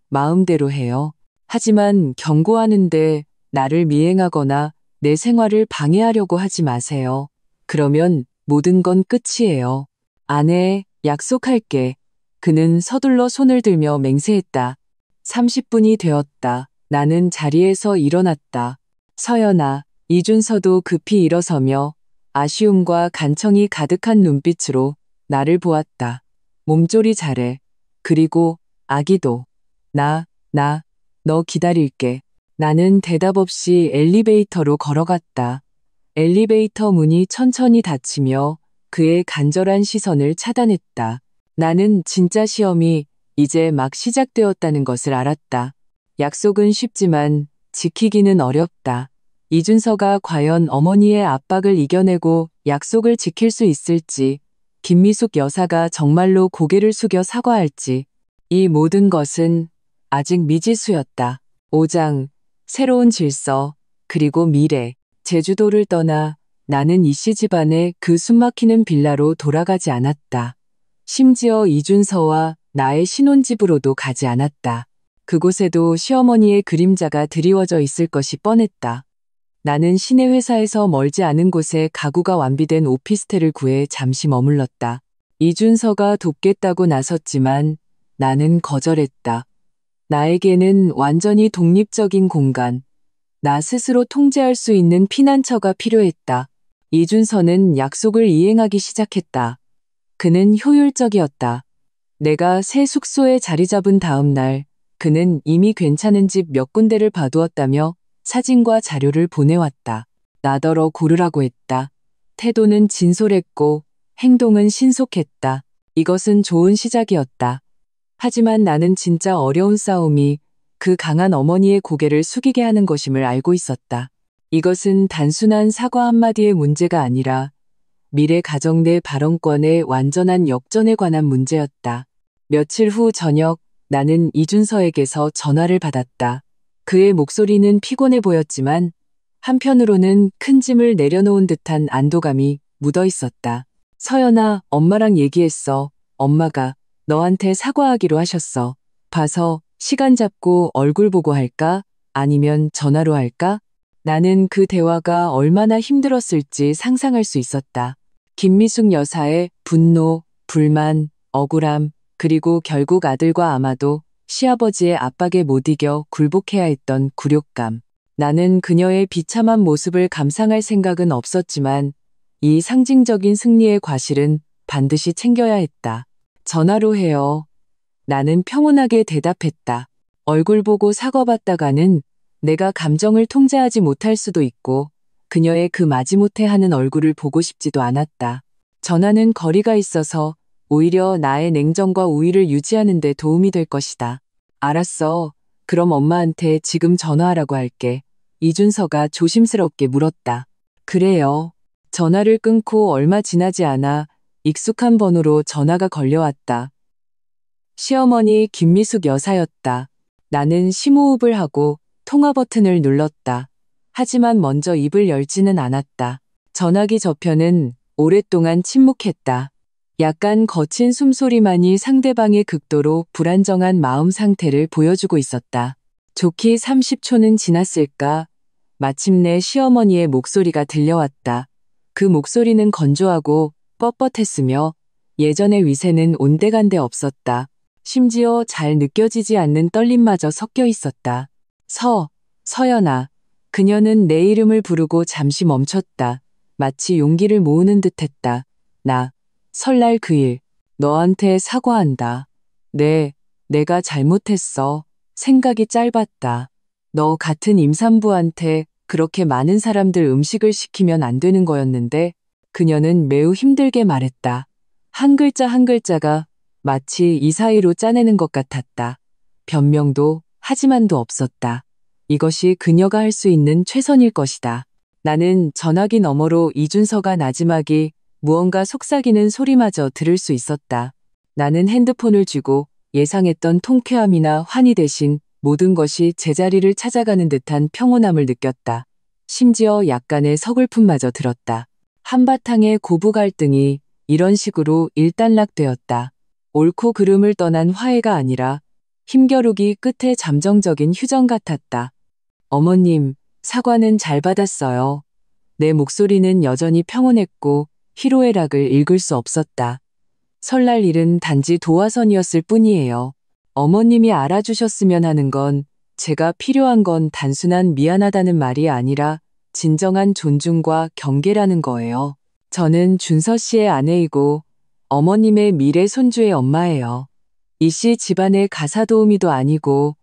마음대로 해요. 하지만 경고하는데 나를 미행하거나 내 생활을 방해하려고 하지 마세요. 그러면 모든 건 끝이에요. 안 해. 약속할게. 그는 서둘러 손을 들며 맹세했다. 30분이 되었다. 나는 자리에서 일어났다. 서연아, 이준서도 급히 일어서며 아쉬움과 간청이 가득한 눈빛으로 나를 보았다. 몸조리 잘해. 그리고 아기도. 너 기다릴게. 나는 대답 없이 엘리베이터로 걸어갔다. 엘리베이터 문이 천천히 닫히며 그의 간절한 시선을 차단했다. 나는 진짜 시험이 이제 막 시작되었다는 것을 알았다. 약속은 쉽지만 지키기는 어렵다. 이준서가 과연 어머니의 압박을 이겨내고 약속을 지킬 수 있을지, 김미숙 여사가 정말로 고개를 숙여 사과할지, 이 모든 것은 아직 미지수였다. 5장, 새로운 질서, 그리고 미래. 제주도를 떠나 나는 이씨 집안의 그 숨막히는 빌라로 돌아가지 않았다. 심지어 이준서와 나의 신혼집으로도 가지 않았다. 그곳에도 시어머니의 그림자가 드리워져 있을 것이 뻔했다. 나는 시내 회사에서 멀지 않은 곳에 가구가 완비된 오피스텔을 구해 잠시 머물렀다. 이준서가 돕겠다고 나섰지만 나는 거절했다. 나에게는 완전히 독립적인 공간, 나 스스로 통제할 수 있는 피난처가 필요했다. 이준서는 약속을 이행하기 시작했다. 그는 효율적이었다. 내가 새 숙소에 자리 잡은 다음 날, 그는 이미 괜찮은 집 몇 군데를 봐두었다며 사진과 자료를 보내왔다. 나더러 고르라고 했다. 태도는 진솔했고 행동은 신속했다. 이것은 좋은 시작이었다. 하지만 나는 진짜 어려운 싸움이 그 강한 어머니의 고개를 숙이게 하는 것임을 알고 있었다. 이것은 단순한 사과 한마디의 문제가 아니라 미래 가정 내 발언권의 완전한 역전에 관한 문제였다. 며칠 후 저녁, 나는 이준서에게서 전화를 받았다. 그의 목소리는 피곤해 보였지만 한편으로는 큰 짐을 내려놓은 듯한 안도감이 묻어 있었다. 서연아, 엄마랑 얘기했어. 엄마가 너한테 사과하기로 하셨어. 봐서 시간 잡고 얼굴 보고 할까? 아니면 전화로 할까? 나는 그 대화가 얼마나 힘들었을지 상상할 수 있었다. 김미숙 여사의 분노, 불만, 억울함, 그리고 결국 아들과 아마도 시아버지의 압박에 못 이겨 굴복해야 했던 굴욕감. 나는 그녀의 비참한 모습을 감상할 생각은 없었지만 이 상징적인 승리의 과실은 반드시 챙겨야 했다. 전화로 해요. 나는 평온하게 대답했다. 얼굴 보고 사과받다가는 내가 감정을 통제하지 못할 수도 있고 그녀의 그 마지못해 하는 얼굴을 보고 싶지도 않았다. 전화는 거리가 있어서 오히려 나의 냉정과 우위를 유지하는 데 도움이 될 것이다. 알았어. 그럼 엄마한테 지금 전화하라고 할게. 이준서가 조심스럽게 물었다. 그래요. 전화를 끊고 얼마 지나지 않아 익숙한 번호로 전화가 걸려왔다. 시어머니 김미숙 여사였다. 나는 심호흡을 하고 통화 버튼을 눌렀다. 하지만 먼저 입을 열지는 않았다. 전화기 저편은 오랫동안 침묵했다. 약간 거친 숨소리만이 상대방의 극도로 불안정한 마음 상태를 보여주고 있었다. 좋기 30초는 지났을까? 마침내 시어머니의 목소리가 들려왔다. 그 목소리는 건조하고 뻣뻣했으며 예전의 위세는 온데간데 없었다. 심지어 잘 느껴지지 않는 떨림마저 섞여 있었다. 서연아. 그녀는 내 이름을 부르고 잠시 멈췄다. 마치 용기를 모으는 듯했다. 나, 설날 그 일, 너한테 사과한다. 내가 잘못했어. 생각이 짧았다. 너 같은 임산부한테 그렇게 많은 사람들 음식을 시키면 안 되는 거였는데 그녀는 매우 힘들게 말했다. 한 글자 한 글자가 마치 이 사이로 짜내는 것 같았다. 변명도 하지만도 없었다. 이것이 그녀가 할 수 있는 최선일 것이다. 나는 전화기 너머로 이준서가 나지막이 무언가 속삭이는 소리마저 들을 수 있었다. 나는 핸드폰을 쥐고 예상했던 통쾌함이나 환희 대신 모든 것이 제자리를 찾아가는 듯한 평온함을 느꼈다. 심지어 약간의 서글픔마저 들었다. 한바탕의 고부 갈등이 이런 식으로 일단락되었다. 옳고 그름을 떠난 화해가 아니라 힘겨루기 끝에 잠정적인 휴전 같았다. 어머님, 사과는 잘 받았어요. 내 목소리는 여전히 평온했고 희로애락을 읽을 수 없었다. 설날 일은 단지 도화선이었을 뿐이에요. 어머님이 알아주셨으면 하는 건 제가 필요한 건 단순한 미안하다는 말이 아니라 진정한 존중과 경계라는 거예요. 저는 준서 씨의 아내이고 어머님의 미래 손주의 엄마예요. 이 씨 집안의 가사도우미도 아니고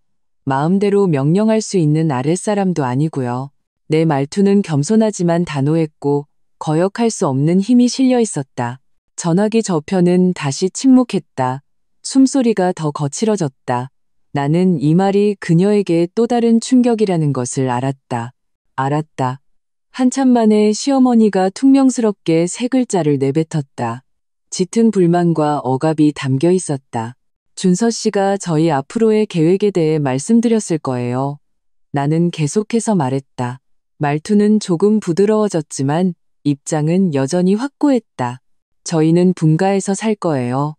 마음대로 명령할 수 있는 아랫사람도 아니고요. 내 말투는 겸손하지만 단호했고 거역할 수 없는 힘이 실려 있었다. 전화기 저편은 다시 침묵했다. 숨소리가 더 거칠어졌다. 나는 이 말이 그녀에게 또 다른 충격이라는 것을 알았다. 한참 만에 시어머니가 퉁명스럽게 세 글자를 내뱉었다. 짙은 불만과 억압이 담겨 있었다. 준서 씨가 저희 앞으로의 계획에 대해 말씀드렸을 거예요. 나는 계속해서 말했다. 말투는 조금 부드러워졌지만 입장은 여전히 확고했다. 저희는 분가해서 살 거예요.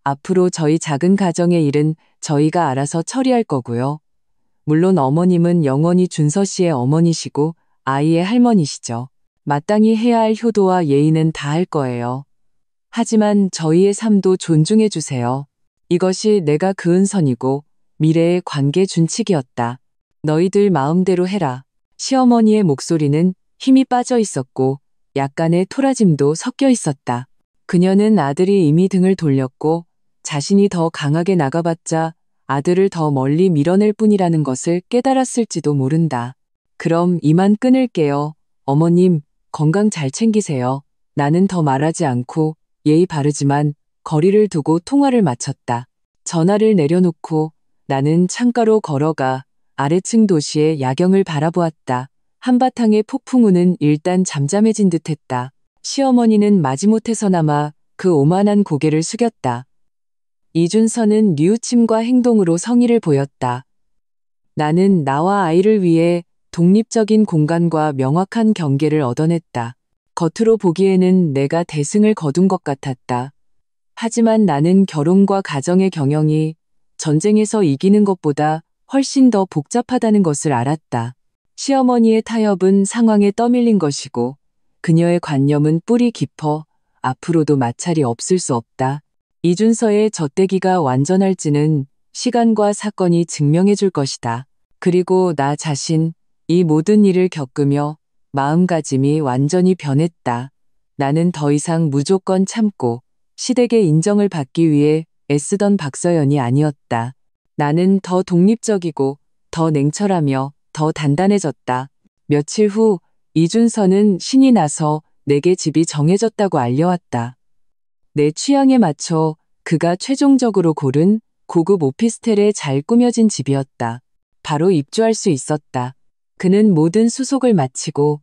앞으로 저희 작은 가정의 일은 저희가 알아서 처리할 거고요. 물론 어머님은 영원히 준서 씨의 어머니시고 아이의 할머니시죠. 마땅히 해야 할 효도와 예의는 다 할 거예요. 하지만 저희의 삶도 존중해 주세요. 이것이 내가 그은 선이고 미래의 관계 준칙이었다. 너희들 마음대로 해라. 시어머니의 목소리는 힘이 빠져 있었고 약간의 토라짐도 섞여 있었다. 그녀는 아들이 이미 등을 돌렸고 자신이 더 강하게 나가봤자 아들을 더 멀리 밀어낼 뿐이라는 것을 깨달았을지도 모른다. 그럼 이만 끊을게요. 어머님, 건강 잘 챙기세요. 나는 더 말하지 않고 예의 바르지만 거리를 두고 통화를 마쳤다. 전화를 내려놓고 나는 창가로 걸어가 아래층 도시의 야경을 바라보았다. 한바탕의 폭풍우는 일단 잠잠해진 듯했다. 시어머니는 마지못해서나마 그 오만한 고개를 숙였다. 이준서는 뉘우침과 행동으로 성의를 보였다. 나는 나와 아이를 위해 독립적인 공간과 명확한 경계를 얻어냈다. 겉으로 보기에는 내가 대승을 거둔 것 같았다. 하지만 나는 결혼과 가정의 경영이 전쟁에서 이기는 것보다 훨씬 더 복잡하다는 것을 알았다. 시어머니의 타협은 상황에 떠밀린 것이고 그녀의 관념은 뿌리 깊어 앞으로도 마찰이 없을 수 없다. 이준서의 젖대기가 완전할지는 시간과 사건이 증명해 줄 것이다. 그리고 나 자신 이 모든 일을 겪으며 마음가짐이 완전히 변했다. 나는 더 이상 무조건 참고 시댁의 인정을 받기 위해 애쓰던 박서연이 아니었다. 나는 더 독립적이고 더 냉철하며 더 단단해졌다. 며칠 후 이준서는 신이 나서 내게 집이 정해졌다고 알려왔다. 내 취향에 맞춰 그가 최종적으로 고른 고급 오피스텔에 잘 꾸며진 집이었다. 바로 입주할 수 있었다. 그는 모든 수속을 마치고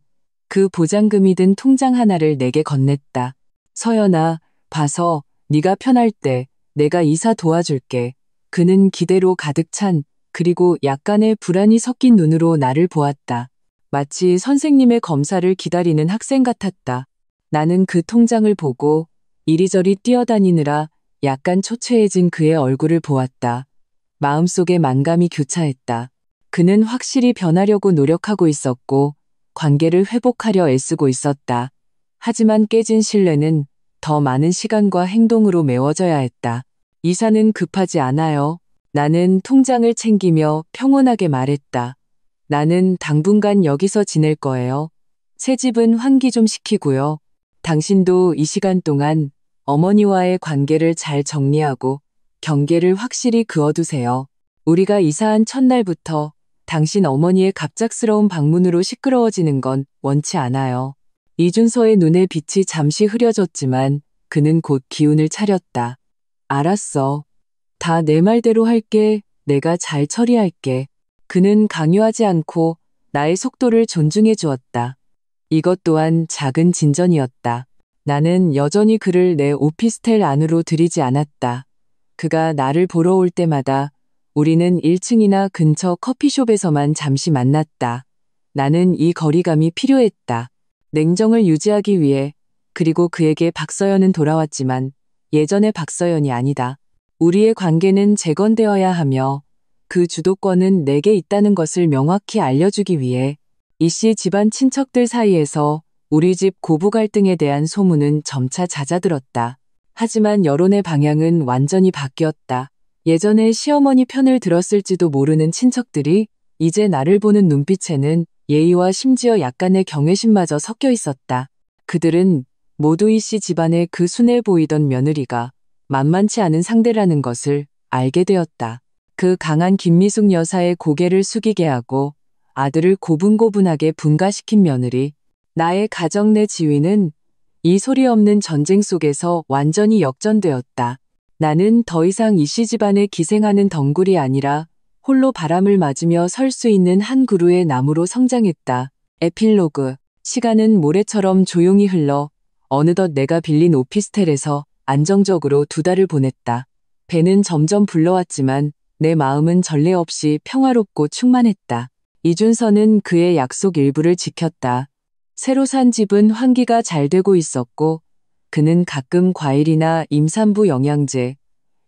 그 보장금이 든 통장 하나를 내게 건넸다. 서연아, 봐서 네가 편할 때 내가 이사 도와줄게. 그는 기대로 가득 찬 그리고 약간의 불안이 섞인 눈으로 나를 보았다. 마치 선생님의 검사를 기다리는 학생 같았다. 나는 그 통장을 보고 이리저리 뛰어다니느라 약간 초췌해진 그의 얼굴을 보았다. 마음속에 만감이 교차했다. 그는 확실히 변하려고 노력하고 있었고 관계를 회복하려 애쓰고 있었다. 하지만 깨진 신뢰는 더 많은 시간과 행동으로 메워져야 했다. 이사는 급하지 않아요. 나는 통장을 챙기며 평온하게 말했다. 나는 당분간 여기서 지낼 거예요. 새 집은 환기 좀 시키고요. 당신도 이 시간 동안 어머니와의 관계를 잘 정리하고 경계를 확실히 그어두세요. 우리가 이사한 첫날부터 당신 어머니의 갑작스러운 방문으로 시끄러워지는 건 원치 않아요. 이준서의 눈에 빛이 잠시 흐려졌지만 그는 곧 기운을 차렸다. 알았어. 다 내 말대로 할게. 내가 잘 처리할게. 그는 강요하지 않고 나의 속도를 존중해 주었다. 이것 또한 작은 진전이었다. 나는 여전히 그를 내 오피스텔 안으로 들이지 않았다. 그가 나를 보러 올 때마다 우리는 1층이나 근처 커피숍에서만 잠시 만났다. 나는 이 거리감이 필요했다. 냉정을 유지하기 위해. 그리고 그에게 박서연은 돌아왔지만 예전의 박서연이 아니다. 우리의 관계는 재건되어야 하며 그 주도권은 내게 있다는 것을 명확히 알려주기 위해. 이씨 집안 친척들 사이에서 우리 집 고부 갈등에 대한 소문은 점차 잦아들었다. 하지만 여론의 방향은 완전히 바뀌었다. 예전에 시어머니 편을 들었을지도 모르는 친척들이 이제 나를 보는 눈빛에는 예의와 심지어 약간의 경외심마저 섞여 있었다. 그들은 모두 이씨 집안의 그 순해 보이던 며느리가 만만치 않은 상대라는 것을 알게 되었다. 그 강한 김미숙 여사의 고개를 숙이게 하고 아들을 고분고분하게 분가시킨 며느리. 나의 가정 내 지위는 이 소리 없는 전쟁 속에서 완전히 역전되었다. 나는 더 이상 이씨 집안에 기생하는 덩굴이 아니라 홀로 바람을 맞으며 설 수 있는 한 그루의 나무로 성장했다. 에필로그. 시간은 모래처럼 조용히 흘러 어느덧 내가 빌린 오피스텔에서 안정적으로 2달을 보냈다. 배는 점점 불러왔지만 내 마음은 전례 없이 평화롭고 충만했다. 이준서는 그의 약속 일부를 지켰다. 새로 산 집은 환기가 잘 되고 있었고 그는 가끔 과일이나 임산부 영양제,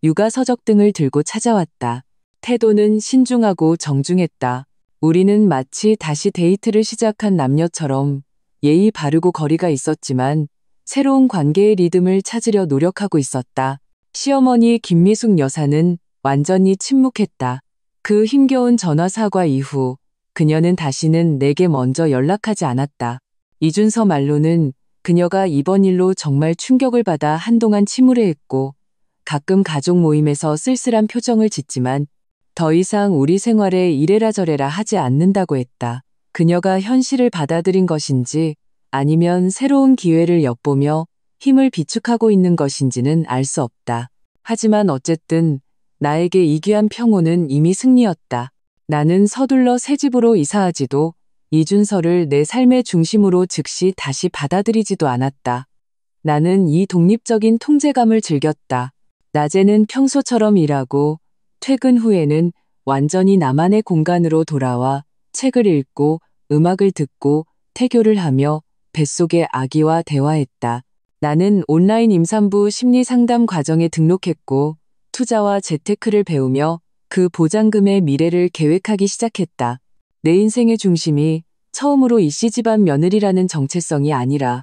육아 서적 등을 들고 찾아왔다. 태도는 신중하고 정중했다. 우리는 마치 다시 데이트를 시작한 남녀처럼 예의 바르고 거리가 있었지만 새로운 관계의 리듬을 찾으려 노력하고 있었다. 시어머니 김미숙 여사는 완전히 침묵했다. 그 힘겨운 전화 사과 이후 그녀는 다시는 내게 먼저 연락하지 않았다. 이준서 말로는 그녀가 이번 일로 정말 충격을 받아 한동안 침울해했고 가끔 가족 모임에서 쓸쓸한 표정을 짓지만 더 이상 우리 생활에 이래라 저래라 하지 않는다고 했다. 그녀가 현실을 받아들인 것인지 아니면 새로운 기회를 엿보며 힘을 비축하고 있는 것인지는 알 수 없다. 하지만 어쨌든 나에게 이 귀한 평온은 이미 승리였다. 나는 서둘러 새 집으로 이사하지도 이준서를 내 삶의 중심으로 즉시 다시 받아들이지도 않았다. 나는 이 독립적인 통제감을 즐겼다. 낮에는 평소처럼 일하고 퇴근 후에는 완전히 나만의 공간으로 돌아와 책을 읽고 음악을 듣고 태교를 하며 뱃속의 아기와 대화했다. 나는 온라인 임산부 심리 상담 과정에 등록했고 투자와 재테크를 배우며 그 보장금의 미래를 계획하기 시작했다. 내 인생의 중심이 처음으로 이씨 집안 며느리라는 정체성이 아니라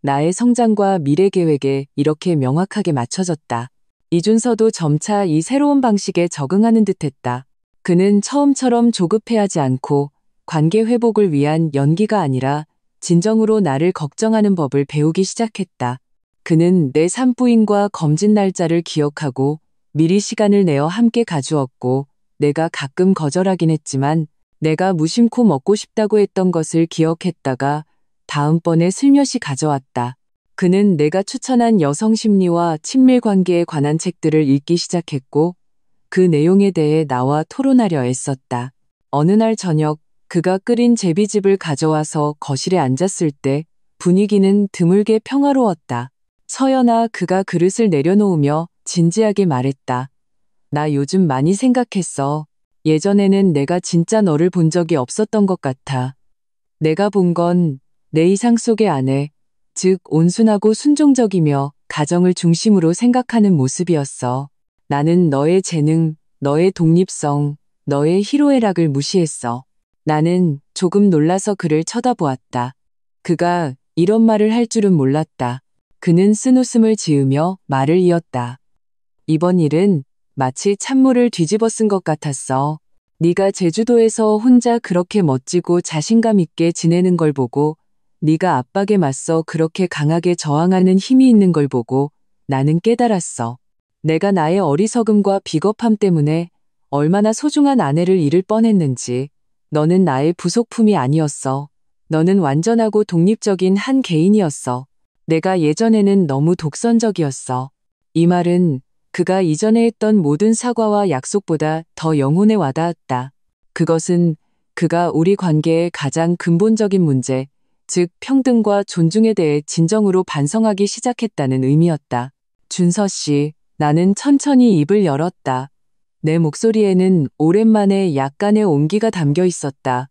나의 성장과 미래 계획에 이렇게 명확하게 맞춰졌다. 이준서도 점차 이 새로운 방식에 적응하는 듯했다. 그는 처음처럼 조급해하지 않고 관계 회복을 위한 연기가 아니라 진정으로 나를 걱정하는 법을 배우기 시작했다. 그는 내 산부인과 검진 날짜를 기억하고 미리 시간을 내어 함께 가주었고 내가 가끔 거절하긴 했지만 내가 무심코 먹고 싶다고 했던 것을 기억했다가 다음번에 슬며시 가져왔다. 그는 내가 추천한 여성 심리와 친밀 관계에 관한 책들을 읽기 시작했고 그 내용에 대해 나와 토론하려 애썼다. 어느 날 저녁 그가 끓인 제비즙을 가져와서 거실에 앉았을 때 분위기는 드물게 평화로웠다. 서연아, 그가 그릇을 내려놓으며 진지하게 말했다. 나 요즘 많이 생각했어. 예전에는 내가 진짜 너를 본 적이 없었던 것 같아. 내가 본 건 내 이상 속의 아내, 즉 온순하고 순종적이며 가정을 중심으로 생각하는 모습이었어. 나는 너의 재능, 너의 독립성, 너의 희로애락을 무시했어. 나는 조금 놀라서 그를 쳐다보았다. 그가 이런 말을 할 줄은 몰랐다. 그는 쓴웃음을 지으며 말을 이었다. 이번 일은 마치 찬물을 뒤집어 쓴 것 같았어. 네가 제주도에서 혼자 그렇게 멋지고 자신감 있게 지내는 걸 보고 네가 압박에 맞서 그렇게 강하게 저항하는 힘이 있는 걸 보고 나는 깨달았어. 내가 나의 어리석음과 비겁함 때문에 얼마나 소중한 아내를 잃을 뻔했는지. 너는 나의 부속품이 아니었어. 너는 완전하고 독립적인 한 개인이었어. 내가 예전에는 너무 독선적이었어. 이 말은 그가 이전에 했던 모든 사과와 약속보다 더 영혼에 와닿았다. 그것은 그가 우리 관계의 가장 근본적인 문제, 즉 평등과 존중에 대해 진정으로 반성하기 시작했다는 의미였다. 준서 씨, 나는 천천히 입을 열었다. 내 목소리에는 오랜만에 약간의 온기가 담겨 있었다.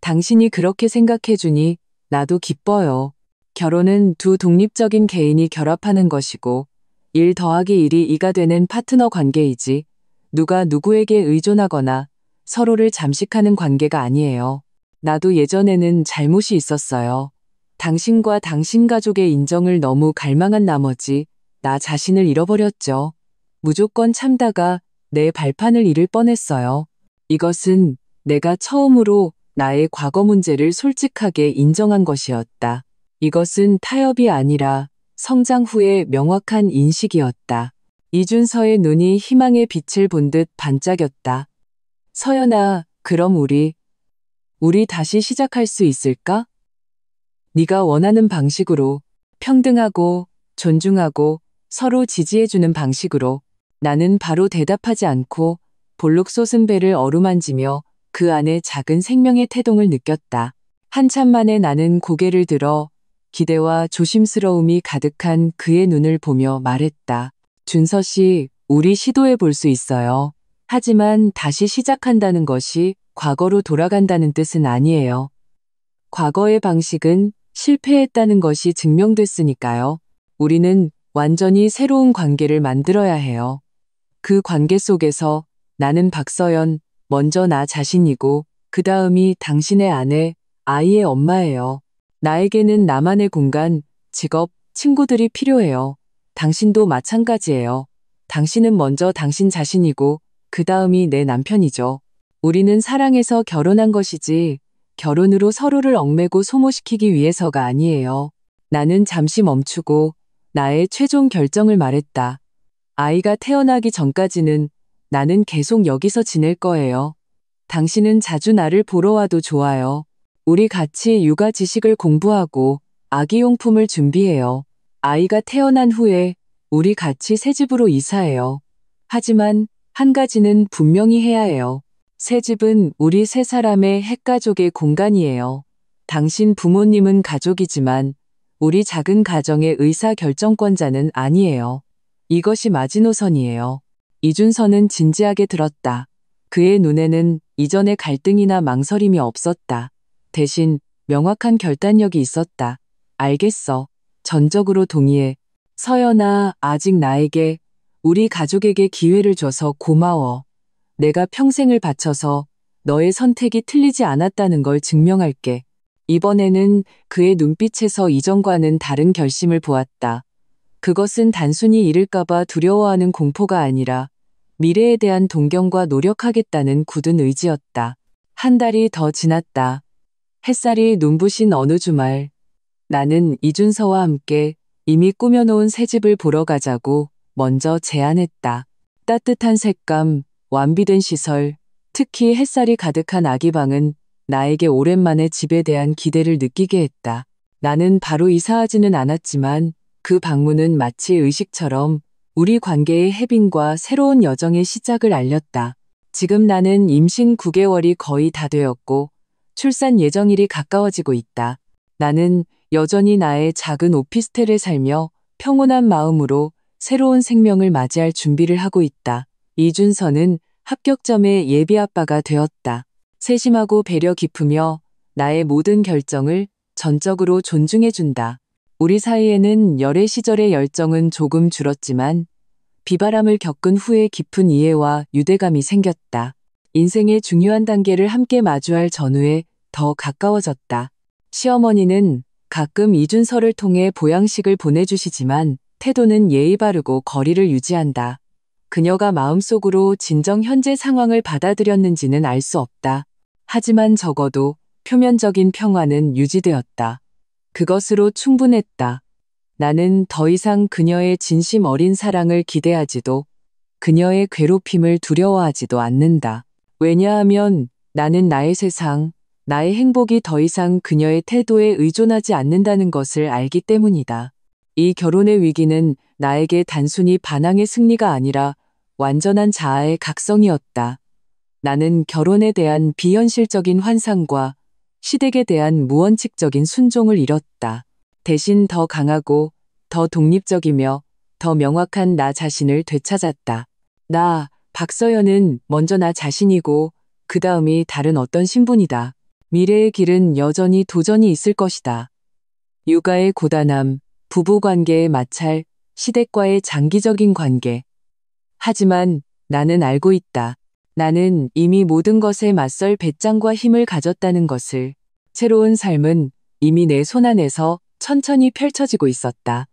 당신이 그렇게 생각해주니 나도 기뻐요. 결혼은 두 독립적인 개인이 결합하는 것이고 1 더하기 1이 2가 되는 파트너 관계이지 누가 누구에게 의존하거나 서로를 잠식하는 관계가 아니에요. 나도 예전에는 잘못이 있었어요. 당신과 당신 가족의 인정을 너무 갈망한 나머지 나 자신을 잃어버렸죠. 무조건 참다가 내 발판을 잃을 뻔했어요. 이것은 내가 처음으로 나의 과거 문제를 솔직하게 인정한 것이었다. 이것은 타협이 아니라 성장 후의 명확한 인식이었다. 이준서의 눈이 희망의 빛을 본 듯 반짝였다. 서연아, 그럼 우리 다시 시작할 수 있을까? 네가 원하는 방식으로, 평등하고 존중하고 서로 지지해주는 방식으로. 나는 바로 대답하지 않고 볼록 솟은 배를 어루만지며 그 안에 작은 생명의 태동을 느꼈다. 한참 만에 나는 고개를 들어 기대와 조심스러움이 가득한 그의 눈을 보며 말했다. 준서 씨, 우리 시도해 볼 수 있어요. 하지만 다시 시작한다는 것이 과거로 돌아간다는 뜻은 아니에요. 과거의 방식은 실패했다는 것이 증명됐으니까요. 우리는 완전히 새로운 관계를 만들어야 해요. 그 관계 속에서 나는 박서연, 먼저 나 자신이고 그 다음이 당신의 아내, 아이의 엄마예요. 나에게는 나만의 공간, 직업, 친구들이 필요해요. 당신도 마찬가지예요. 당신은 먼저 당신 자신이고 그 다음이 내 남편이죠. 우리는 사랑해서 결혼한 것이지 결혼으로 서로를 얽매고 소모시키기 위해서가 아니에요. 나는 잠시 멈추고 나의 최종 결정을 말했다. 아이가 태어나기 전까지는 나는 계속 여기서 지낼 거예요. 당신은 자주 나를 보러 와도 좋아요. 우리 같이 육아 지식을 공부하고 아기용품을 준비해요. 아이가 태어난 후에 우리 같이 새 집으로 이사해요. 하지만 한 가지는 분명히 해야 해요. 새 집은 우리 세 사람의 핵가족의 공간이에요. 당신 부모님은 가족이지만 우리 작은 가정의 의사결정권자는 아니에요. 이것이 마지노선이에요. 이준서는 진지하게 들었다. 그의 눈에는 이전의 갈등이나 망설임이 없었다. 대신 명확한 결단력이 있었다. 알겠어. 전적으로 동의해. 서연아, 아직 나에게, 우리 가족에게 기회를 줘서 고마워. 내가 평생을 바쳐서 너의 선택이 틀리지 않았다는 걸 증명할게. 이번에는 그의 눈빛에서 이전과는 다른 결심을 보았다. 그것은 단순히 잃을까봐 두려워하는 공포가 아니라 미래에 대한 동경과 노력하겠다는 굳은 의지였다. 한 달이 더 지났다. 햇살이 눈부신 어느 주말, 나는 이준서와 함께 이미 꾸며놓은 새 집을 보러 가자고 먼저 제안했다. 따뜻한 색감, 완비된 시설, 특히 햇살이 가득한 아기 방은 나에게 오랜만에 집에 대한 기대를 느끼게 했다. 나는 바로 이사하지는 않았지만 그 방문은 마치 의식처럼 우리 관계의 해빙과 새로운 여정의 시작을 알렸다. 지금 나는 임신 9개월이 거의 다 되었고 출산 예정일이 가까워지고 있다. 나는 여전히 나의 작은 오피스텔에 살며 평온한 마음으로 새로운 생명을 맞이할 준비를 하고 있다. 이준서는 합격점의 예비 아빠가 되었다. 세심하고 배려 깊으며 나의 모든 결정을 전적으로 존중해준다. 우리 사이에는 열애 시절의 열정은 조금 줄었지만 비바람을 겪은 후에 깊은 이해와 유대감이 생겼다. 인생의 중요한 단계를 함께 마주할 전후에 더 가까워졌다. 시어머니는 가끔 이준서를 통해 보양식을 보내주시지만 태도는 예의 바르고 거리를 유지한다. 그녀가 마음속으로 진정 현재 상황을 받아들였는지는 알 수 없다. 하지만 적어도 표면적인 평화는 유지되었다. 그것으로 충분했다. 나는 더 이상 그녀의 진심 어린 사랑을 기대하지도 그녀의 괴롭힘을 두려워하지도 않는다. 왜냐하면 나는 나의 세상, 나의 행복이 더 이상 그녀의 태도에 의존하지 않는다는 것을 알기 때문이다. 이 결혼의 위기는 나에게 단순히 반항의 승리가 아니라 완전한 자아의 각성이었다. 나는 결혼에 대한 비현실적인 환상과 시댁에 대한 무원칙적인 순종을 잃었다. 대신 더 강하고 더 독립적이며 더 명확한 나 자신을 되찾았다. 나, 박서연은 먼저 나 자신이고 그 다음이 다른 어떤 신분이다. 미래의 길은 여전히 도전이 있을 것이다. 육아의 고단함, 부부관계의 마찰, 시댁과의 장기적인 관계. 하지만 나는 알고 있다. 나는 이미 모든 것에 맞설 배짱과 힘을 가졌다는 것을. 새로운 삶은 이미 내 손안에서 천천히 펼쳐지고 있었다.